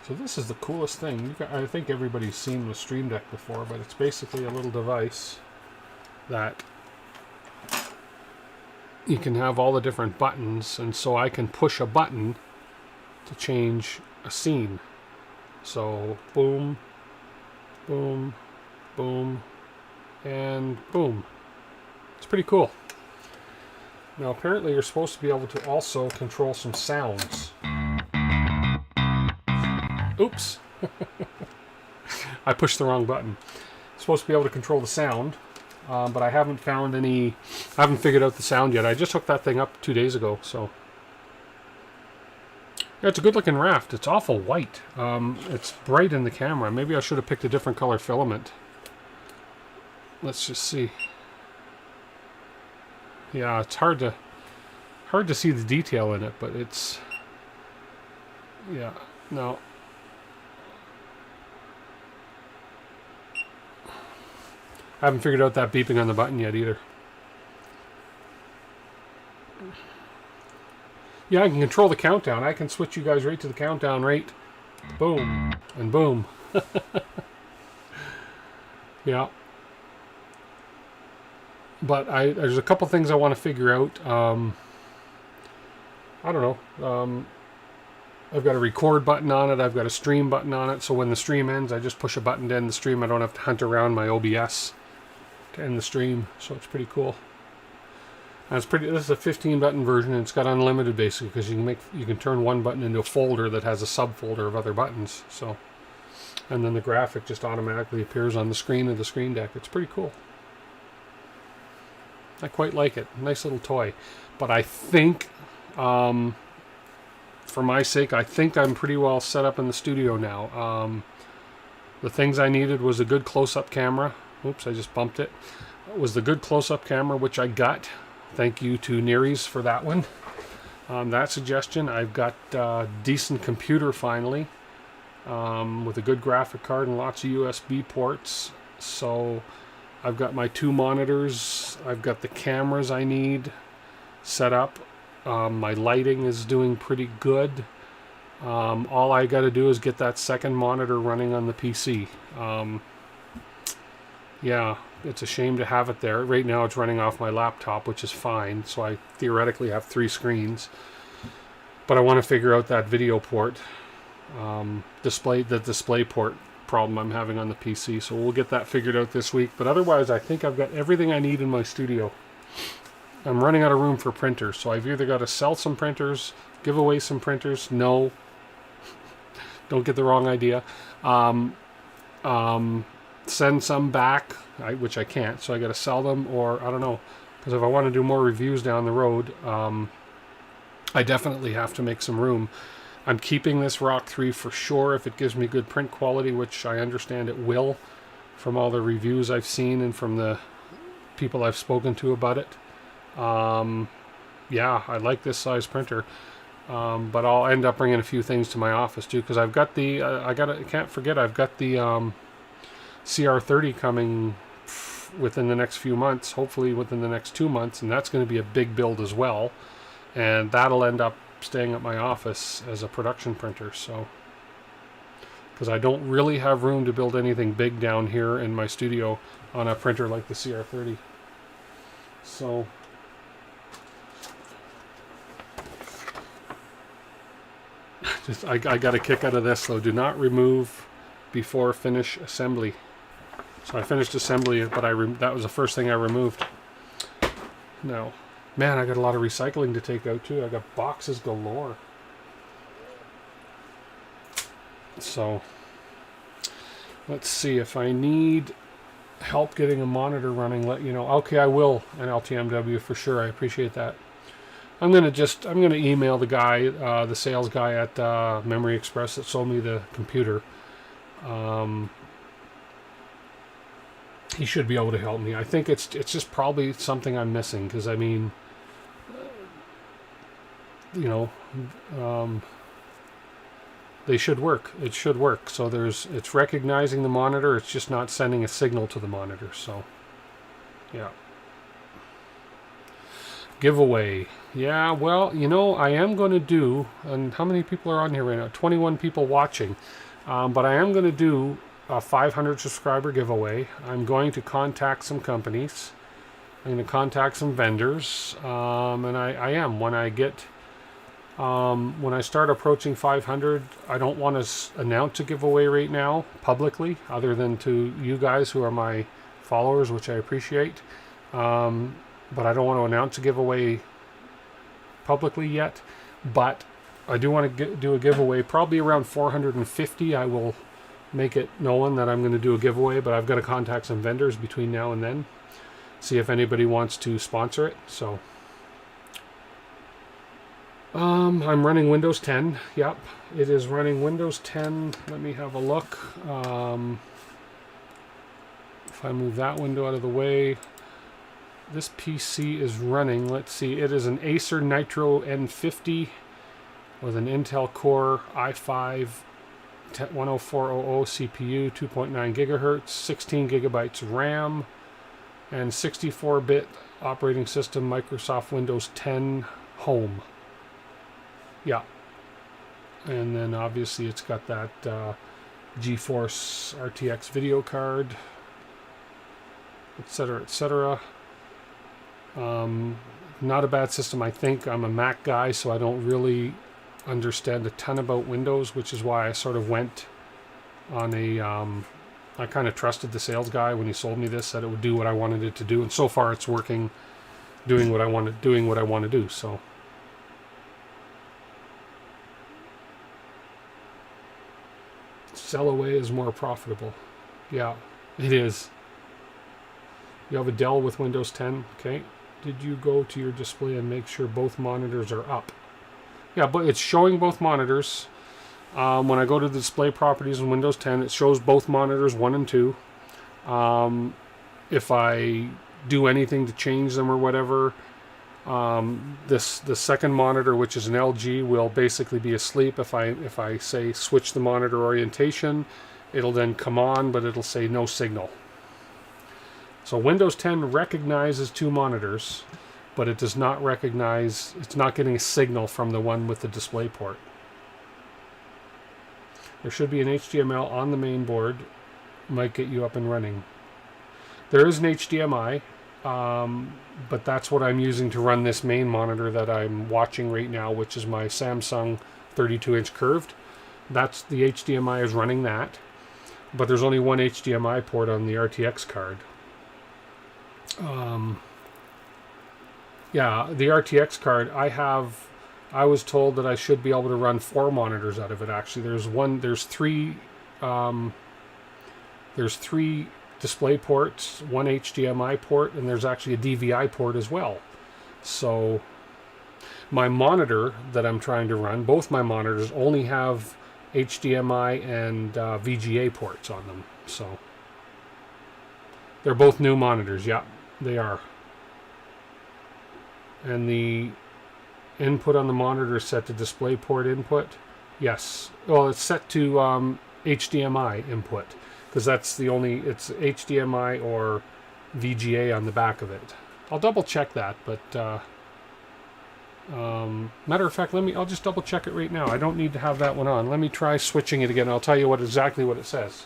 So this is the coolest thing. I think everybody's seen the Stream Deck before, but it's basically a little device that you can have all the different buttons, and so I can push a button to change a scene. So boom, boom, boom, and boom. It's pretty cool. Now apparently you're supposed to be able to also control some sounds. Oops. I pushed the wrong button. Supposed to be able to control the sound, but I haven't found any, I haven't figured out the sound yet. I just hooked that thing up 2 days ago, so Yeah, it's a good looking raft. It's awful white. It's bright in the camera. Maybe I should have picked a different color filament. Let's just see. Yeah, it's hard to see the detail in it, but it's, yeah, no. I haven't figured out that beeping on the button yet either. Yeah, I can control the countdown. I can switch you guys right to the countdown rate. Boom. And boom. Yeah. But there's a couple things I want to figure out. I don't know. I've got a record button on it. I've got a stream button on it. So when the stream ends, I just push a button to end the stream. I don't have to hunt around my OBS to end the stream. So it's pretty cool. And it's pretty. This is a 15-button version, and it's got unlimited basically because you can turn one button into a folder that has a subfolder of other buttons. So, and then the graphic just automatically appears on the screen of the screen deck. It's pretty cool. I quite like it. Nice little toy. But I think, for my sake, I think I'm pretty well set up in the studio now. The things I needed was a good close-up camera. Oops, I just bumped it. It was the good close-up camera, which I got. Thank you to Neary's for that one. That suggestion. I've got a decent computer finally, with a good graphic card and lots of USB ports. So I've got my 2 monitors. I've got the cameras I need set up. My lighting is doing pretty good. All I got to do is get that second monitor running on the PC. Yeah, it's a shame to have it there. Right now it's running off my laptop, which is fine. So I theoretically have 3 screens. But I want to figure out that video port, the display port problem I'm having on the PC. So we'll get that figured out this week. But otherwise, I think I've got everything I need in my studio. I'm running out of room for printers. So I've either got to sell some printers, give away some printers. No. Don't get the wrong idea. Send some back, which I can't, so I got to sell them, or I don't know, because if I want to do more reviews down the road, I definitely have to make some room. I'm keeping this Rock 3 for sure if it gives me good print quality, which I understand it will from all the reviews I've seen and from the people I've spoken to about it. Yeah, I like this size printer. But I'll end up bringing a few things to my office too, because I've got the I can't forget, I've got the CR30 coming within the next few months, hopefully within the next 2 months, and that's going to be a big build as well, and that'll end up staying at my office as a production printer. So because I don't really have room to build anything big down here in my studio on a printer like the CR30. So I got a kick out of this though. Do not remove before finish assembly. So I finished assembly, but that was the first thing I removed. No, man, I got a lot of recycling to take out too. I got boxes galore. So let's see, if I need help getting a monitor running, let you know. Okay, I will an LTMW for sure. I appreciate that. I'm gonna email the guy, the sales guy at Memory Express that sold me the computer. He should be able to help me. I think it's just probably something I'm missing, because I mean, you know, they should work. It should work. So it's recognizing the monitor. It's just not sending a signal to the monitor. So, yeah. Giveaway. Yeah, well, you know, I am going to do, and how many people are on here right now? 21 people watching. But I am going to do a 500 subscriber giveaway. I'm going to contact some companies. I'm going to contact some vendors. And I am. When I start approaching 500, I don't want to announce a giveaway right now publicly, other than to you guys who are my followers, which I appreciate. But I don't want to announce a giveaway publicly yet. But I do want to do a giveaway probably around 450. I will make it known that I'm going to do a giveaway, but I've got to contact some vendors between now and then, see if anybody wants to sponsor it. So I'm running Windows 10. Yep, it is running Windows 10. Let me have a look. If I move that window out of the way, this PC is running, let's see, it is an Acer Nitro N50 with an Intel Core i5 10400 CPU, 2.9 gigahertz, 16 gigabytes RAM, and 64-bit operating system, Microsoft Windows 10 Home. Yeah. And then obviously it's got that GeForce RTX video card, etc., etc. Not a bad system, I think. I'm a Mac guy, so I don't really understand a ton about Windows, which is why I sort of went on a... I kind of trusted the sales guy when he sold me this, that it would do what I wanted it to do, and so far it's working, doing what I want to do, so... Sell away is more profitable. Yeah, it is. You have a Dell with Windows 10, okay. Did you go to your display and make sure both monitors are up? Yeah, but it's showing both monitors. When I go to the display properties in Windows 10, it shows both monitors 1 and 2. If I do anything to change them or whatever, the second monitor, which is an LG, will basically be asleep. If I say switch the monitor orientation, it'll then come on, but it'll say no signal. So Windows 10 recognizes two monitors, but it does not recognize, it's not getting a signal from the one with the display port. There should be an HDMI on the main board, might get you up and running. There is an HDMI, but that's what I'm using to run this main monitor that I'm watching right now, which is my Samsung 32-inch curved. That's the HDMI is running that, but there's only one HDMI port on the RTX card. Yeah, the RTX card, I was told that I should be able to run 4 monitors out of it. Actually, there's three display ports, one HDMI port, and there's actually a DVI port as well. So my monitor that I'm trying to run, both my monitors only have HDMI and VGA ports on them. So they're both new monitors. Yeah, they are. And the input on the monitor is set to DisplayPort input. Yes. Well, it's set to HDMI input, because that's the only, it's HDMI or VGA on the back of it. I'll double check that, but matter of fact, I'll just double check it right now. I don't need to have that one on. Let me try switching it again. I'll tell you exactly what it says.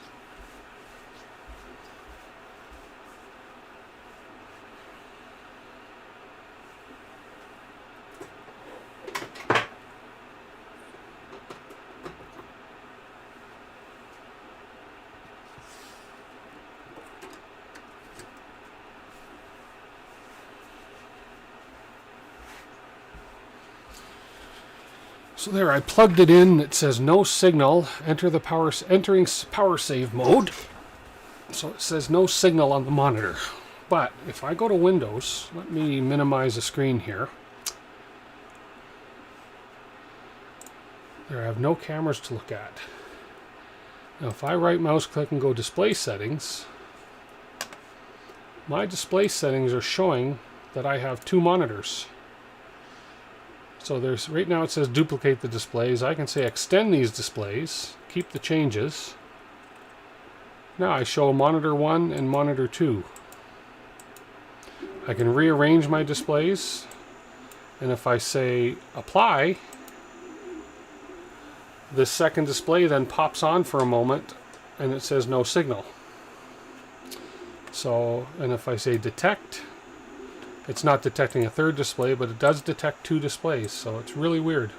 So there, I plugged it in. It says no signal. Entering power save mode. So it says no signal on the monitor. But if I go to Windows, let me minimize the screen here. There, I have no cameras to look at. Now if I right mouse click and go display settings, my display settings are showing that I have 2 monitors. So there's, right now it says duplicate the displays. I can say extend these displays, keep the changes. Now I show monitor 1 and monitor 2. I can rearrange my displays, and if I say apply, the second display then pops on for a moment and it says no signal. So, and if I say detect, it's not detecting a third display, but it does detect 2 displays, so it's really weird.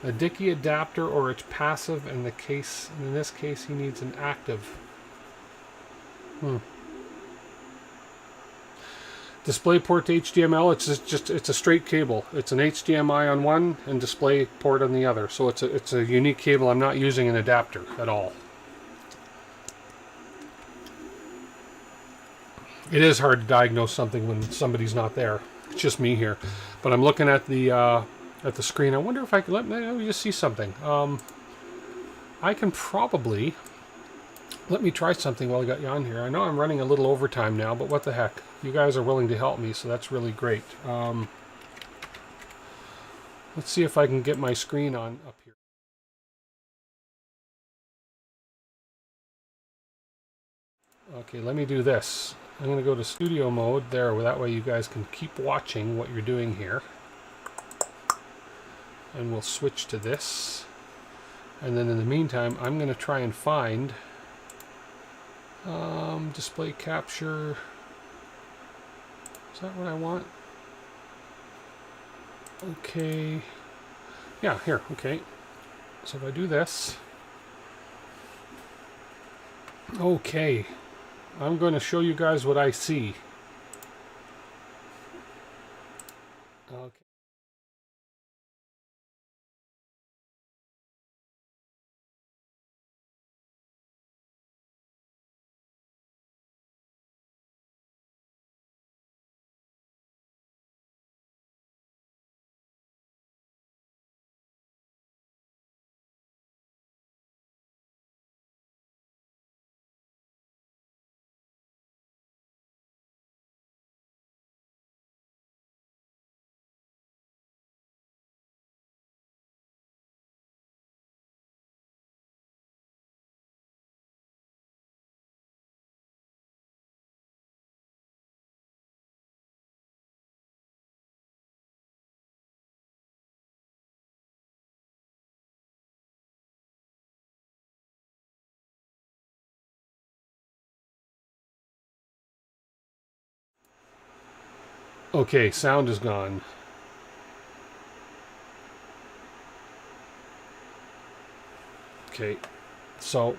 A Dickey adapter, or it's passive, in this case he needs an active. DisplayPort to HDMI, it's a straight cable. It's an HDMI on one and DisplayPort on the other. So it's a unique cable. I'm not using an adapter at all. It is hard to diagnose something when somebody's not there. It's just me here. But I'm looking at the screen. I wonder if I can let me just see something. I can probably let me try something while I got you on here. I know I'm running a little overtime now, but what the heck? You guys are willing to help me, so that's really great. Let's see if I can get my screen on up here. Okay, let me do this. I'm going to go to studio mode there, that way you guys can keep watching what you're doing here. And we'll switch to this. And then in the meantime, I'm going to try and find display capture. Is that what I want? Okay. Yeah, here, okay. So if I do this. Okay. I'm going to show you guys what I see. Okay. Okay, sound is gone. Okay, so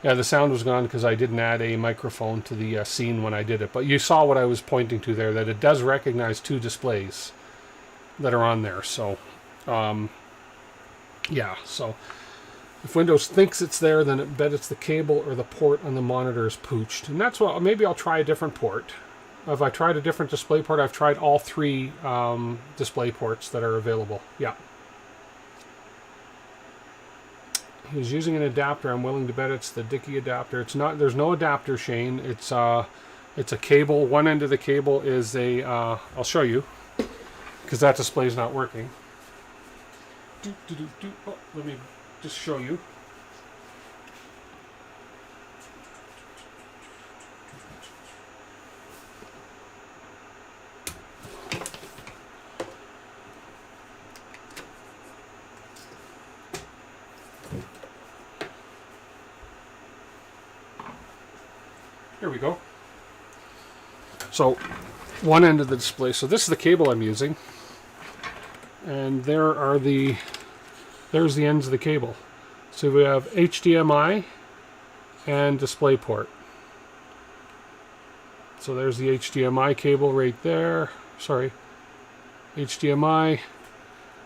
yeah, the sound was gone because I didn't add a microphone to the scene when I did it. But you saw what I was pointing to there, that it does recognize two displays that are on there. So, yeah, so if Windows thinks it's there, then it bet it's the cable or the port on the monitor is pooched. And that's what, maybe I'll try a different port. If I tried a different display port, I've tried all three display ports that are available. Yeah. He's using an adapter. I'm willing to bet it's the Dickey adapter. It's not. There's no adapter, Shane. It's a cable. One end of the cable is a. I'll show you, because that display is not working. Oh, let me just show you. Here we go. So, one end of the display. So this is the cable I'm using, and there's the ends of the cable. So we have HDMI and DisplayPort. So there's the HDMI cable right there. Sorry, HDMI,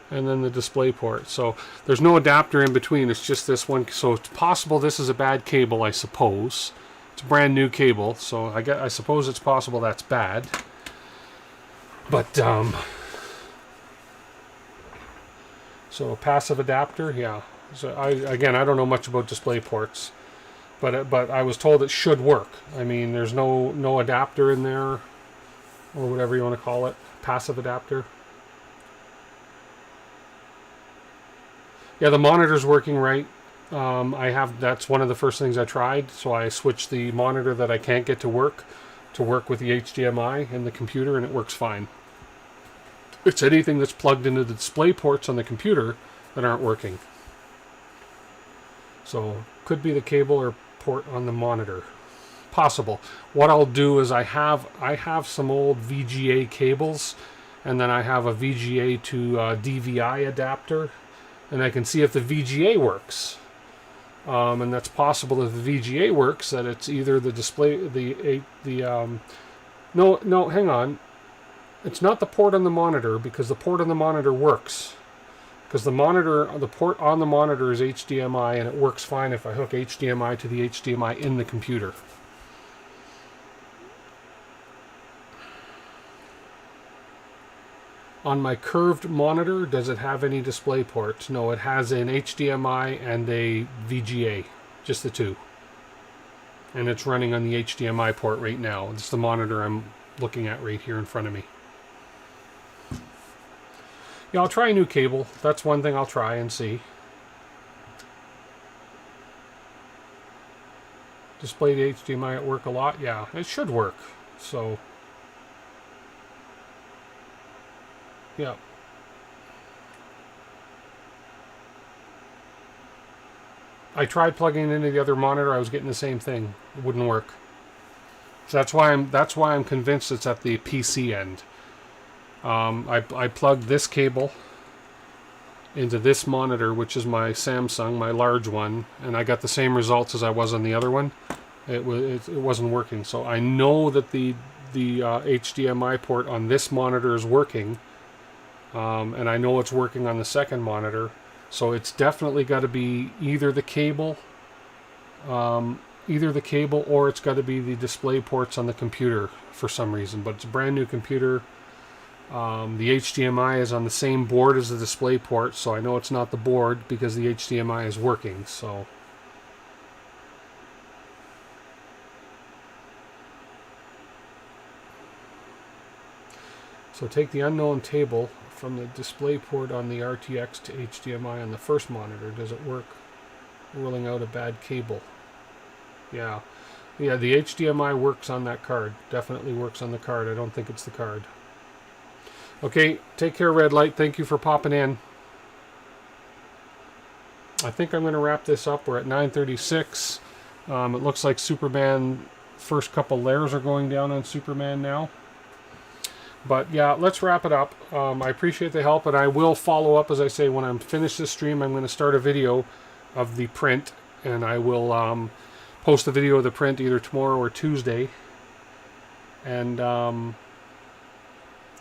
and then the DisplayPort. So there's no adapter in between. It's just this one. So it's possible this is a bad cable, I suppose. It's a brand new cable, so I suppose it's possible that's bad. But so a passive adapter, yeah. So I don't know much about display ports, but I was told it should work. I mean, there's no adapter in there, or whatever you want to call it, passive adapter. Yeah, the monitor's working right. That's one of the first things I tried. So I switched the monitor that I can't get to work with the HDMI in the computer, and it works fine. It's anything that's plugged into the display ports on the computer that aren't working. So could be the cable or port on the monitor. Possible. What I'll do is I have some old VGA cables, and then I have a VGA to DVI adapter, and I can see if the VGA works. And that's possible if the VGA works, that it's either the display, no, hang on. It's not the port on the monitor, because the port on the monitor works. Because the port on the monitor is HDMI, and it works fine if I hook HDMI to the HDMI in the computer. On my curved monitor, does it have any display ports? No, it has an HDMI and a VGA, just the two. And it's running on the HDMI port right now. It's the monitor I'm looking at right here in front of me. Yeah, I'll try a new cable. That's one thing I'll try and see. Display the HDMI at work a lot? Yeah, it should work. So, yeah. I tried plugging it into the other monitor. I was getting the same thing. It wouldn't work. So that's why I'm convinced it's at the PC end. I plugged this cable into this monitor, which is my Samsung, my large one, and I got the same results as I was on the other one. It wasn't working. So I know that the HDMI port on this monitor is working, and I know it's working on the second monitor. So it's definitely got to be either the cable or it's got to be the display ports on the computer for some reason. But it's a brand new computer. The HDMI is on the same board as the display port, so I know it's not the board because the HDMI is working. So take the unknown table from the display port on the RTX to HDMI on the first monitor. Does it work? Ruling out a bad cable. Yeah, the HDMI works on that card. Definitely works on the card. I don't think it's the card. Okay, take care, Red Light. Thank you for popping in. I think I'm going to wrap this up. We're at 9:36. It looks like Superman, first couple layers are going down on Superman now. But yeah, let's wrap it up. I appreciate the help, and I will follow up, as I say, when I'm finished this stream. I'm going to start a video of the print, and I will post the video of the print either tomorrow or Tuesday. And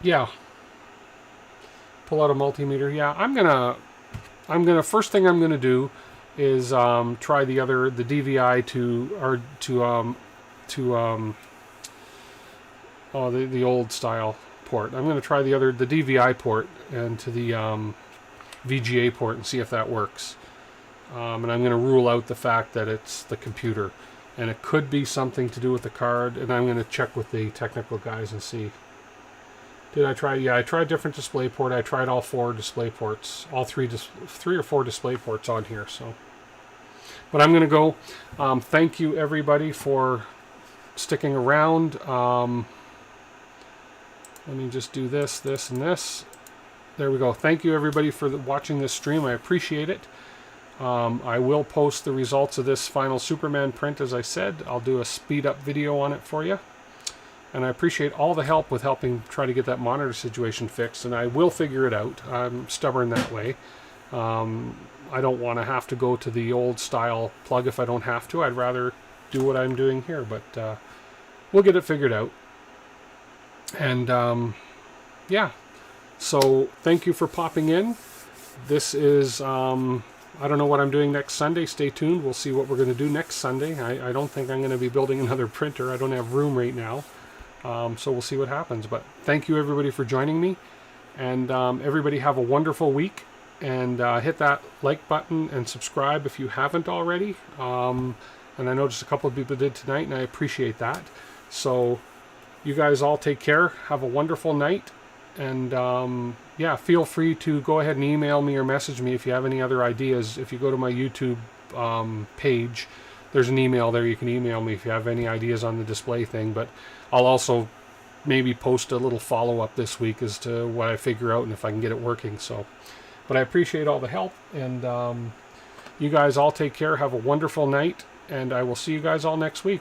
yeah, pull out a multimeter. Yeah, I'm gonna first thing I'm gonna do is try the DVI the old style port. I'm going to try the DVI port and to the VGA port and see if that works. And I'm going to rule out the fact that it's the computer, and it could be something to do with the card. And I'm going to check with the technical guys and see. Did I try? Yeah, I tried different display port. I tried all 4 display ports, all 3 or 4 display ports on here. So, but I'm going to go. Thank you everybody for sticking around. Let me just do this, and this. There we go. Thank you everybody for watching this stream. I appreciate it. I will post the results of this final Superman print, as I said. I'll do a speed up video on it for you. And I appreciate all the help with helping try to get that monitor situation fixed. And I will figure it out. I'm stubborn that way. I don't want to have to go to the old style plug if I don't have to. I'd rather do what I'm doing here. But we'll get it figured out. And yeah, so thank you for popping in. This is I don't know what I'm doing next Sunday. Stay tuned. We'll see what we're going to do next Sunday. I don't think I'm going to be building another printer. I don't have room right now, so we'll see what happens. But thank you everybody for joining me, and everybody have a wonderful week, and hit that like button and subscribe if you haven't already. And I noticed a couple of people did tonight, and I appreciate that. So you guys all take care. Have a wonderful night. And yeah, feel free to go ahead and email me or message me if you have any other ideas. If you go to my YouTube page, there's an email there. You can email me if you have any ideas on the display thing. But I'll also maybe post a little follow-up this week as to what I figure out and if I can get it working. So, but I appreciate all the help. And you guys all take care. Have a wonderful night. And I will see you guys all next week.